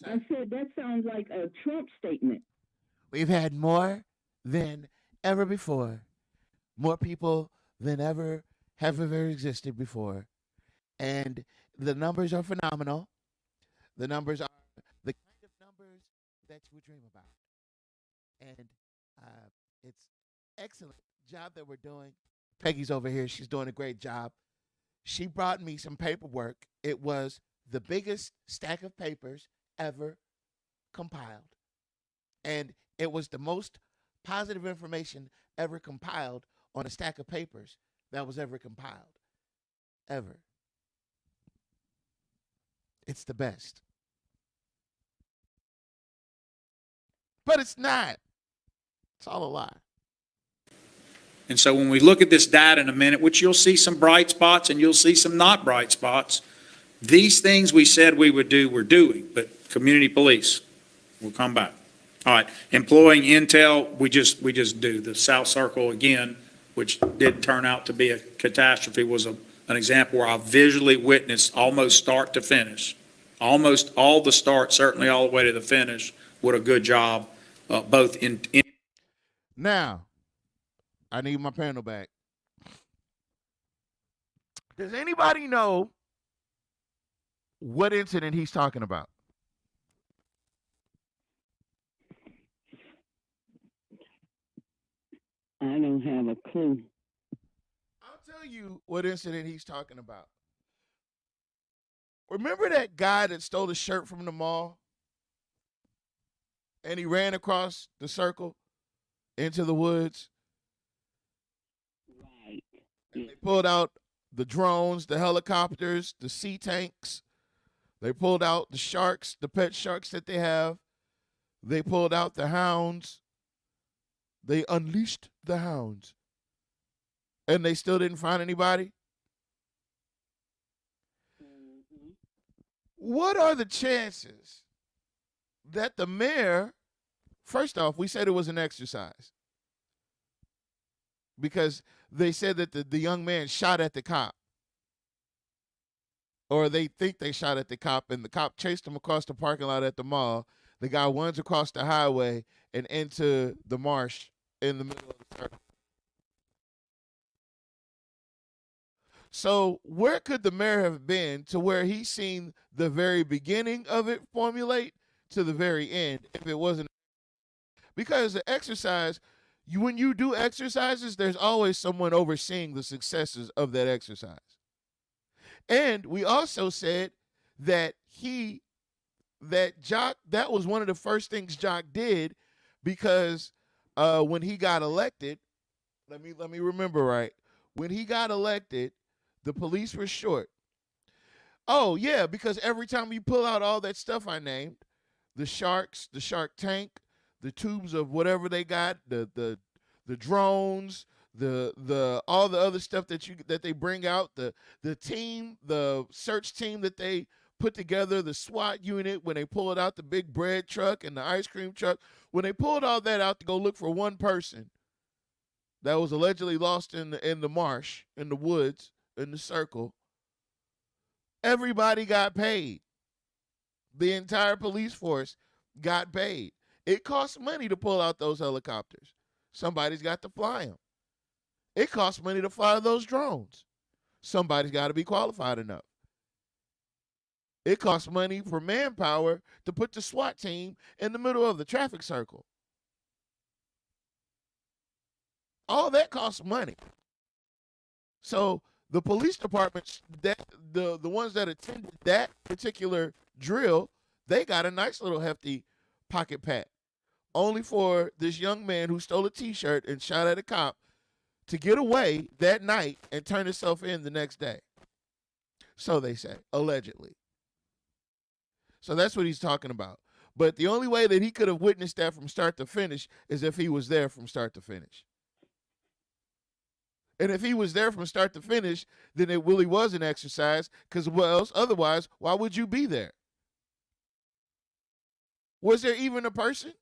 J: I said that sounds like a Trump statement.
E: We've had more than ever before. More people than ever have ever existed before. And the numbers are phenomenal. The numbers are the kind of numbers that you would dream about. And it's excellent job that we're doing. Peggy's over here. She's doing a great job. She brought me some paperwork. It was the biggest stack of papers ever compiled. And it was the most positive information ever compiled on a stack of papers that was ever compiled. Ever. It's the best. But it's not. It's all a lie.
K: And so when we look at this data in a minute, which you'll see some bright spots and you'll see some not bright spots, these things we said we would do, we're doing. But community police, we'll come back. All right, employing intel, we just do. The South Circle again, which did turn out to be a catastrophe, was an example where I visually witnessed almost start to finish. Almost all the start, certainly all the way to the finish, what a good job, both in.
E: Now, I need my panel back. Does anybody know what incident he's talking about?
J: I don't have a clue.
E: I'll tell you what incident he's talking about. Remember that guy that stole a shirt from the mall? And he ran across the circle into the woods?
J: Right.
E: And they pulled out the drones, the helicopters, the sea tanks. They pulled out the sharks, the pet sharks that they have. They pulled out the hounds. They unleashed the hounds. And they still didn't find anybody?
J: Mm-hmm.
E: What are the chances that the mayor, first off, we said it was an exercise. Because they said that the young man shot at the cop. Or they think they shot at the cop, and the cop chased him across the parking lot at the mall. The guy runs across the highway and into the marsh in the middle of the circle. So where could the mayor have been to where he's seen the very beginning of it formulate to the very end if it wasn't? Because the exercise, when you do exercises, there's always someone overseeing the successes of that exercise. And we also said that Jock, that was one of the first things Jock did, because when he got elected, let me remember right. When he got elected, the police were short. Oh yeah, because every time you pull out all that stuff I named, the sharks, the shark tank, the tubes of whatever they got, the drones, the all the other stuff that they bring out, the team, the search team that they put together, the SWAT unit, when they pulled out the big bread truck and the ice cream truck, when they pulled all that out to go look for one person that was allegedly lost in the marsh, in the woods, in the circle, everybody got paid. The entire police force got paid. It costs money to pull out those helicopters. Somebody's got to fly them. It costs money to fly those drones. Somebody's got to be qualified enough. It costs money for manpower to put the SWAT team in the middle of the traffic circle. All that costs money. So the police departments, that the ones that attended that particular drill, they got a nice little hefty pocket pat. Only for this young man who stole a T-shirt and shot at a cop to get away that night and turn himself in the next day. So they say, allegedly. So that's what he's talking about. But the only way that he could have witnessed that from start to finish is if he was there from start to finish. And if he was there from start to finish, then it really was an exercise, because what else? Otherwise, why would you be there? Was there even a person?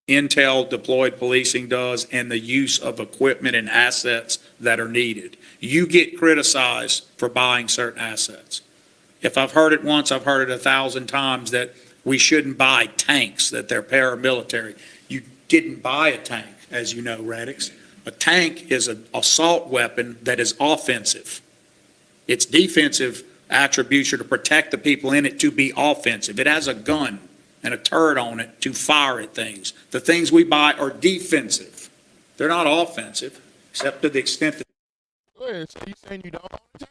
K: Intel deployed policing does, and the use of equipment and assets that are needed. You get criticized for buying certain assets. If I've heard it once, I've heard it 1,000 times that we shouldn't buy tanks, that they're paramilitary. You didn't buy a tank, as you know, Reddix. A tank is an assault weapon that is offensive. Its defensive attributes are to protect the people in it to be offensive. It has a gun and a turret on it to fire at things. The things we buy are defensive. They're not offensive, except to the extent that.
E: Wait, so you saying you don't own a tank?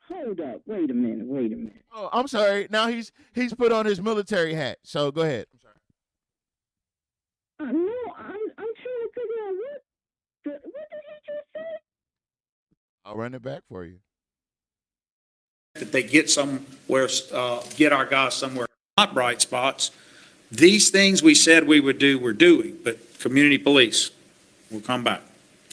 J: Hold up. Wait a minute.
E: Oh, I'm sorry. Now he's put on his military hat. So go ahead. I'm sorry.
J: No, I'm trying to figure out what did he just say?
E: I'll run it back for you.
K: That they get somewhere, get our guys somewhere, not bright spots. These things we said we would do, we're doing, but community police, we'll come back.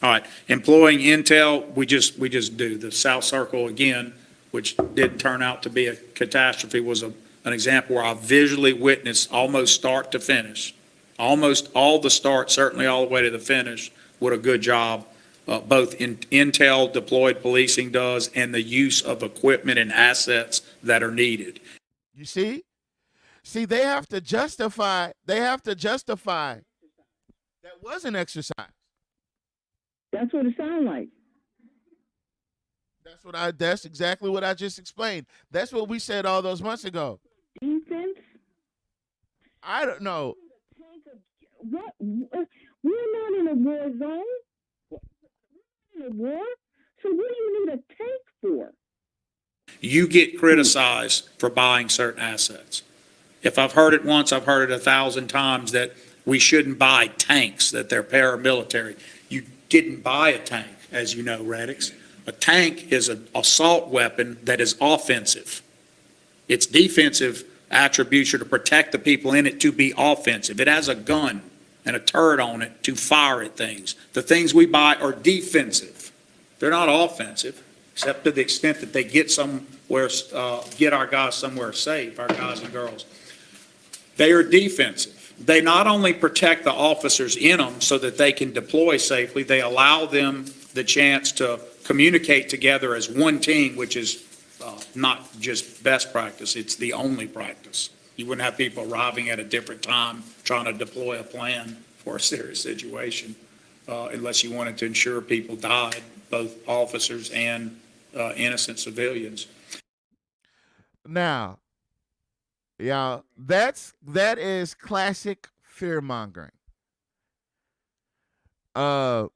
K: All right, employing Intel, we just do. The South Circle again, which did turn out to be a catastrophe, was an example where I visually witnessed almost start to finish. Almost all the start, certainly all the way to the finish, what a good job. Both Intel deployed policing does, and the use of equipment and assets that are needed.
E: You see? See, they have to justify. That was an exercise.
J: That's what it sounds like.
E: That's exactly what I just explained. That's what we said all those months ago.
J: Defense?
E: I don't know.
J: What? We're not in a war zone. In a war? So what do you need a tank for?
K: You get criticized for buying certain assets. If I've heard it once, I've heard it 1,000 times that we shouldn't buy tanks, that they're paramilitary. You didn't buy a tank, as you know, Reddix. A tank is an assault weapon that is offensive. Its defensive attributes are to protect the people in it to be offensive. It has a gun and a turret on it to fire at things. The things we buy are defensive. They're not offensive, except to the extent that they get somewhere, get our guys somewhere safe, our guys and girls. They are defensive. They not only protect the officers in them so that they can deploy safely, they allow them the chance to communicate together as one team, which is not just best practice, it's the only practice. You wouldn't have people arriving at a different time trying to deploy a plan for a serious situation unless you wanted to ensure people died, both officers and innocent civilians.
E: Now, y'all, that is classic fear mongering.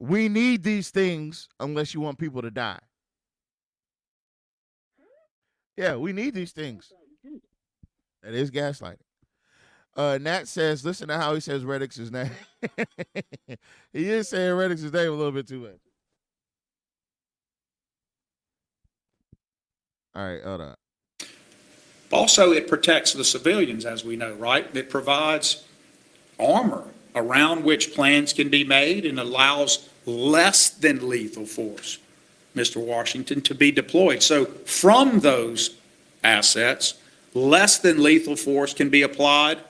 E: We need these things unless you want people to die. Yeah, we need these things. That is gaslighting. Nat says, listen to how he says Reddix's name. He is saying Reddix's name a little bit too much. All right, hold on.
K: Also, it protects the civilians, as we know, right? It provides armor around which plans can be made and allows less than lethal force, Mr. Washington, to be deployed. So from those assets, less than lethal force can be applied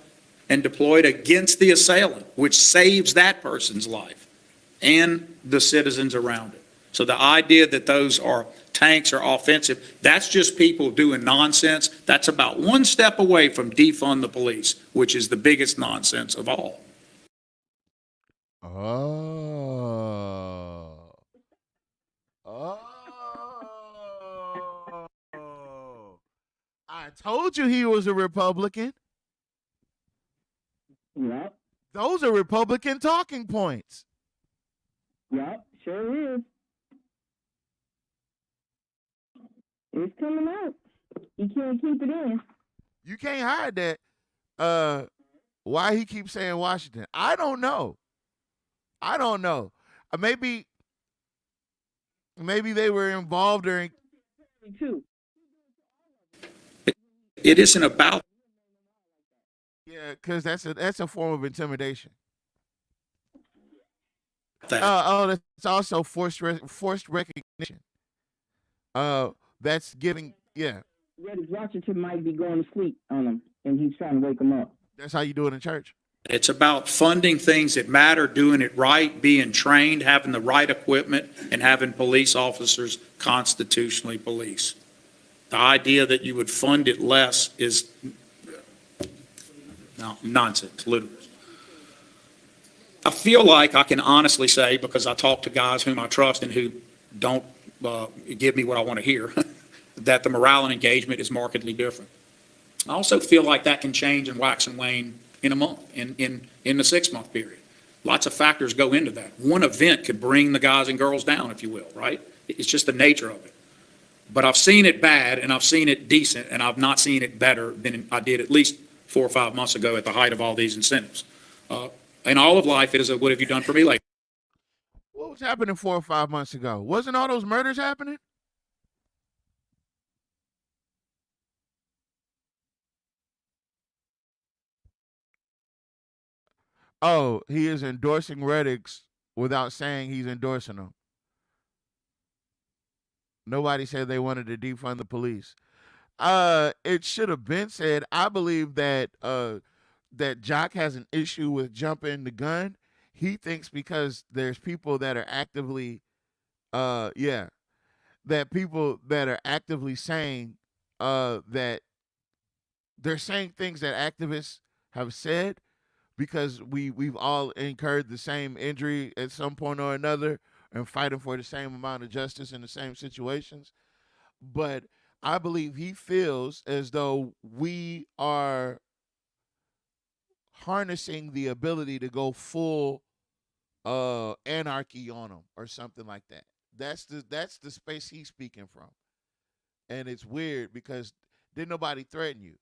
K: and deployed against the assailant, which saves that person's life and the citizens around it. So the idea that those are tanks are offensive, that's just people doing nonsense. That's about one step away from defund the police, which is the biggest nonsense of all.
E: I told you he was a Republican.
J: Yep.
E: Those are Republican talking points.
J: Yep, sure is. It's coming out. You can't keep it in.
E: You can't hide that. Why he keeps saying Washington? I don't know. Maybe Maybe they were involved during.
J: Too.
K: It isn't about
E: Yeah, because that's a form of intimidation.
K: that.
E: That's also forced recognition. That's giving. Yeah,
J: Reddick Washington might be going to sleep on him, and he's trying to wake him up.
E: that's how you do it in church.
K: It's about funding things that matter, doing it right, being trained, having the right equipment, and having police officers constitutionally police. The idea that you would fund it less is nonsense, ludicrous. I feel like I can honestly say, because I talk to guys whom I trust and who don't give me what I want to hear, that the morale and engagement is markedly different. I also feel like that can change and wax and wane in a month, in the 6-month period. Lots of factors go into that. One event could bring the guys and girls down, if you will, right? It's just the nature of it. But I've seen it bad, and I've seen it decent, and I've not seen it better than I did at least 4 or 5 months ago at the height of all these incentives. In all of life, it is a what have you done for me lately?
E: What was happening 4 or 5 months ago? Wasn't all those murders happening? Oh, he is endorsing Reddick's without saying he's endorsing them. Nobody said they wanted to defund the police. It should have been said. I believe that that Jock has an issue with jumping the gun. He thinks because there's people that are actively, that people that are actively saying that they're saying things that activists have said because we've all incurred the same injury at some point or another and fighting for the same amount of justice in the same situations. But I believe he feels as though we are harnessing the ability to go full anarchy on them or something like that. That's the space he's speaking from. And it's weird because didn't nobody threaten you.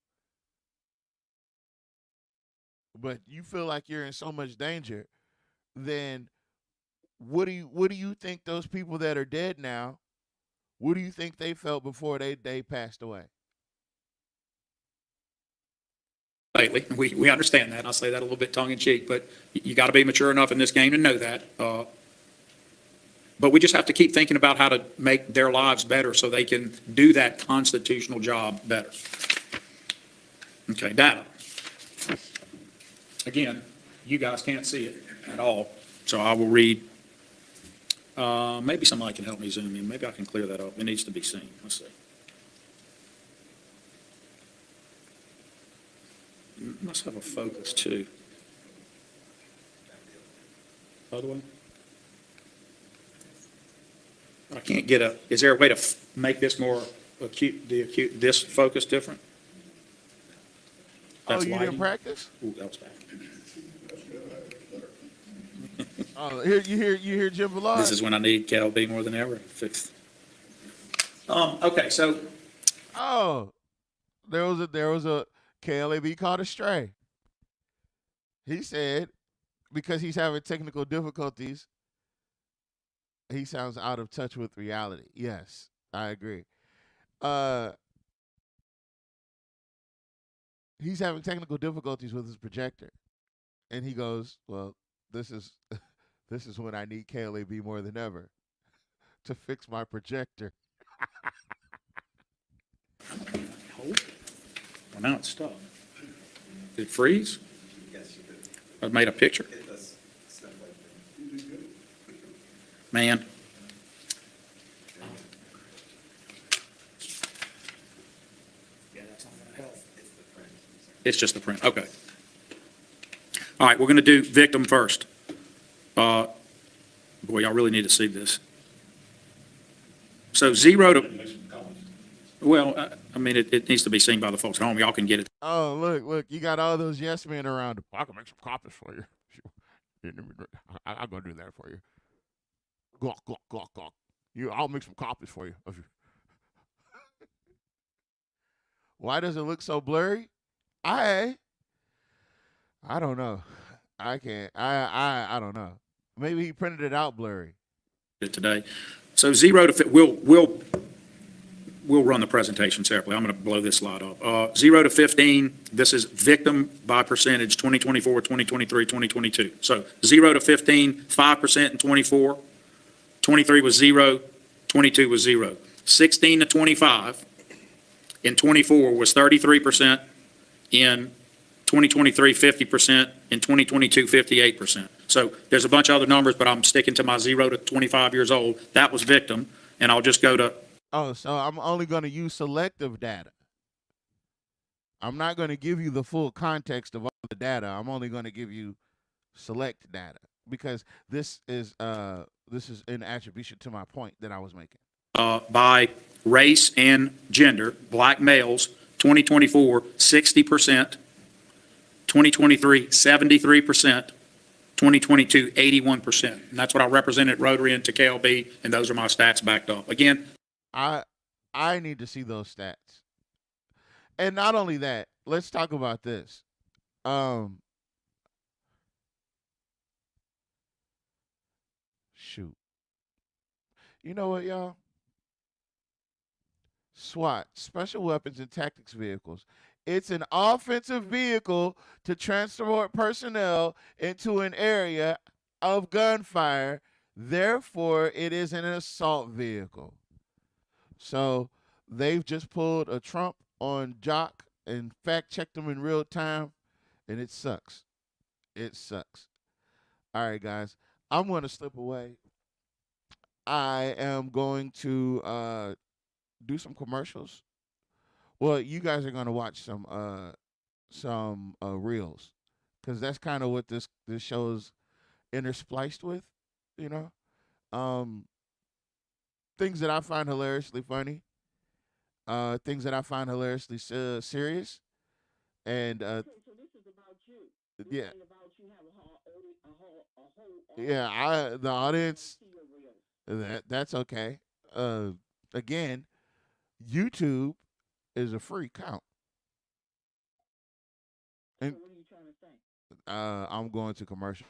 E: But you feel like you're in so much danger, then what do you think those people that are dead now, what do you think they felt before they passed away?
K: Lately, we understand that. I'll say that a little bit tongue in cheek, but you got to be mature enough in this game to know that. But we just have to keep thinking about how to make their lives better so they can do that constitutional job better. Okay, data. Again, you guys can't see it at all, so I will read. Maybe somebody can help me zoom in. Maybe I can clear that up. It needs to be seen. Let's see. It must have a focus too. By the way, I can't get a. Is there a way to make this more acute? This focus different?
E: That's you didn't practice?
K: Ooh, that was bad.
E: Oh, you hear Jim Villard?
K: This is when I need KLB more than ever. Fixed. Okay, so.
E: Oh, there was a KLAB caught astray. He said because he's having technical difficulties, he sounds out of touch with reality. Yes, I agree. He's having technical difficulties with his projector, and he goes, "Well, this is when I need KLAB more than ever to fix my projector."
K: Well, now it's stuck. Did it freeze?
Q: Yes, you did.
K: I made a picture.
Q: It does stuff like that. You did good.
K: Man. Yeah, that's not going to help.
Q: It's the print.
K: It's just the print. Okay. All right, we're going to do victim first. Boy, y'all really need to see this. So 0 to. Well, I mean, it needs to be seen by the folks at home. Y'all can get it.
E: Oh, look, you got all those yes men around. I can make some copies for you. I'm going to do that for you. Gawk, gawk, gawk, gawk. I'll make some copies for you. Why does it look so blurry? I don't know. I can't. I don't know. Maybe he printed it out blurry.
K: Today. So 0 to, we'll run the presentation separately. I'm going to blow this slide up. 0 to 15, this is victim by percentage, 2024, 2023, 2022. So 0 to 15, 5% in 24, 23 was 0, 22 was 0. 16 to 25 in 24 was 33%, in 2023, 50%, in 2022, 58%. So there's a bunch of other numbers, but I'm sticking to my 0 to 25 years old. That was victim, and I'll just go to.
E: Oh, so I'm only going to use selective data. I'm not going to give you the full context of all the data. I'm only going to give you select data because this is in attribution to my point that I was making.
K: By race and gender, black males, 2024, 60%, 2023, 73%, 2022, 81%. And that's what I represented at Rotary and to KLB, and those are my stats backed up. Again,
E: I need to see those stats. And not only that, let's talk about this. Shoot. You know what, y'all? SWAT, Special Weapons and Tactics Vehicles. It's an offensive vehicle to transport personnel into an area of gunfire. Therefore, it is an assault vehicle. So they've just pulled a Trump on Jock and fact-checked them in real time, and it sucks. It sucks. All right, guys. I'm going to slip away. I am going to do some commercials. Well, you guys are going to watch some reels, because that's kind of what this show is interspliced with, you know. Things that I find hilariously funny, things that I find hilariously serious, and
J: So this is about you. This
E: yeah,
J: ain't about you have a whole
E: the audience. That's okay. Again, YouTube is a free count. And
J: what are you trying to say?
E: I'm going to commercial.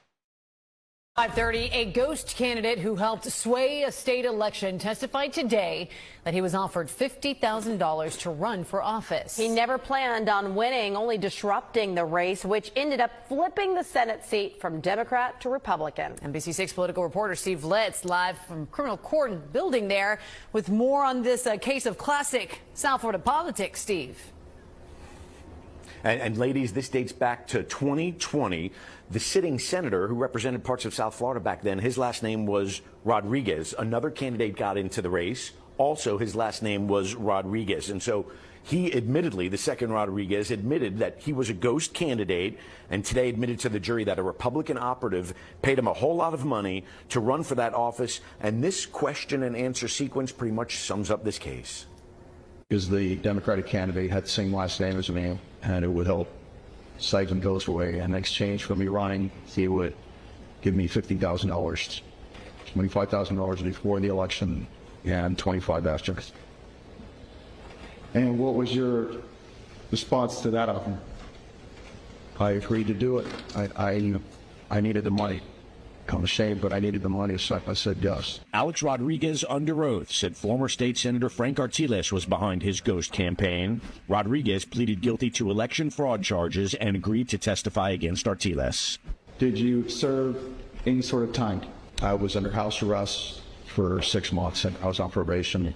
R: 5:30, a ghost candidate who helped sway a state election testified today that he was offered $50,000 to run for office.
S: He never planned on winning, only disrupting the race, which ended up flipping the Senate seat from Democrat to Republican.
R: NBC6 political reporter Steve Litz live from criminal court building there with more on this case of classic South Florida politics. Steve.
T: And ladies, this dates back to 2020. The sitting senator who represented parts of South Florida back then, his last name was Rodriguez. Another candidate got into the race. Also, his last name was Rodriguez. And so he admittedly, the second Rodriguez, admitted that he was a ghost candidate, and today admitted to the jury that a Republican operative paid him a whole lot of money to run for that office. And this question and answer sequence pretty much sums up this case.
U: Because the Democratic candidate had the same last name as me, and it would help Sykes goes away. In exchange for me running, he would give me $50,000, $25,000 before the election, and $25,000 after.
V: And what was your response to that offer?
U: I agreed to do it. I needed the money. I'm ashamed, but I needed the money, so I said yes.
T: Alex Rodriguez, under oath, said former state senator Frank Artiles was behind his ghost campaign. Rodriguez pleaded guilty to election fraud charges and agreed to testify against Artiles.
V: Did you serve any sort of time?
U: I was under house arrest for 6 months, and I was on probation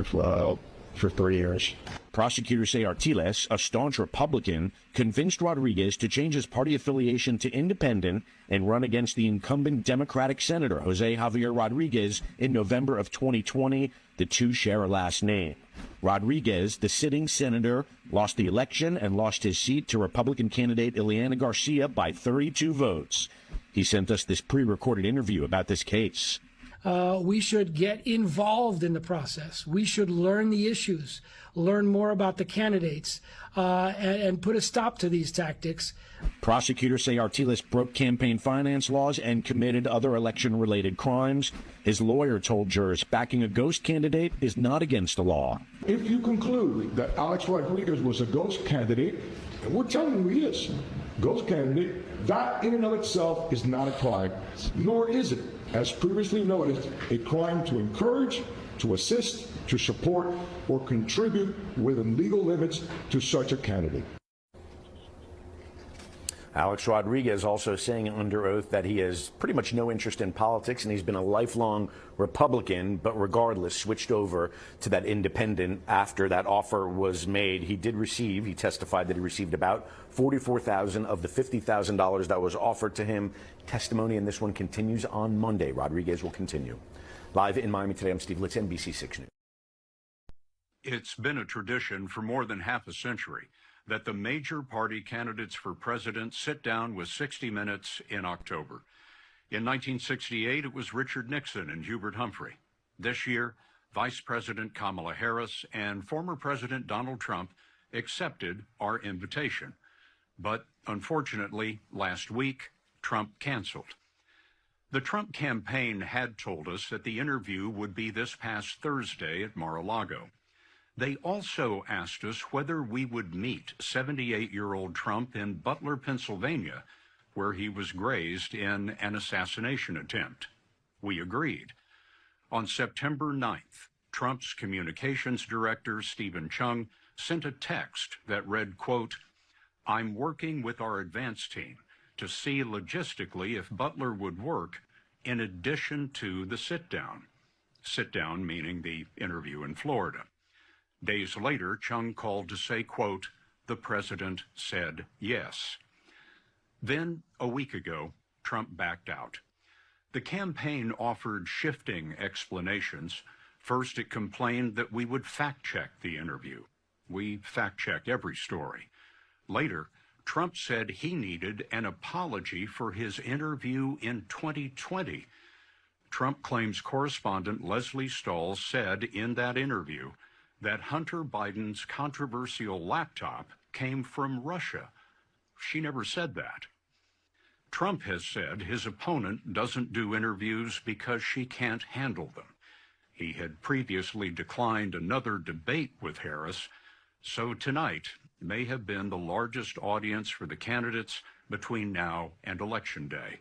U: for 3 years.
T: Prosecutors say Artiles, a staunch Republican, convinced Rodriguez to change his party affiliation to independent and run against the incumbent Democratic Senator Jose Javier Rodriguez in November of 2020. The two share a last name. Rodriguez, the sitting senator, lost the election and lost his seat to Republican candidate Ileana Garcia by 32 votes. He sent us this pre-recorded interview about this case.
W: We should get involved in the process. We should learn the issues, learn more about the candidates, and put a stop to these tactics.
T: Prosecutors say Artiles broke campaign finance laws and committed other election-related crimes. His lawyer told jurors backing a ghost candidate is not against the law.
V: If you conclude that Alex Rodriguez was a ghost candidate, and we're telling you he is, ghost candidate, that in and of itself is not a crime, nor is it as previously noted, a crime to encourage, to assist, to support, or contribute within legal limits to such a candidate.
T: Alex Rodriguez also saying under oath that he has pretty much no interest in politics, and he's been a lifelong Republican, but regardless switched over to that independent after that offer was made. He testified that he received about $44,000 of the $50,000 that was offered to him. Testimony in this one continues on Monday. Rodriguez will continue. Live in Miami today, I'm Steve Litz, NBC6 News.
A: It's been a tradition for more than half a century that the major party candidates for president sit down with 60 Minutes in October. In 1968, it was Richard Nixon and Hubert Humphrey. This year, Vice President Kamala Harris and former President Donald Trump accepted our invitation. But unfortunately, last week, Trump canceled. The Trump campaign had told us that the interview would be this past Thursday at Mar-a-Lago. They also asked us whether we would meet 78-year-old Trump in Butler, Pennsylvania, where he was grazed in an assassination attempt. We agreed. On September 9th, Trump's communications director, Stephen Chung, sent a text that read, quote, "I'm working with our advance team to see logistically if Butler would work in addition to the sit-down." Sit-down meaning the interview in Florida. Days later, Chung called to say, quote, "The president said yes." Then, a week ago, Trump backed out. The campaign offered shifting explanations. First, it complained that we would fact-check the interview. We fact-check every story. Later, Trump said he needed an apology for his interview in 2020. Trump claims correspondent Leslie Stahl said in that interview that Hunter Biden's controversial laptop came from Russia. She never said that. Trump has said his opponent doesn't do interviews because she can't handle them. He had previously declined another debate with Harris, so tonight may have been the largest audience for the candidates between now and Election Day.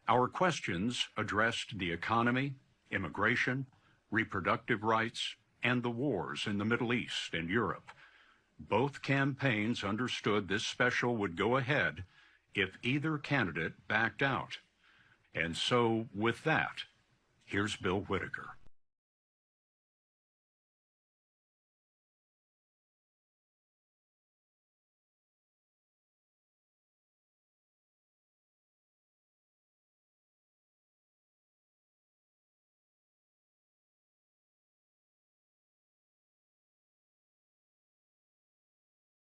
A: Our questions addressed the economy, immigration, reproductive rights, and the wars in the Middle East and Europe. Both campaigns understood this special would go ahead if either candidate backed out. And so, with that, here's Bill Whitaker.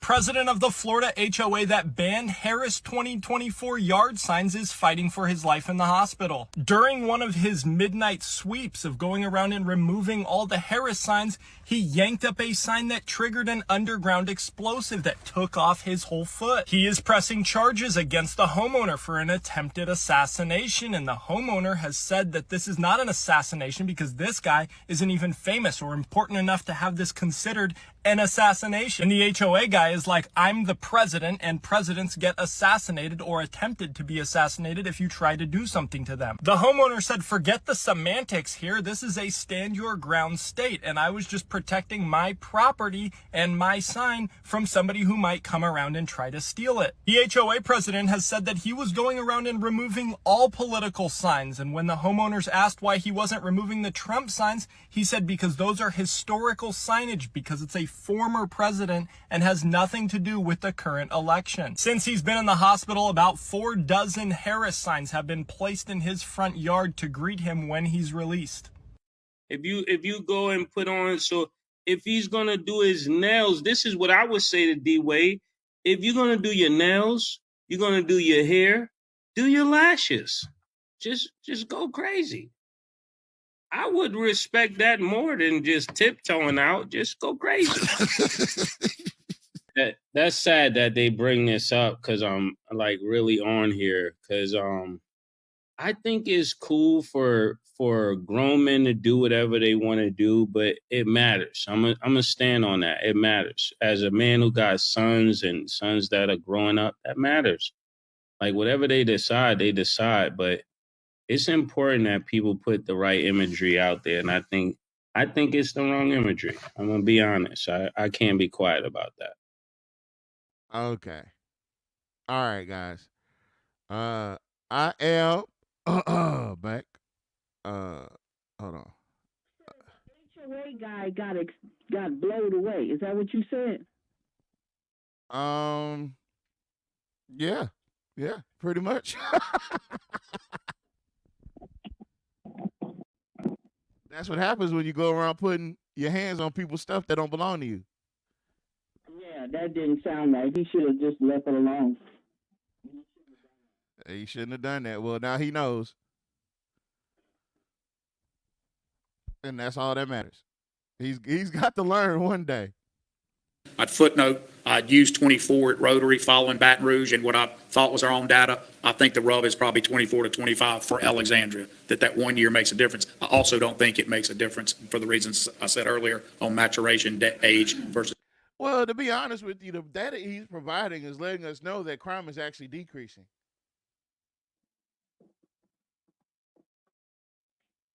F: President of the Florida HOA that banned Harris 2024 yard signs is fighting for his life in the hospital. During one of his midnight sweeps of going around and removing all the Harris signs, he yanked up a sign that triggered an underground explosive that took off his whole foot. He is pressing charges against the homeowner for an attempted assassination, and the homeowner has said that this is not an assassination because this guy isn't even famous or important enough to have this considered an assassination. And the HOA guy is like, I'm the president, and presidents get assassinated or attempted to be assassinated if you try to do something to them. The homeowner said, forget the semantics here. This is a stand your ground state, and I was just protecting my property and my sign from somebody who might come around and try to steal it. The HOA president has said that he was going around and removing all political signs, and when the homeowners asked why he wasn't removing the Trump signs, he said because those are historical signage, because it's a former president and has nothing to do with the current election. Since he's been in the hospital, about 4 dozen Harris signs have been placed in his front yard to greet him when he's released.
D: If you go and put on, so if he's gonna do his nails, this is what I would say to D-Wade. If you're gonna do your nails, you're gonna do your hair, do your lashes. Just go crazy. I would respect that more than just tiptoeing out. Just go crazy. That's sad that they bring this up because I'm like really on here because I think it's cool for grown men to do whatever they want to do, but it matters. I'm gonna stand on that. It matters. As a man who got sons and sons that are growing up, that matters. Like whatever they decide, but it's important that people put the right imagery out there, and I think it's the wrong imagery. I'm gonna be honest. I can't be quiet about that.
E: Okay. All right, guys. I am back. Hold on.
J: HOA guy got blowed away. Is that what you said?
E: Yeah, pretty much. That's what happens when you go around putting your hands on people's stuff that don't belong to you.
J: Yeah, that didn't sound right. He should have just left it alone.
E: He shouldn't have done that. Well, now he knows. And that's all that matters. He's got to learn one day.
K: I'd footnote, I'd used 24 at Rotary following Baton Rouge, and what I thought was our own data, I think the rub is probably 24 to 25 for Alexandria, that 1 year makes a difference. I also don't think it makes a difference for the reasons I said earlier on maturation, age versus.
E: Well, to be honest with you, the data he's providing is letting us know that crime is actually decreasing.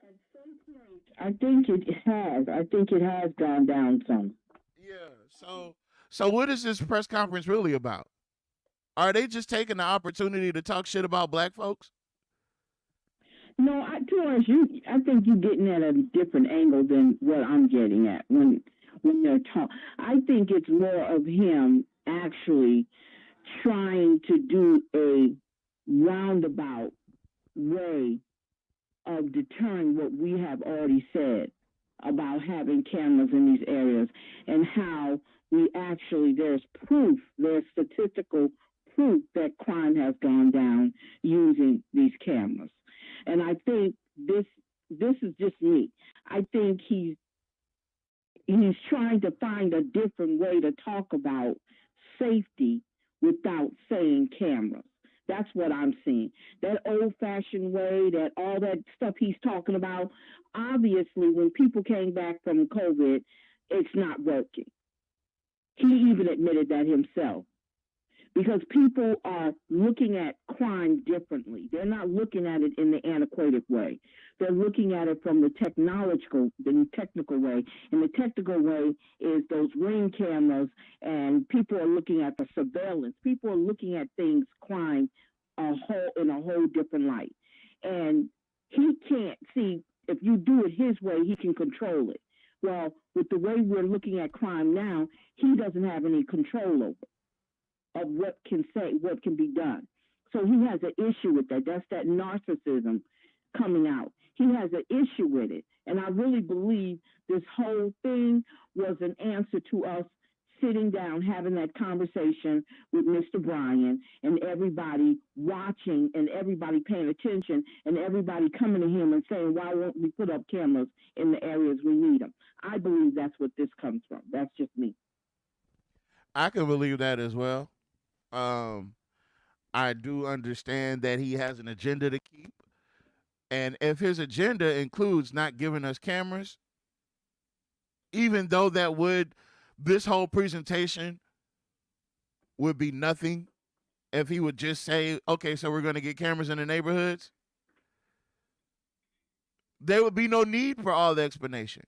J: At some point, I think it has. I think it has gone down some.
E: Yeah. So what is this press conference really about? Are they just taking the opportunity to talk shit about black folks?
J: No, to be honest, I think you're getting at a different angle than what I'm getting at when they're talking. I think it's more of him actually trying to do a roundabout way of deterring what we have already said about having cameras in these areas and how there's proof, there's statistical proof that crime has gone down using these cameras. And I think this is just me. I think he's trying to find a different way to talk about safety without saying cameras. That's what I'm seeing. That old-fashioned way, that all that stuff he's talking about, obviously when people came back from COVID, it's not working. He even admitted that himself. Because people are looking at crime differently. They're not looking at it in the antiquated way. They're looking at it from the technical way. And the technical way is those Ring cameras, and people are looking at the surveillance. People are looking at crime in a whole different light. And he can't see, if you do it his way, he can control it. Well, with the way we're looking at crime now, he doesn't have any control over it. Of what can be done. So he has an issue with that. That's that narcissism coming out. He has an issue with it. And I really believe this whole thing was an answer to us sitting down, having that conversation with Mr. Bryan, and everybody watching and everybody paying attention and everybody coming to him and saying, why won't we put up cameras in the areas we need them? I believe that's what this comes from. That's just me.
E: I can believe that as well. I do understand that he has an agenda to keep. And if his agenda includes not giving us cameras, even though this whole presentation would be nothing if he would just say, okay, so we're going to get cameras in the neighborhoods, there would be no need for all the explanation.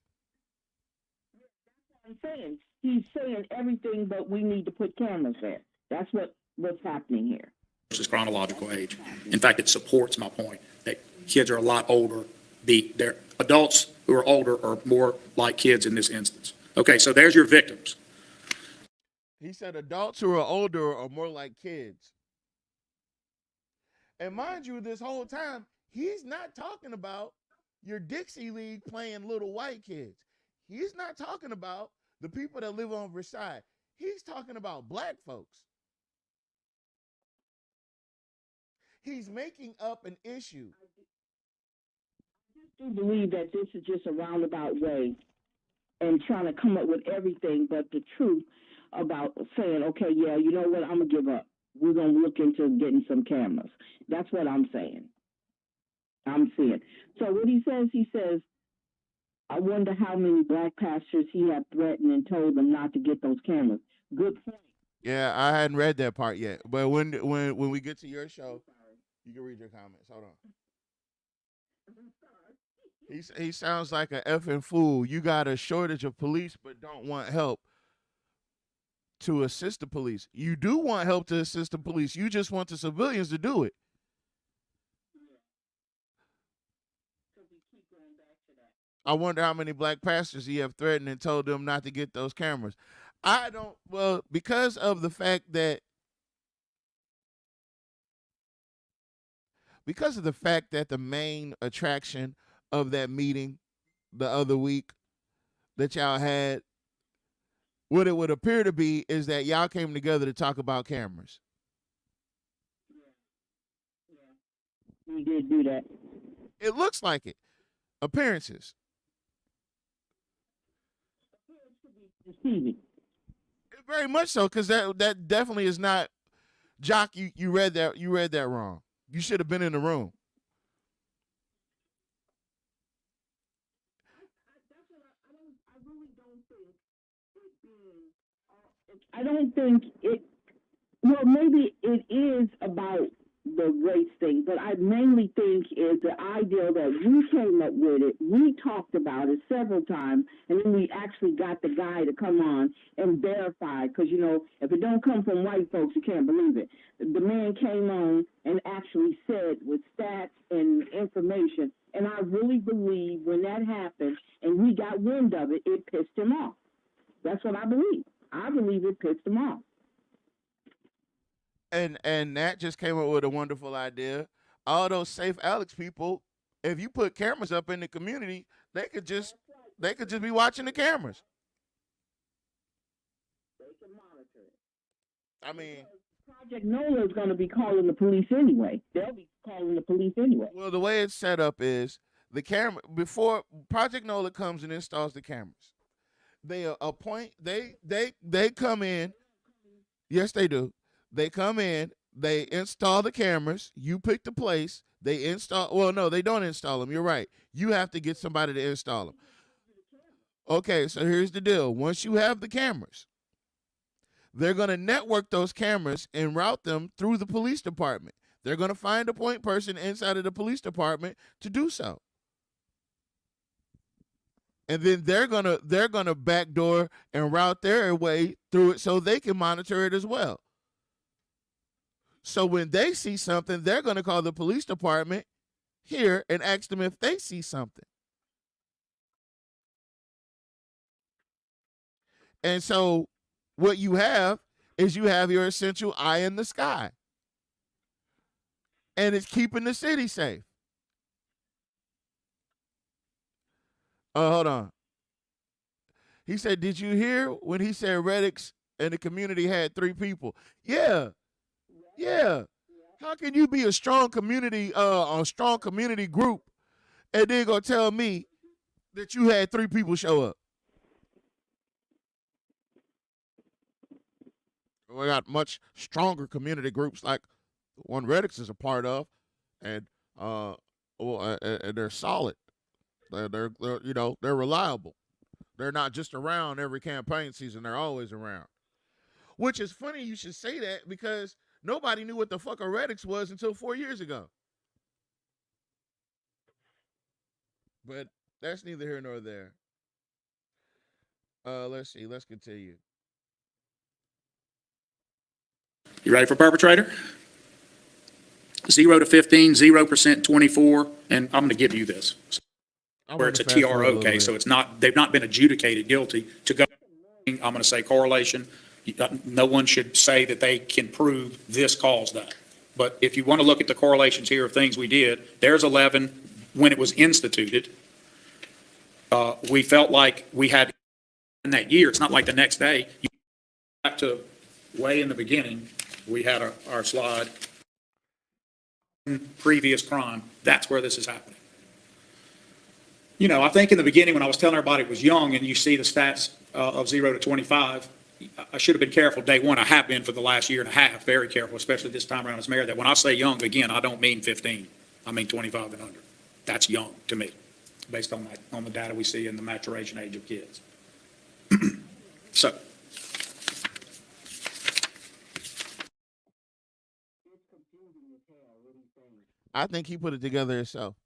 J: I'm saying he's saying everything, but we need to put cameras there. That's what's happening here.
K: Versus chronological age. In fact, it supports my point that kids are a lot older. They're adults who are older are more like kids in this instance. Okay, so there's your victims.
E: He said adults who are older are more like kids. And mind you, this whole time, he's not talking about your Dixie League playing little white kids. He's not talking about the people that live on Versailles. He's talking about black folks. He's making up an issue.
J: I do believe that this is just a roundabout way and trying to come up with everything but the truth about saying, okay, yeah, you know what, I'm going to give up. We're going to look into getting some cameras. That's what I'm saying. I'm seeing. So what he says, I wonder how many black pastors he had threatened and told them not to get those cameras. Good point.
E: Yeah, I hadn't read that part yet. But when we get to your show, you can read your comments. Hold on. He sounds like an effing fool. You got a shortage of police, but don't want help to assist the police. You do want help to assist the police. You just want the civilians to do it. I wonder how many black pastors he have threatened and told them not to get those cameras. I don't, well, because of the fact that the main attraction of that meeting the other week that y'all had, what it would appear to be is that y'all came together to talk about cameras.
J: We did do that.
E: It looks like it. Appearances.
J: Deceiving.
E: Very much so, because that definitely is not. Jock, you read that wrong. You should have been in the room.
J: I don't think it. Well, maybe it is about the race thing, but I mainly think is the idea that we came up with it. We talked about it several times, and then we actually got the guy to come on and verify. Because if it don't come from white folks, you can't believe it. The man came on and actually said with stats and information, and I really believe when that happened and he got wind of it, it pissed him off. That's what I believe. I believe it pissed him off.
E: And Nat just came up with a wonderful idea. All those Safe Alex people, if you put cameras up in the community, they could just be watching the cameras.
J: They can monitor it.
E: I mean,
J: Project NOLA is going to be calling the police anyway. They'll be calling the police anyway.
E: Well, the way it's set up is the camera before Project NOLA comes and installs the cameras. They appoint. They come in. Yes, they do. They come in, they install the cameras, you pick the place, they install, well, no, they don't install them, you're right. You have to get somebody to install them. Okay, so here's the deal. Once you have the cameras, they're going to network those cameras and route them through the police department. They're going to find a point person inside of the police department to do so. And then they're gonna backdoor and route their way through it so they can monitor it as well. So when they see something, they're going to call the police department here and ask them if they see something. And so what you have is you have your essential eye in the sky. And it's keeping the city safe. Oh, hold on. He said, did you hear when he said Reddix and the community had 3 people? Yeah. Yeah. How can you be a strong community group and then gonna tell me that you had 3 people show up? We got much stronger community groups like the one Reddix is a part of, and they're solid. They're reliable. They're not just around every campaign season. They're always around. Which is funny you should say that because nobody knew what the fuck a Reddix was until 4 years ago. But that's neither here nor there. Let's see. Let's continue.
K: You ready for perpetrator? 0 to 15, 0% 24, and I'm going to give you this. Where it's a TRO case, so they've not been adjudicated guilty. To go, I'm going to say correlation. No one should say that they can prove this caused that. But if you want to look at the correlations here of things we did, there's 11 when it was instituted. We felt like we had in that year. It's not like the next day. You back to way in the beginning, we had our slide. Previous crime, that's where this is happening. I think in the beginning when I was telling everybody it was young and you see the stats of 0 to 25, I should have been careful day one. I have been for the last year and a half, very careful, especially this time around as mayor, that when I say young, again, I don't mean 15. I mean 25 and under. That's young to me, based on the data we see in the maturation age of kids. So.
E: I think he put it together himself.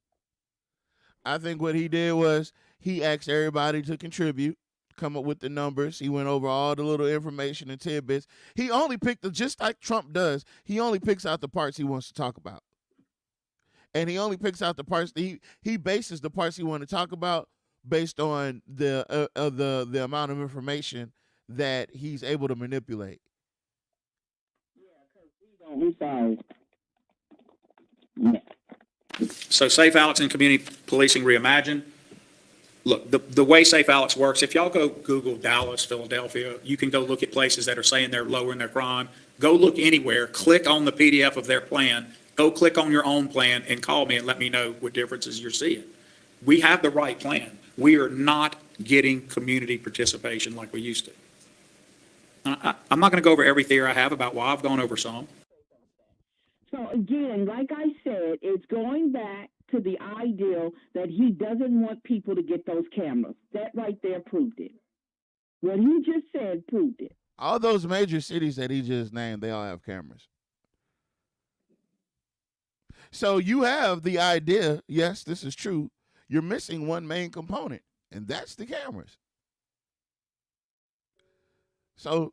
E: I think what he did was he asked everybody to contribute, come up with the numbers. He went over all the little information and tidbits. He only picked just like Trump does. He only picks out the parts he wants to talk about, and he only picks out the parts that he bases the parts he want to talk about based on the amount of information that he's able to manipulate.
J: I'm sorry. Yeah.
K: So Safe Alex and Community Policing Reimagined. Look, the way Safe Alex works, if y'all go Google Dallas, Philadelphia, you can go look at places that are saying they're lowering their crime. Go look anywhere, click on the PDF of their plan, go click on your own plan and call me and let me know what differences you're seeing. We have the right plan. We are not getting community participation like we used to. I'm not going to go over every theory I have about why. I've gone over some.
J: So again, like I said, it's going back to the ideal that he doesn't want people to get those cameras. That right there proved it. What he just said proved it.
E: All those major cities that he just named, they all have cameras. So you have the idea, yes, this is true. You're missing one main component, and that's the cameras. So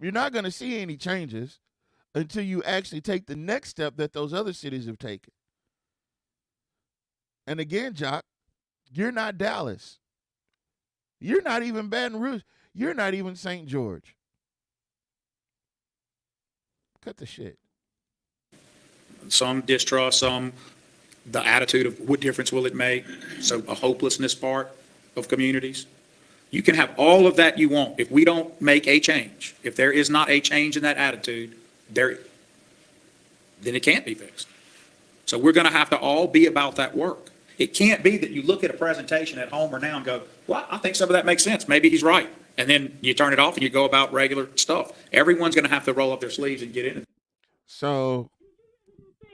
E: you're not going to see any changes until you actually take the next step that those other cities have taken. And again, Jock, you're not Dallas. You're not even Baton Rouge. You're not even St. George. Cut the shit.
K: Some distrust, some the attitude of what difference will it make? So a hopelessness part of communities. You can have all of that you want. If we don't make a change, if there is not a change in that attitude, then it can't be fixed. So we're going to have to all be about that work. It can't be that you look at a presentation at home or now and go, well, I think some of that makes sense. Maybe he's right. And then you turn it off and you go about regular stuff. Everyone's going to have to roll up their sleeves and get in it.
E: So.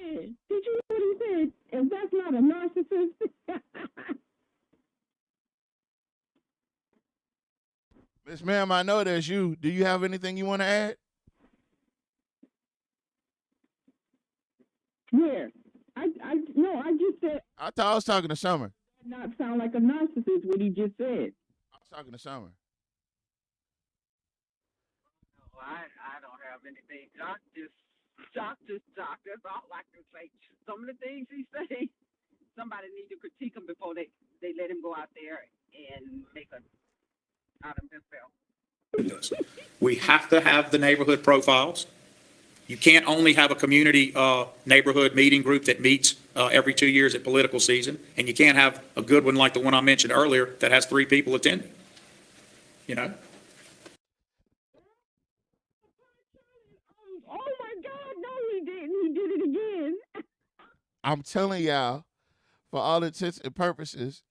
J: Did you hear what he said? If that's not a narcissist.
E: Miss Ma'am, I know that's you. Do you have anything you want to add?
J: Where? I just said.
E: I thought I was talking to Summer.
J: Not sound like a narcissist what he just said.
E: I was talking to Summer.
B: No, I don't have anything. Doc. That's all I can say. Some of the things he say, somebody need to critique him before they let him go out there and make a out of himself.
K: We have to have the neighborhood profiles. You can't only have a community neighborhood meeting group that meets every 2 years at political season, and you can't have a good one like the one I mentioned earlier that has 3 people attending. You know?
J: Oh my God, no, he didn't. He did it again.
E: I'm telling y'all, for all intents and purposes,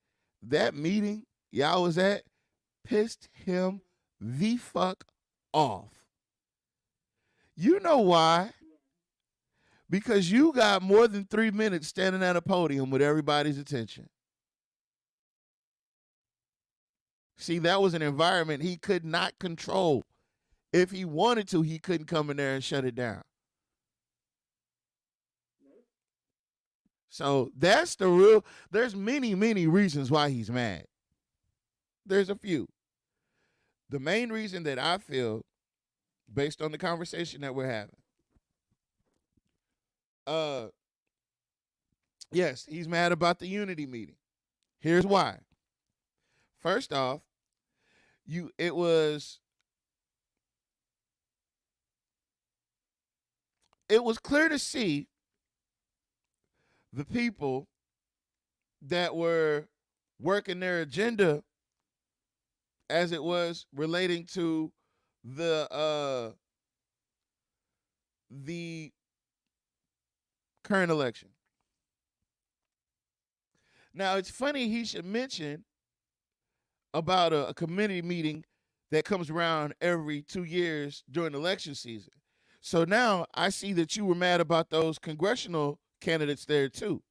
E: that meeting y'all was at pissed him the fuck off. You know why? Because you got more than 3 minutes standing at a podium with everybody's attention. See, that was an environment he could not control. If he wanted to, he couldn't come in there and shut it down. So that's the real, there's many, many reasons why he's mad. There's a few. The main reason that I feel, based on the conversation that we're having, yes, he's mad about the unity meeting. Here's why. First off, it was clear to see the people that were working their agenda as it was relating to the current election. Now, it's funny he should mention about a committee meeting that comes around every 2 years during election season. So now I see that you were mad about those congressional candidates there too.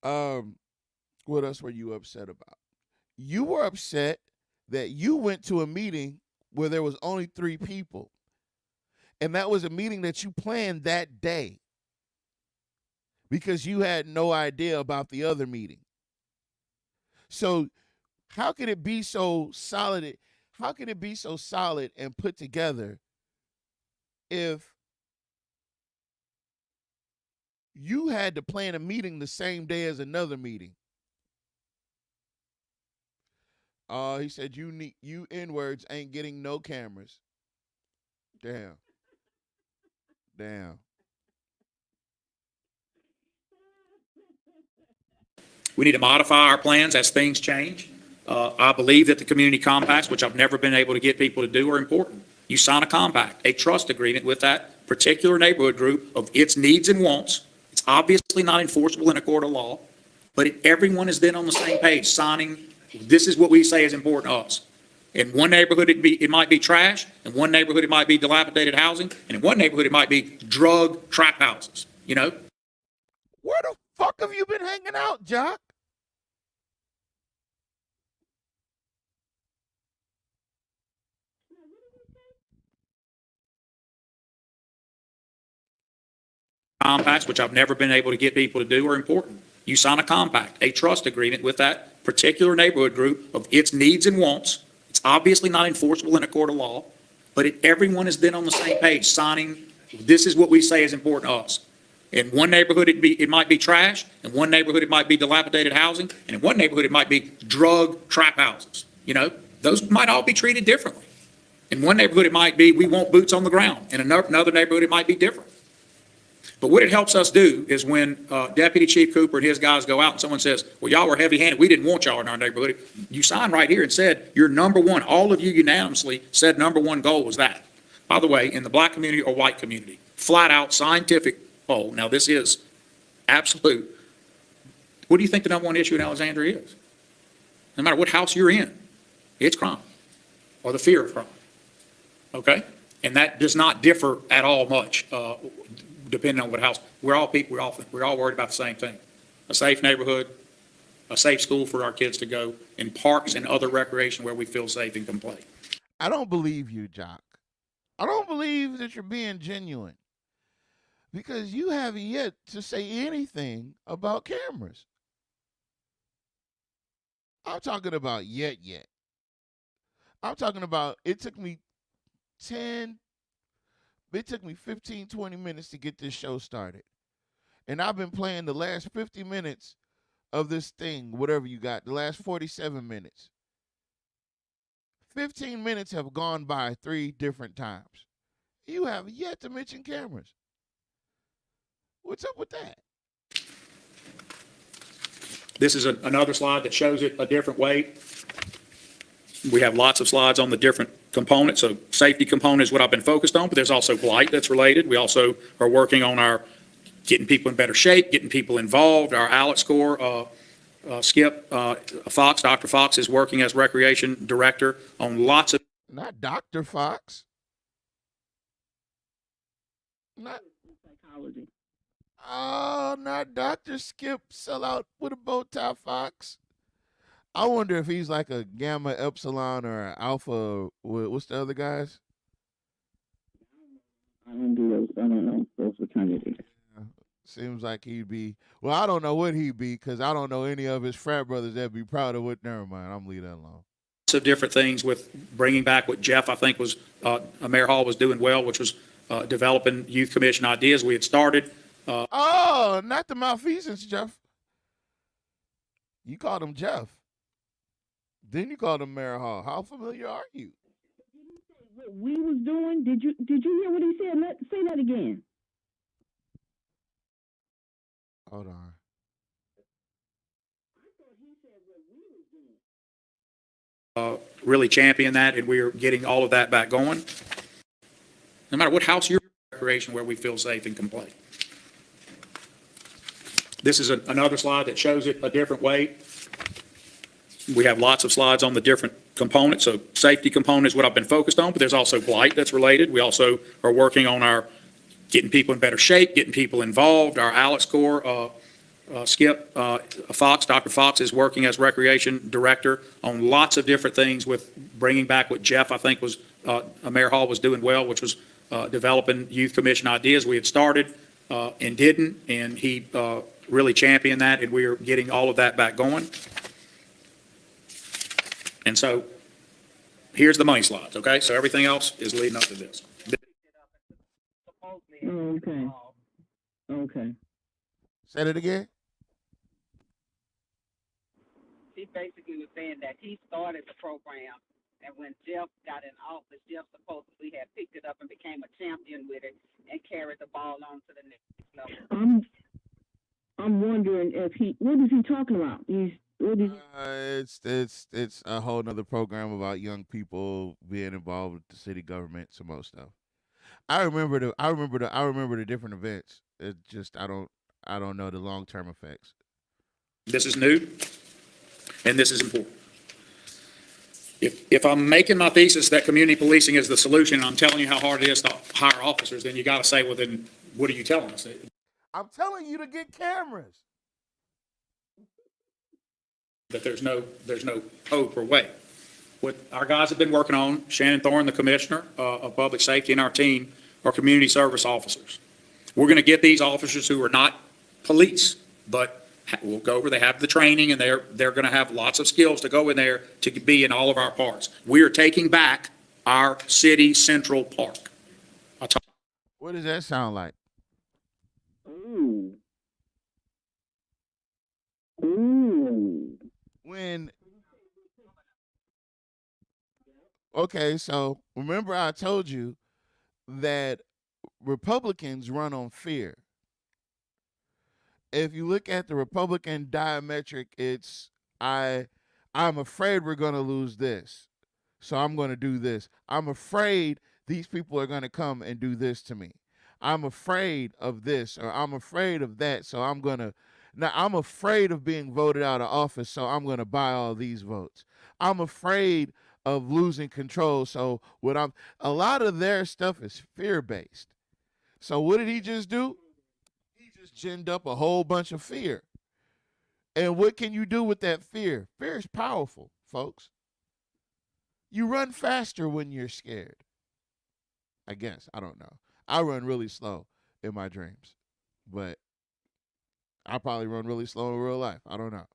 E: What else were you upset about? You were upset that you went to a meeting where there was only 3 people. And that was a meeting that you planned that day. because you had no idea about the other meeting. So how could it be so solid? How can it be so solid and put together if you had to plan a meeting the same day as another meeting? He said you N-words ain't getting no cameras. Damn.
K: We need to modify our plans as things change. I believe that the community compacts, which I've never been able to get people to do, are important. You sign a compact, a trust agreement with that particular neighborhood group of its needs and wants. It's obviously not enforceable in a court of law, but everyone is then on the same page, signing, this is what we say is important to us. In one neighborhood, it might be trash. In one neighborhood, it might be dilapidated housing. And in one neighborhood, it might be drug trap houses, you know?
E: Where the fuck have you been hanging out, Jock?
K: Compacts, which I've never been able to get people to do, are important. You sign a compact, a trust agreement with that particular neighborhood group of its needs and wants. It's obviously not enforceable in a court of law, but everyone is then on the same page, signing, this is what we say is important to us. In one neighborhood, it might be trash. In one neighborhood, it might be dilapidated housing. And in one neighborhood, it might be drug trap houses. You know, those might all be treated differently. In one neighborhood, it might be, we want boots on the ground. In another neighborhood, it might be different. But what it helps us do is when Deputy Chief Cooper and his guys go out and someone says, well, y'all were heavy-handed, we didn't want y'all in our neighborhood. You signed right here and said your number one, all of you unanimously said number one goal was that. By the way, in the black community or white community, flat out scientific poll, now this is absolute. What do you think the number one issue in Alexandria is? No matter what house you're in, it's crime or the fear of crime. Okay? And that does not differ at all much. Depending on what house, we're all people, we're all worried about the same thing. A safe neighborhood, a safe school for our kids to go, in parks and other recreation where we feel safe and can play.
E: I don't believe you, Jock. I don't believe that you're being genuine because you haven't yet to say anything about cameras. I'm talking about yet. I'm talking about it took me 15, 20 minutes to get this show started. And I've been playing the last 50 minutes of this thing, whatever you got, the last 47 minutes. 15 minutes have gone by 3 different times. You have yet to mention cameras. What's up with that?
K: This is another slide that shows it a different way. We have lots of slides on the different components. So safety component is what I've been focused on, but there's also blight that's related. We also are working on our getting people in better shape, getting people involved, our ALEC score. Skip Fox, Dr. Fox is working as recreation director on lots of.
E: Not Dr. Fox. Not
J: psychology.
E: Oh, not Dr. Skip sellout with a bow tie Fox. I wonder if he's like a Gamma Epsilon or an Alpha. What's the other guys?
J: I don't do those. I don't know those fraternities.
E: Seems like he'd be. Well, I don't know what he'd be because I don't know any of his frat brothers that'd be proud of what. Never mind. I'm leaving that alone.
K: Lots of different things with bringing back what Jeff, I think, was Mayor Hall was doing well, which was developing youth commission ideas. We had started.
E: Oh, not the malfeasance, Jeff. You called him Jeff. Then you called him Mayor Hall. How familiar are you?
J: What we was doing? Did you hear what he said? Say that again.
E: Hold on.
K: Really champion that, and we're getting all of that back going. No matter what house you're in, recreation where we feel safe and can play. This is another slide that shows it a different way. We have lots of slides on the different components. So safety component is what I've been focused on, but there's also blight that's related. We also are working on our getting people in better shape, getting people involved, our ALEC score. Skip Fox, Dr. Fox is working as recreation director on lots of different things with bringing back what Jeff, I think, was Mayor Hall was doing well, which was developing youth commission ideas. We had started. and didn't, and he really championed that, and we are getting all of that back going. And so here's the money slides, okay? So everything else is leading up to this.
J: Okay. Okay.
E: Say it again.
B: He basically was saying that he started the program, and when Jeff got in office, Jeff supposedly had picked it up and became a champion with it and carried the ball on to the next level.
J: I'm wondering if what is he talking about?
E: It's a whole nother program about young people being involved with the city government, some more stuff. I remember the different events. It just I don't know the long-term effects.
K: This is new, and this is important. If I'm making my thesis that community policing is the solution, and I'm telling you how hard it is to hire officers, then you got to say, well, then what are you telling us?
E: I'm telling you to get cameras.
K: That there's no hope or way. What our guys have been working on, Shannon Thorne, the commissioner of public safety, and our team are community service officers. We're going to get these officers who are not police, but we'll go over, they have the training, and they're going to have lots of skills to go in there to be in all of our parks. We are taking back our city central park.
E: What does that sound like?
J: Ooh.
E: Okay, so remember I told you that Republicans run on fear. If you look at the Republican diametric, it's I'm afraid we're going to lose this, so I'm going to do this. I'm afraid these people are going to come and do this to me. I'm afraid of this, or I'm afraid of that, so I'm afraid of being voted out of office, so I'm going to buy all these votes. I'm afraid of losing control, so a lot of their stuff is fear-based. So what did he just do? He just ginned up a whole bunch of fear. And what can you do with that fear? Fear is powerful, folks. You run faster when you're scared. I guess. I don't know. I run really slow in my dreams, but I probably run really slow in real life. I don't know.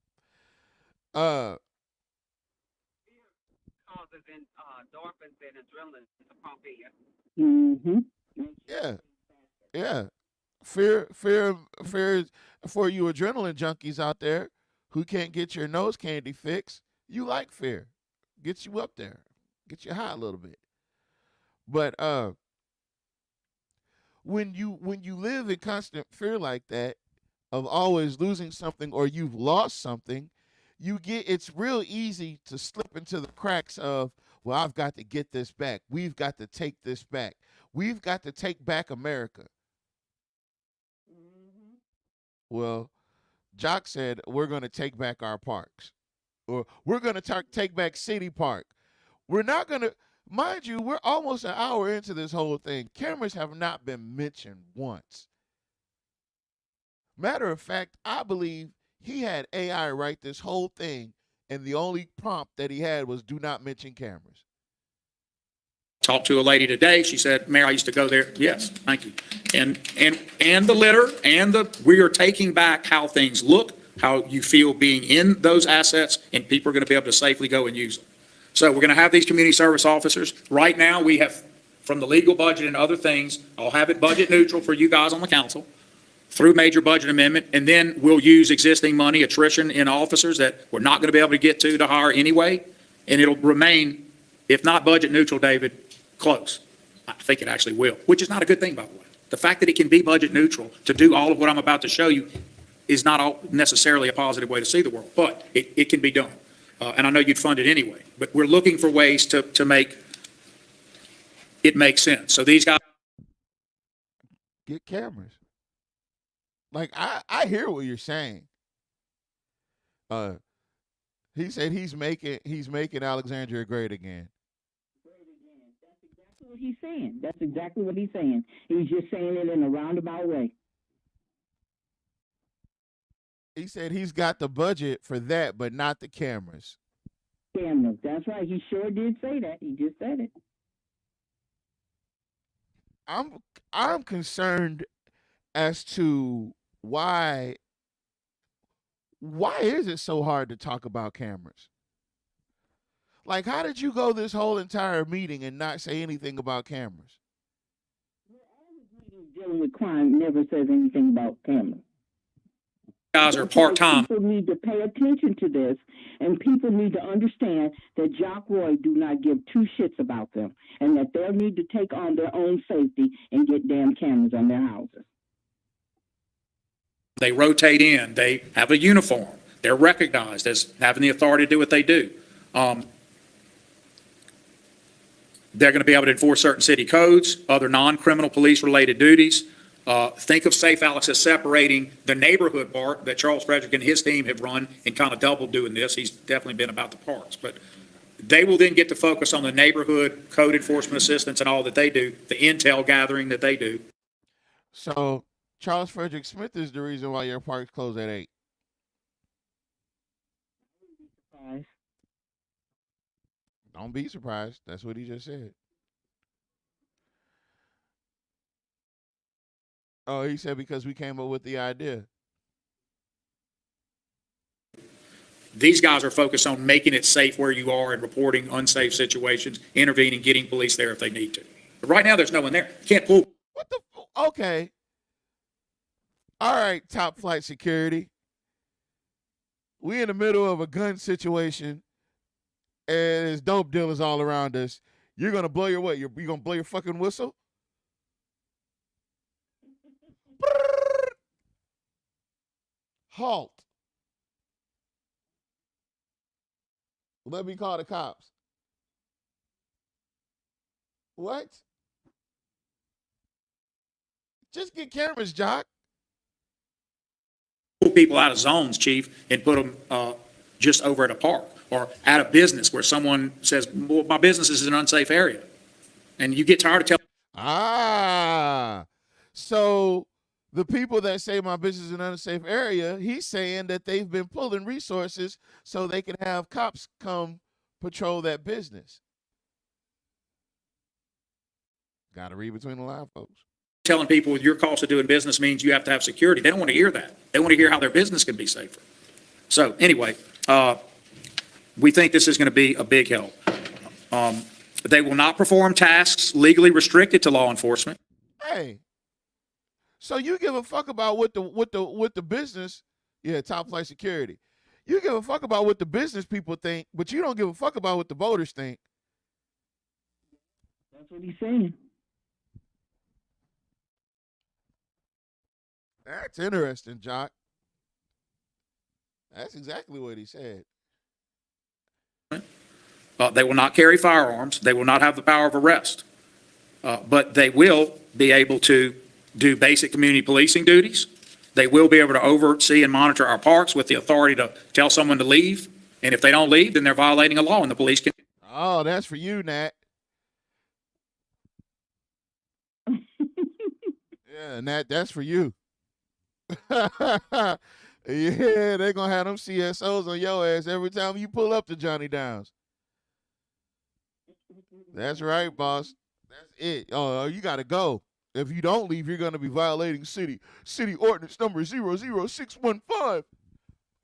B: Causes endorphins and adrenaline to pump here.
J: Mm-hmm.
E: Yeah. Fear is for you adrenaline junkies out there who can't get your nose candy fix. You like fear. Gets you up there. Gets you high a little bit. But when you live in constant fear like that of always losing something or you've lost something, it's real easy to slip into the cracks of, well, I've got to get this back. We've got to take this back. We've got to take back America. Well, Jock said we're going to take back our parks, or we're going to take back City Park. We're not going to, mind you, we're almost an hour into this whole thing. Cameras have not been mentioned once. Matter of fact, I believe he had AI write this whole thing, and the only prompt that he had was do not mention cameras.
K: Talked to a lady today. She said, Mayor, I used to go there. Yes, thank you. And the litter we are taking back how things look, how you feel being in those assets, and people are going to be able to safely go and use them. So we're going to have these community service officers. Right now, we have, from the legal budget and other things, I'll have it budget neutral for you guys on the council through major budget amendment, and then we'll use existing money, attrition in officers that we're not going to be able to get to hire anyway, and it'll remain, if not budget neutral, David, close. I think it actually will, which is not a good thing, by the way. The fact that it can be budget neutral to do all of what I'm about to show you is not necessarily a positive way to see the world, but it can be done. And I know you'd fund it anyway, but we're looking for ways to make it make sense. So these guys
E: get cameras. Like, I hear what you're saying. He said he's making Alexandria great again.
J: That's what he's saying. That's exactly what he's saying. He's just saying it in a roundabout way.
E: He said he's got the budget for that, but not the cameras.
J: Cameras. That's right. He sure did say that. He just said it.
E: I'm concerned as to why is it so hard to talk about cameras? Like, how did you go this whole entire meeting and not say anything about cameras?
J: Dealing with crime never says anything about cameras.
K: Guys are part-time.
J: People need to pay attention to this, and people need to understand that Jock Roy do not give two shits about them, and that they'll need to take on their own safety and get damn cameras on their houses.
K: They rotate in. They have a uniform. They're recognized as having the authority to do what they do. They're going to be able to enforce certain city codes, other non-criminal police-related duties. Think of Safe Alex as separating the neighborhood part that Charles Frederick and his team have run and kind of double doing this. He's definitely been about the parks. But they will then get to focus on the neighborhood code enforcement assistance and all that they do, the intel gathering that they do.
E: So Charles Frederick Smith is the reason why your parks close at 8. Don't be surprised. That's what he just said. Oh, he said because we came up with the idea.
K: These guys are focused on making it safe where you are and reporting unsafe situations, intervening, getting police there if they need to. But right now, there's no one there. You can't pull.
E: What the? Okay. All right, top flight security. We in the middle of a gun situation, and there's dope dealers all around us. You're gonna blow your what? You gonna blow your fucking whistle? Halt. Let me call the cops. What? Just get cameras, Jock.
K: Pull people out of zones, Chief, and put them just over at a park or at a business where someone says, well, my business is in an unsafe area. And you get tired of telling.
E: So the people that say my business is an unsafe area, he's saying that they've been pulling resources so they can have cops come patrol that business. Got to read between the lines, folks.
K: Telling people your cost of doing business means you have to have security. They don't want to hear that. They want to hear how their business can be safer. So anyway, we think this is going to be a big help. They will not perform tasks legally restricted to law enforcement.
E: Hey, so you give a fuck about what the business, top flight security. You give a fuck about what the business people think, but you don't give a fuck about what the voters think.
J: That's what he's saying.
E: That's interesting, Jock. That's exactly what he said.
K: They will not carry firearms. They will not have the power of arrest. But they will be able to do basic community policing duties. They will be able to oversee and monitor our parks with the authority to tell someone to leave. And if they don't leave, then they're violating a law and the police can.
E: Oh, that's for you, Nat. Yeah, Nat, that's for you. Yeah, they're going to have them CSOs on your ass every time you pull up to Johnny Downs. That's right, boss. That's it. Oh, you got to go. If you don't leave, you're going to be violating city ordinance number 00615.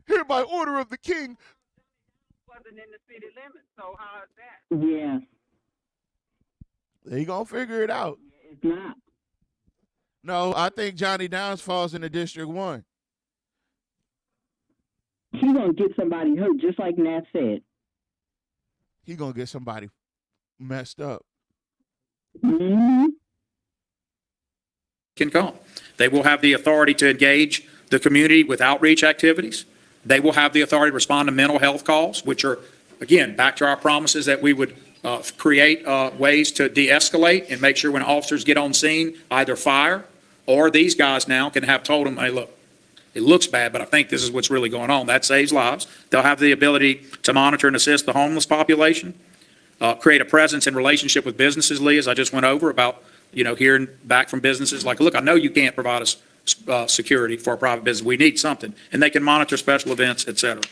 E: Hereby order of the king.
B: Wasn't in the city limits, so how is that?
J: Yeah.
E: They going to figure it out.
J: It's not.
E: No, I think Johnny Downs falls into District 1.
J: He gonna get somebody hurt, just like Nat said.
E: He gonna get somebody messed up.
J: Mm-hmm.
K: Can come. They will have the authority to engage the community with outreach activities. They will have the authority to respond to mental health calls, which are, again, back to our promises that we would create ways to de-escalate and make sure when officers get on scene, either fire or these guys now can have told them, hey, look, it looks bad, but I think this is what's really going on. That saves lives. They'll have the ability to monitor and assist the homeless population, create a presence and relationship with businesses, Lee, as I just went over about, hearing back from businesses like, look, I know you can't provide us security for a private business. We need something. And they can monitor special events, et cetera.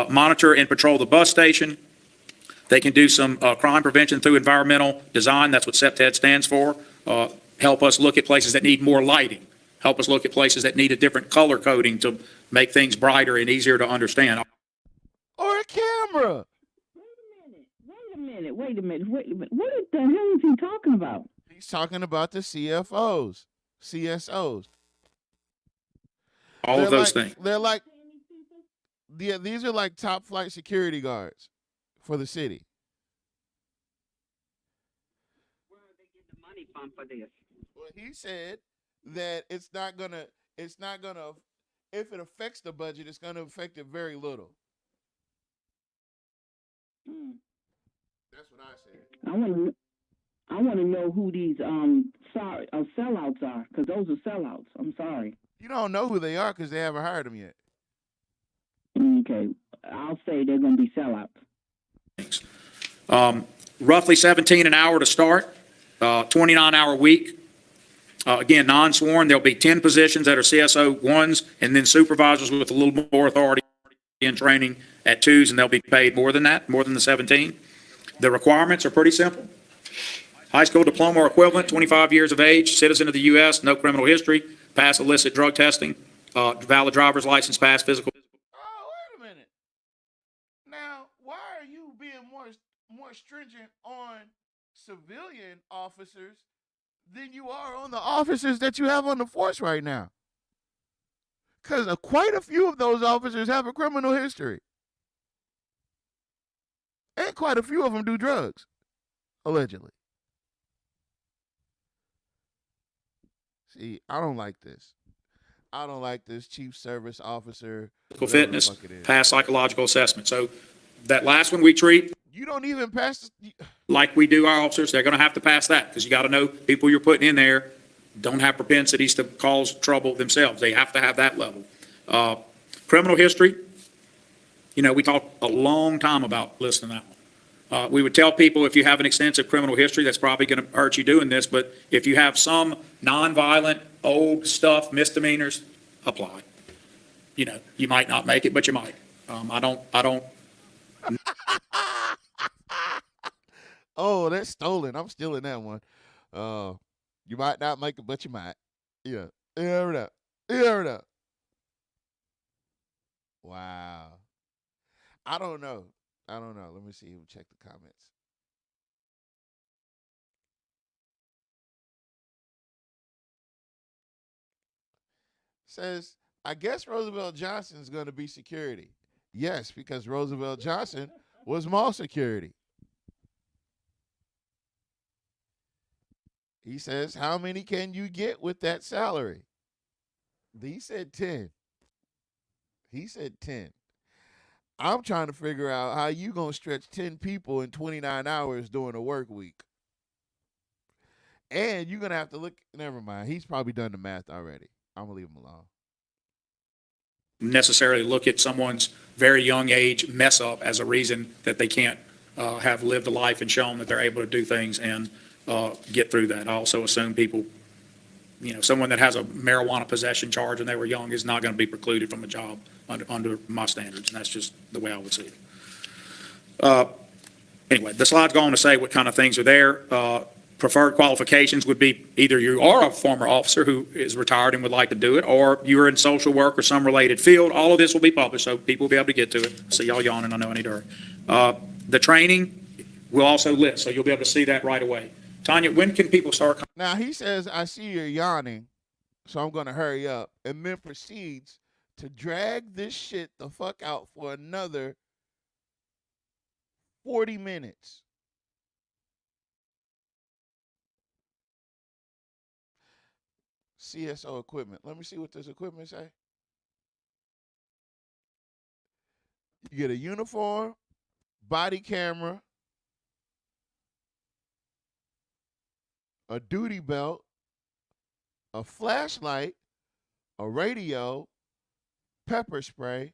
K: Monitor and patrol the bus station. They can do some crime prevention through environmental design. That's what CPTED stands for. Help us look at places that need more lighting. help us look at places that need a different color coding to make things brighter and easier to understand.
E: Or a camera.
J: Wait a minute. What the hell is he talking about?
E: He's talking about the CFOs, CSOs.
K: All of those things.
E: They're like, yeah, these are like top flight security guards for the city.
B: Where are they getting the money from for this?
E: Well, he said that if it affects the budget, it's gonna affect it very little. That's what I said.
J: I want to know who these sellouts are, because those are sellouts. I'm sorry.
E: You don't know who they are because they haven't hired them yet.
J: Okay, I'll say they're going to be sellouts.
K: Roughly 17 an hour to start, 29-hour week. Again, non-sworn, there'll be 10 positions that are CSO 1s, and then supervisors with a little more authority in training at 2s, and they'll be paid more than that, more than the 17. The requirements are pretty simple. High school diploma or equivalent, 25 years of age, citizen of the U.S., no criminal history, pass illicit drug testing, valid driver's license, pass physical.
E: Oh, wait a minute. Now, why are you being more stringent on civilian officers than you are on the officers that you have on the force right now? Because quite a few of those officers have a criminal history. And quite a few of them do drugs, allegedly. See, I don't like this. I don't like this chief service officer.
K: Fitness, pass psychological assessment. So that last one we treat
E: You don't even pass.
K: like we do our officers. They're going to have to pass that because you got to know people you're putting in there don't have propensities to cause trouble themselves. They have to have that level. Criminal history, we talked a long time about listening to that one. We would tell people if you have an extensive criminal history, that's probably going to hurt you doing this. But if you have some nonviolent, old stuff, misdemeanors, apply. You might not make it, but you might. I don't.
E: Oh, that's stolen. I'm stealing that one. You might not make it, but you might. Yeah. You never know. You never know. Wow. I don't know. Let me see. Check the comments. Says, I guess Roosevelt Johnson's going to be security. Yes, because Roosevelt Johnson was mall security. He says, how many can you get with that salary? He said 10. He said 10. I'm trying to figure out how you going to stretch 10 people in 29 hours during a work week. And you're going to have to look. Never mind. He's probably done the math already. I'm going to leave him alone.
K: Necessarily look at someone's very young age mess up as a reason that they can't have lived a life and shown that they're able to do things and get through that. I also assume people, someone that has a marijuana possession charge when they were young is not going to be precluded from a job under my standards, and that's just the way I would see it. Anyway, the slide's going to say what kind of things are there. Preferred qualifications would be either you are a former officer who is retired and would like to do it, or you're in social work or some related field. All of this will be published, so people will be able to get to it. I see y'all yawning. I know I need to hurry. The training will also list, so you'll be able to see that right away. Tanya, when can people start?
E: Now, he says, I see you're yawning, so I'm going to hurry up, and then proceeds to drag this shit the fuck out for another 40 minutes. CSO equipment. Let me see what this equipment say. You get a uniform, body camera, a duty belt, a flashlight, a radio, pepper spray,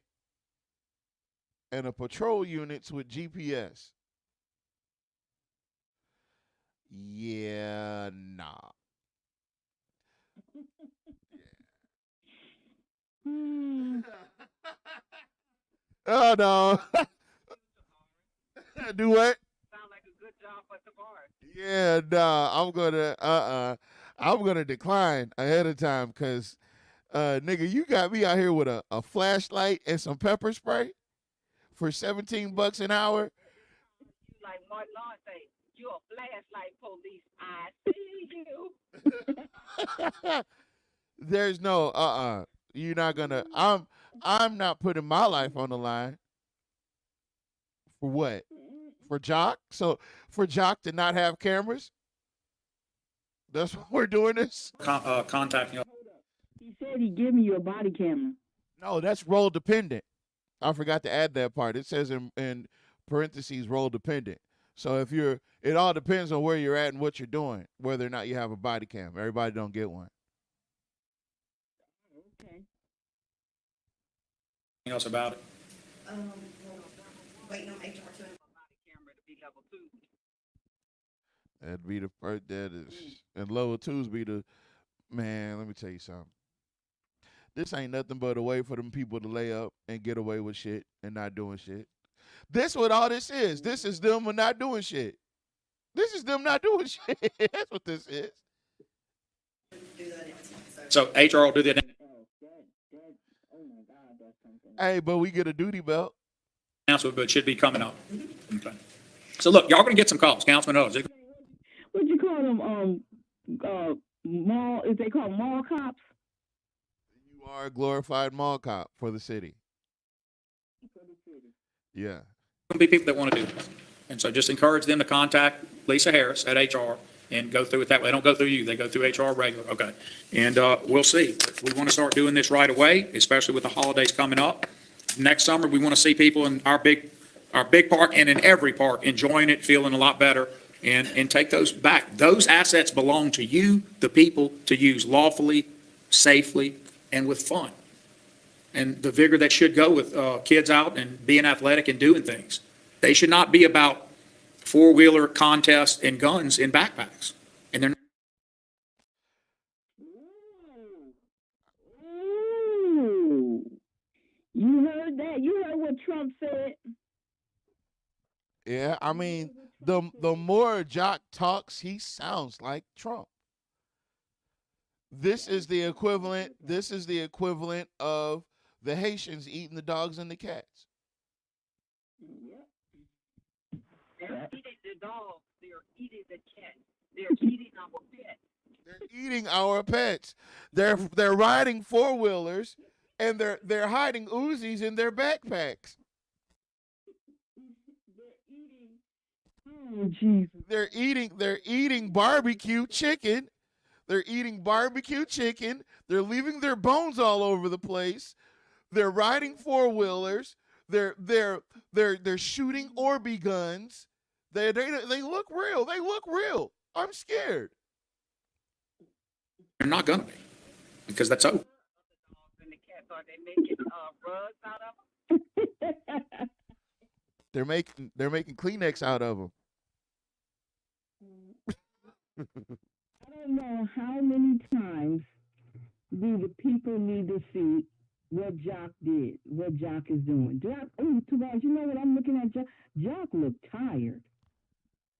E: and a patrol units with GPS. Yeah, nah. Oh no. Do what?
B: Sound like a good job for Tavares.
E: Yeah, nah. I'm gonna I'm gonna decline ahead of time because, nigga, you got me out here with a flashlight and some pepper spray for $17 an hour.
B: You like Martin Lawrence say, you a flashlight police. I see you.
E: There's no You're not gonna. I'm not putting my life on the line. For what? For Jock? So for Jock to not have cameras? That's why we're doing this?
K: Contacting.
J: He said he giving you a body camera.
E: No, that's role dependent. I forgot to add that part. It says in parentheses role dependent. So if it all depends on where you're at and what you're doing, whether or not you have a body cam. Everybody don't get one.
J: Okay.
K: Anything else about it?
B: Waiting on HR to body camera to be level 2.
E: That'd be the first. That is, and level 2s be the man. Let me tell you something. This ain't nothing but a way for them people to lay up and get away with shit and not doing shit. This what all this is. This is them not doing shit. This is them not doing shit. That's what this is.
K: So HR will do the
E: Hey, but we get a duty belt.
K: announcement, but it should be coming up. Okay. So look, y'all gonna get some calls. Councilman Owens.
J: What you call them? Mall? Is they call mall cops?
E: You are a glorified mall cop for the city. Yeah.
K: Gonna be people that want to do this, and so just encourage them to contact Lisa Harris at HR and go through it that way. They don't go through you; they go through HR regular. Okay, and we'll see. We want to start doing this right away, especially with the holidays coming up. Next summer, we want to see people in our big park and in every park enjoying it, feeling a lot better, and take those back. Those assets belong to you, the people, to use lawfully, safely, and with fun. And the vigor that should go with kids out and being athletic and doing things. They should not be about four-wheeler contests and guns in backpacks. And they're
J: Ooh. You heard that? You heard what Trump said?
E: Yeah, I mean, the more Jock talks, he sounds like Trump. This is the equivalent of the Haitians eating the dogs and the cats.
B: They're eating the dogs. They're eating the cats. They're eating our pets.
E: They're eating our pets. They're riding four-wheelers and they're hiding Uzis in their backpacks.
J: Oh, Jesus.
E: They're eating barbecue chicken. They're eating barbecue chicken. They're leaving their bones all over the place. They're riding four-wheelers. They're shooting Orby guns. They look real. They look real. I'm scared.
K: They're not gonna be, because that's over.
B: And the cats, are they making rugs out of them?
E: They're making Kleenex out of them.
J: I don't know how many times do the people need to see what Jock did, what Jock is doing. Tobias, you know what I'm looking at? Jock looked tired.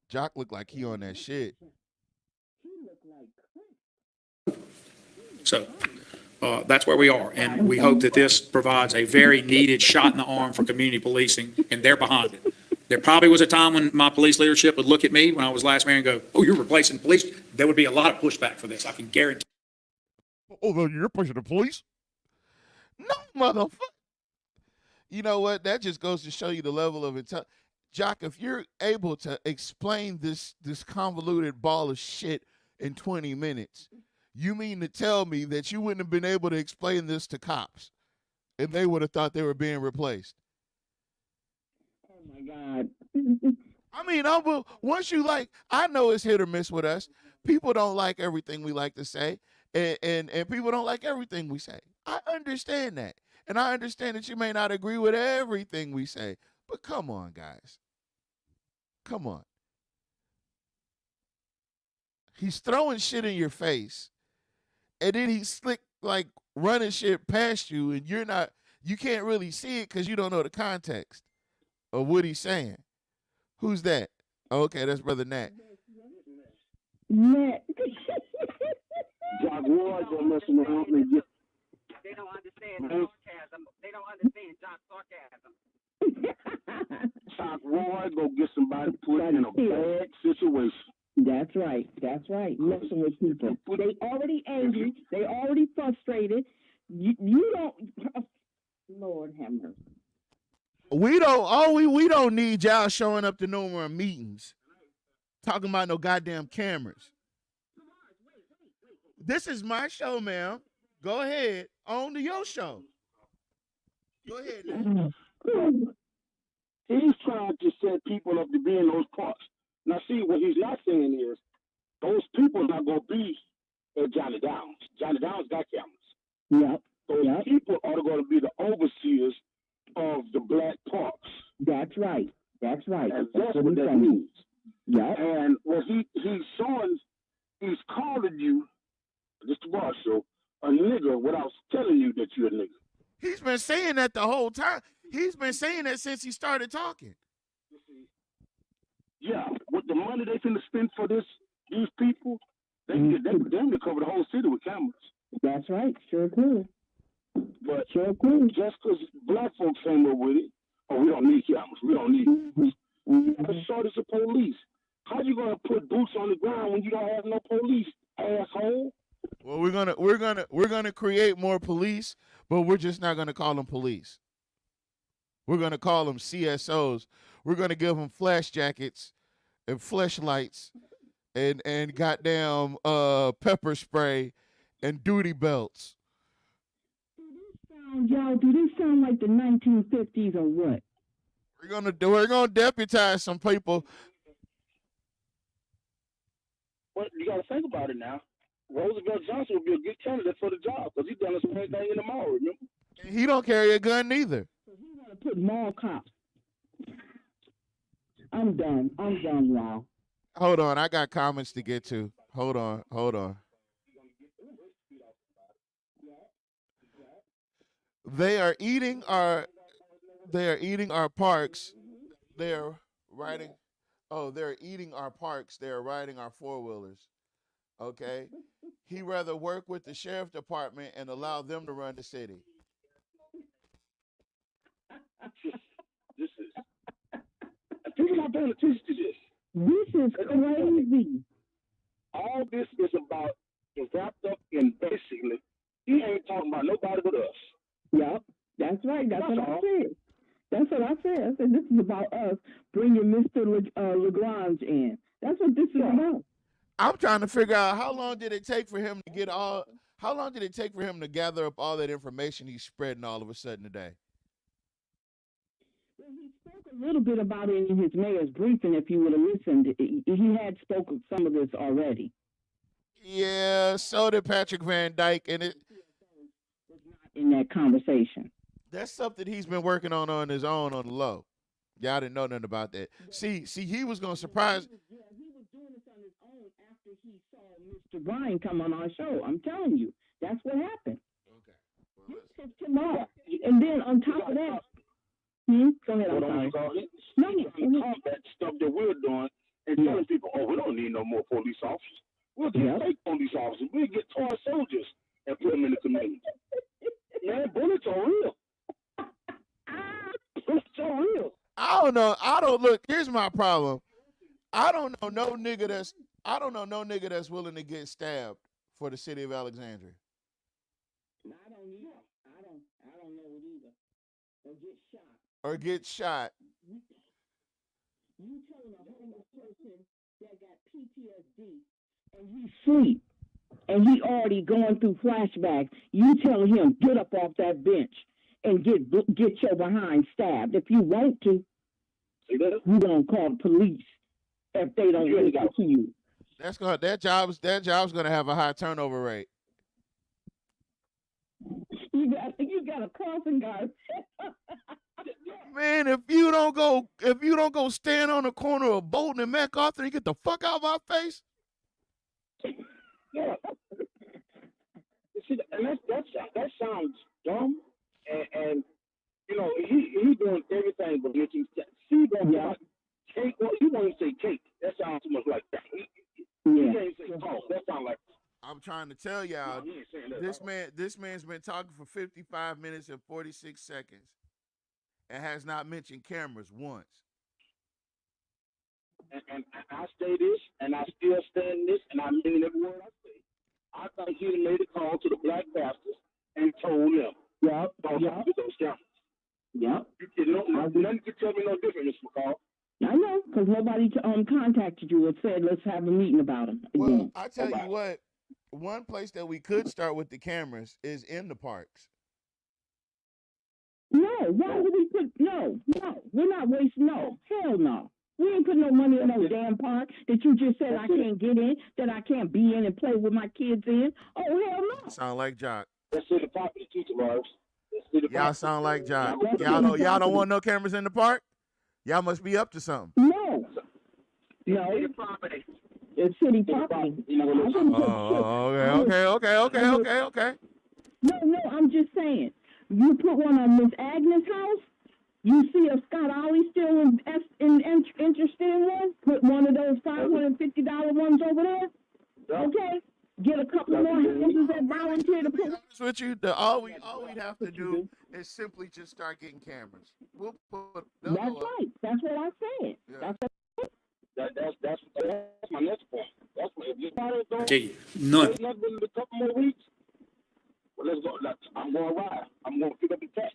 E: Jock looked like he on that shit.
J: He looked like crap.
K: So that's where we are, and we hope that this provides a very needed shot in the arm for community policing, and they're behind it. There probably was a time when my police leadership would look at me when I was last mayor and go, "Oh, you're replacing police." There would be a lot of pushback for this. I can guarantee.
E: Oh, you're pushing the police? No, motherfucker. You know what? That just goes to show you the level of intelligence. Jock, if you're able to explain this convoluted ball of shit in 20 minutes, you mean to tell me that you wouldn't have been able to explain this to cops and they would have thought they were being replaced?
J: Oh, my God.
E: I mean, once you I know it's hit or miss with us. People don't like everything we like to say, and people don't like everything we say. I understand that. And I understand that you may not agree with everything we say. But come on, guys. Come on. He's throwing shit in your face, and then he's slick, running shit past you, and you can't really see it because you don't know the context of what he's saying. Who's that? Oh, okay, that's Brother Nat.
J: Nat.
B: understand they don't understand sarcasm. They don't understand Jock's sarcasm.
C: Jock Roy go get somebody put in a bad situation.
J: That's right. That's right. Messing with people. They already angry. They already frustrated. You don't. Lord have mercy.
E: We don't need y'all showing up to no more meetings, talking about no goddamn cameras. This is my show, ma'am. Go ahead, on to your show. Go ahead now.
C: He's trying to set people up to be in those parts. Now, see, what he's not saying is those people are not going to be at Johnny Downs. Johnny Downs got cameras.
J: Yep.
C: Those people are going to be the overseers of the black parks.
J: That's right. That's right.
C: And that's what that means.
J: Yeah.
C: And what he's showing, he's calling you, Mr. Marshall, a nigger without telling you that you're a nigger.
E: He's been saying that the whole time. He's been saying that since he started talking.
C: Yeah, with the money they finna spend for these people, they can cover the whole city with cameras.
J: That's right. Sure could.
C: But just because black folks came up with it, we don't need cameras. We don't need it. That's short as the police. How you gonna put boots on the ground when you don't have no police, asshole?
E: Well, we're gonna create more police, but we're just not gonna call them police. We're gonna call them CSOs. We're gonna give them flash jackets and flashlights and goddamn pepper spray and duty belts.
J: Y'all, do this sound like the 1950s or what?
E: We're gonna deputize some people.
C: Well, you gotta think about it now. Roosevelt Johnson would be a good candidate for the job because he's done the same thing in the mall, remember?
E: He don't carry a gun neither.
J: He's gonna put mall cops. I'm done, y'all.
E: Hold on, I got comments to get to. Hold on. They are eating our parks. They're eating our parks. They're riding our four-wheelers. Okay? He'd rather work with the sheriff department and allow them to run the city.
C: People not paying attention to this.
J: This is crazy.
C: All this is about is wrapped up in basically, he ain't talking about nobody but us.
J: Yep, that's right. That's what I said. That's what I said. I said this is about us bringing Mr. Lagrange in. That's what this is about.
E: I'm trying to figure out how long did it take for him to gather up all that information he's spreading all of a sudden today?
J: Well, he spoke a little bit about it in his mayor's briefing. If you would have listened, he had spoken some of this already.
E: Yeah, so did Patrick Van Dyke, and it
J: in that conversation.
E: That's something he's been working on his own on the low. Y'all didn't know nothing about that. See, he was gonna surprise.
J: He was doing this on his own after he saw Mr. Bryan come on our show. I'm telling you, that's what happened.
E: Okay.
J: You pissed him off, and then on top of that, go ahead. I'm sorry.
C: No, combat stuff that we're doing and telling people, we don't need no more police officers. We'll get fake police officers. We'll get toy soldiers and put them in the community. Man, bullets are real. Bullets are real.
E: I don't look. Here's my problem. I don't know no nigga that's willing to get stabbed for the city of Alexandria.
J: I don't either. I don't know it either.
E: Or get shot.
J: You telling a homeless person that got PTSD and he sleep and he already going through flashbacks, you tell him get up off that bench and get your behind stabbed. If you want to, you gonna call the police if they don't listen to you.
E: That job's gonna have a high turnover rate.
J: You got a crossing guard.
C: Man,
E: if you don't go stand on the corner of Bolton and MacArthur and get the fuck out of my face.
C: Yeah. See, and that sounds dumb, and you know he doing everything but making see that cake. Well, you want to say cake? That sounds too much like that. He can't say talk. That sounds like.
E: I'm trying to tell y'all,
C: No, you ain't saying that at all.
E: this man's been talking for 55 minutes and 46 seconds and has not mentioned cameras once.
C: And I say this, and I still stand this, and I mean every word I say. I think he made a call to the black pastors and told them, don't get those cameras.
J: Yep.
C: Nothing can tell me no different, Mr. McCall.
J: I know, because nobody contacted you and said, let's have a meeting about them.
E: Well, I tell you what, one place that we could start with the cameras is in the parks.
J: No, why would we put, no, we're not wasting, hell no. We ain't put no money in no damn park that you just said I can't get in, that I can't be in and play with my kids in. Oh, hell no.
E: Sound like Jock.
C: Let's see the property, teacher Lars.
E: Y'all sound like Jock. Y'all don't want no cameras in the park? Y'all must be up to something.
J: No. It's city property.
E: Okay.
J: No, I'm just saying. You put one on Miss Agnes' house. You see if Scott Ollie still interested in one? Put one of those $550 ones over there. Okay. Get a couple more houses that volunteer to put.
E: With you, all we'd have to do is simply just start getting cameras. We'll put.
J: That's right. That's what I said.
E: Yeah.
C: That's my next point. That's what if you don't.
K: Gee, none.
C: There's not been a couple more weeks. Well, let's go. I'm going to ride. I'm going to pick up the cat.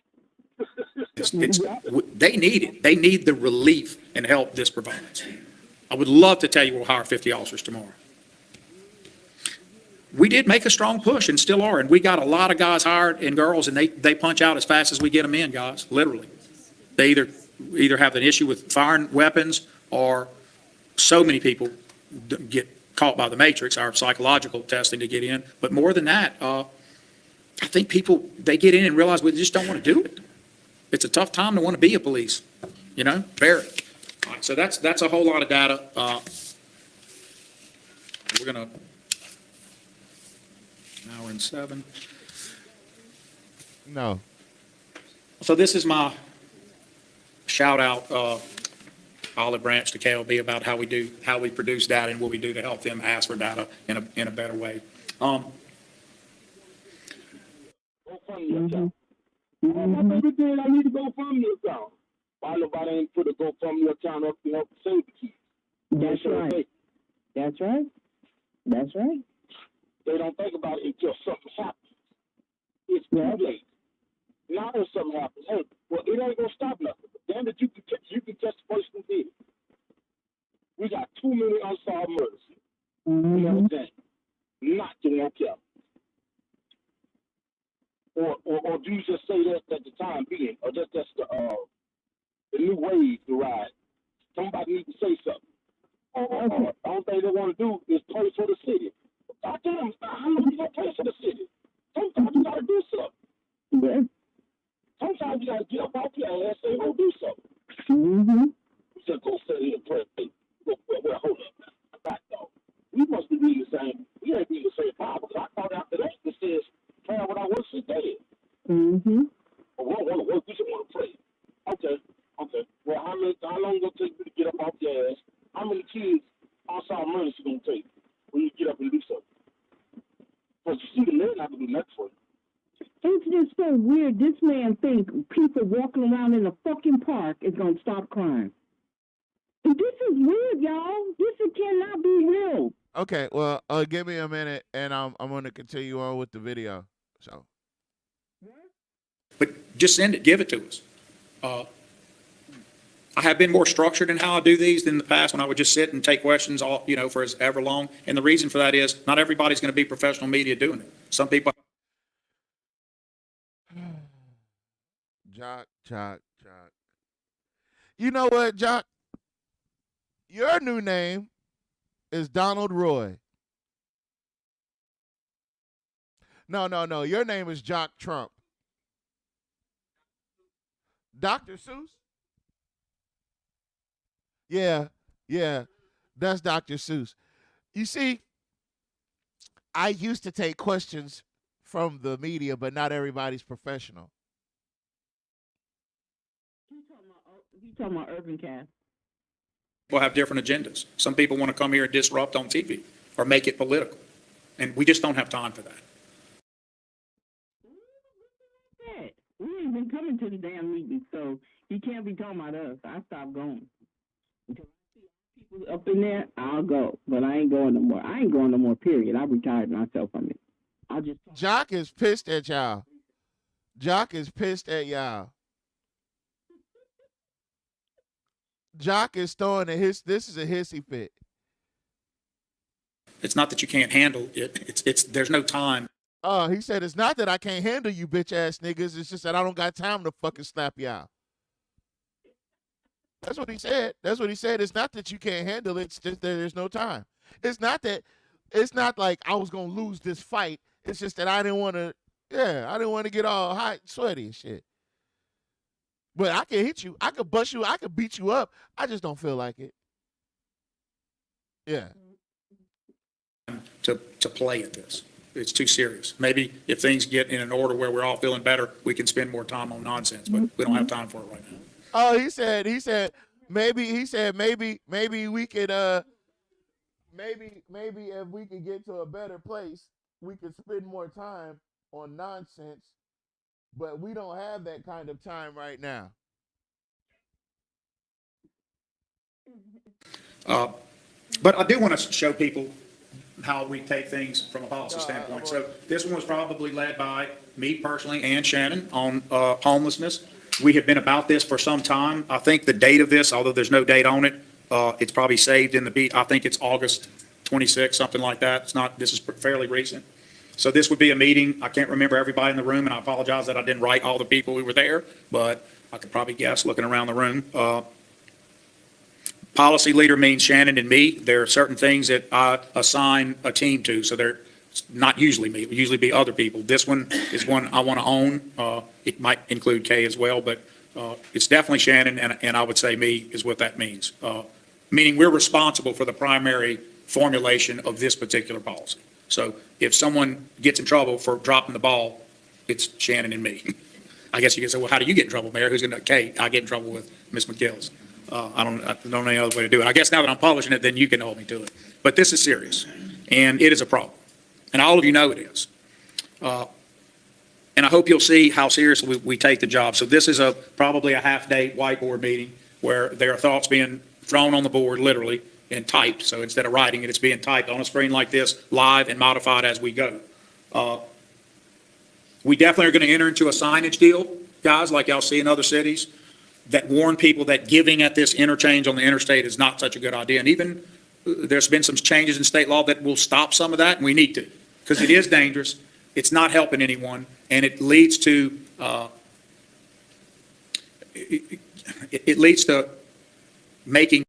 K: They need it. They need the relief and help this provides. I would love to tell you we'll hire 50 officers tomorrow. We did make a strong push and still are, and we got a lot of guys hired and girls, and they punch out as fast as we get them in, guys, literally. They either have an issue with firing weapons, or so many people get caught by the matrix, our psychological testing to get in. But more than that, I think people, they get in and realize we just don't want to do it. It's a tough time to want to be a police, very. All right, so that's a whole lot of data. We're going to, now we're in 7.
E: No.
K: So this is my shout out, olive branch to KLB about how we produce data and what we do to help them ask for data in a better way.
C: My baby did. I need to go from your account. Why nobody ain't put a GoFundMe account up to help save the kids?
J: That's right. That's right. That's right.
C: They don't think about it until something happens. It's too late. Now if something happens, hey, well, it ain't gonna stop nothing. But damn it, you can catch the person who did it. We got too many unsolved murders. You know what I'm saying? Not to one count. Or do you just say that at the time being, or that's the new wave to ride? Somebody needs to say something. The only thing they want to do is play for the city. Goddamn, how much you gonna play for the city? Sometimes you gotta do something.
J: Yeah.
C: Sometimes you gotta get up off your ass and go do something. You just go sit here and play. Well, hold up. Back though. We must be reading the same. We ain't reading the same Bible. I thought after that it says, "Pray without works is dead." Well, we don't want to work. We just want to pray. Okay. Well, how long is it gonna take you to get up off your ass? How many kids outside murders you gonna take when you get up and do something? But you see, the man not gonna do nothing for you.
J: It's just so weird. This man thinks people walking around in a fucking park is gonna stop crime. This is weird, y'all. This cannot be real.
E: Okay, well, give me a minute, and I'm going to continue on with the video. So,
K: but just send it, give it to us. I have been more structured in how I do these than in the past when I would just sit and take questions all, for as ever long. And the reason for that is not everybody's going to be professional media doing it. Some people.
E: Jock. You know what, Jock? Your new name is Donald Roy. No. Your name is Jock Trump. Dr. Seuss? Yeah. That's Dr. Seuss. You see, I used to take questions from the media, but not everybody's professional.
J: You talking about Urban Cast?
K: People have different agendas. Some people want to come here and disrupt on TV or make it political. And we just don't have time for that.
J: We ain't been coming to the damn meeting, so he can't be talking about us. I stopped going. Until I see people up in there, I'll go. But I ain't going no more. I ain't going no more, period. I retired myself from it. I'll just...
E: Jock is pissed at y'all. Jock is pissed at y'all. Jock is throwing this is a hissy fit.
K: It's not that you can't handle it. It's there's no time.
E: He said, it's not that I can't handle you bitch ass niggas. It's just that I don't got time to fucking slap y'all. That's what he said. That's what he said. It's not that you can't handle it. It's just that there's no time. It's not like I was going to lose this fight. It's just that I didn't want to get all hot and sweaty and shit. But I can hit you. I could bust you. I could beat you up. I just don't feel like it. Yeah.
K: To play at this. It's too serious. Maybe if things get in an order where we're all feeling better, we can spend more time on nonsense, but we don't have time for it right now.
E: Oh, he said maybe we could maybe if we could get to a better place, we could spend more time on nonsense, but we don't have that kind of time right now.
K: But I do want to show people how we take things from a policy standpoint. So this one was probably led by me personally and Shannon on homelessness. We have been about this for some time. I think the date of this, although there's no date on it, it's probably saved in the beat. I think it's August 26, something like that. This is fairly recent. So this would be a meeting. I can't remember everybody in the room, and I apologize that I didn't write all the people who were there, but I could probably guess looking around the room. Policy leader means Shannon and me. There are certain things that I assign a team to, so they're not usually me. It would usually be other people. This one is one I want to own. It might include Kay as well, but it's definitely Shannon, and I would say me is what that means. Meaning we're responsible for the primary formulation of this particular policy. So if someone gets in trouble for dropping the ball, it's Shannon and me. I guess you can say, well, how do you get in trouble, Mayor? Who's going to, Kay, I get in trouble with Ms. McGillis. I don't know any other way to do it. I guess now that I'm publishing it, then you can hold me to it. But this is serious, and it is a problem. And all of you know it is. And I hope you'll see how seriously we take the job. So this is probably a half-day whiteboard meeting where there are thoughts being thrown on the board, literally, and typed. So instead of writing it, it's being typed on a screen like this, live and modified as we go. We definitely are going to enter into a signage deal, guys, like y'all see in other cities, that warn people that giving at this interchange on the interstate is not such a good idea. And even there's been some changes in state law that will stop some of that, and we need to, because it is dangerous. It's not helping anyone, and it leads to making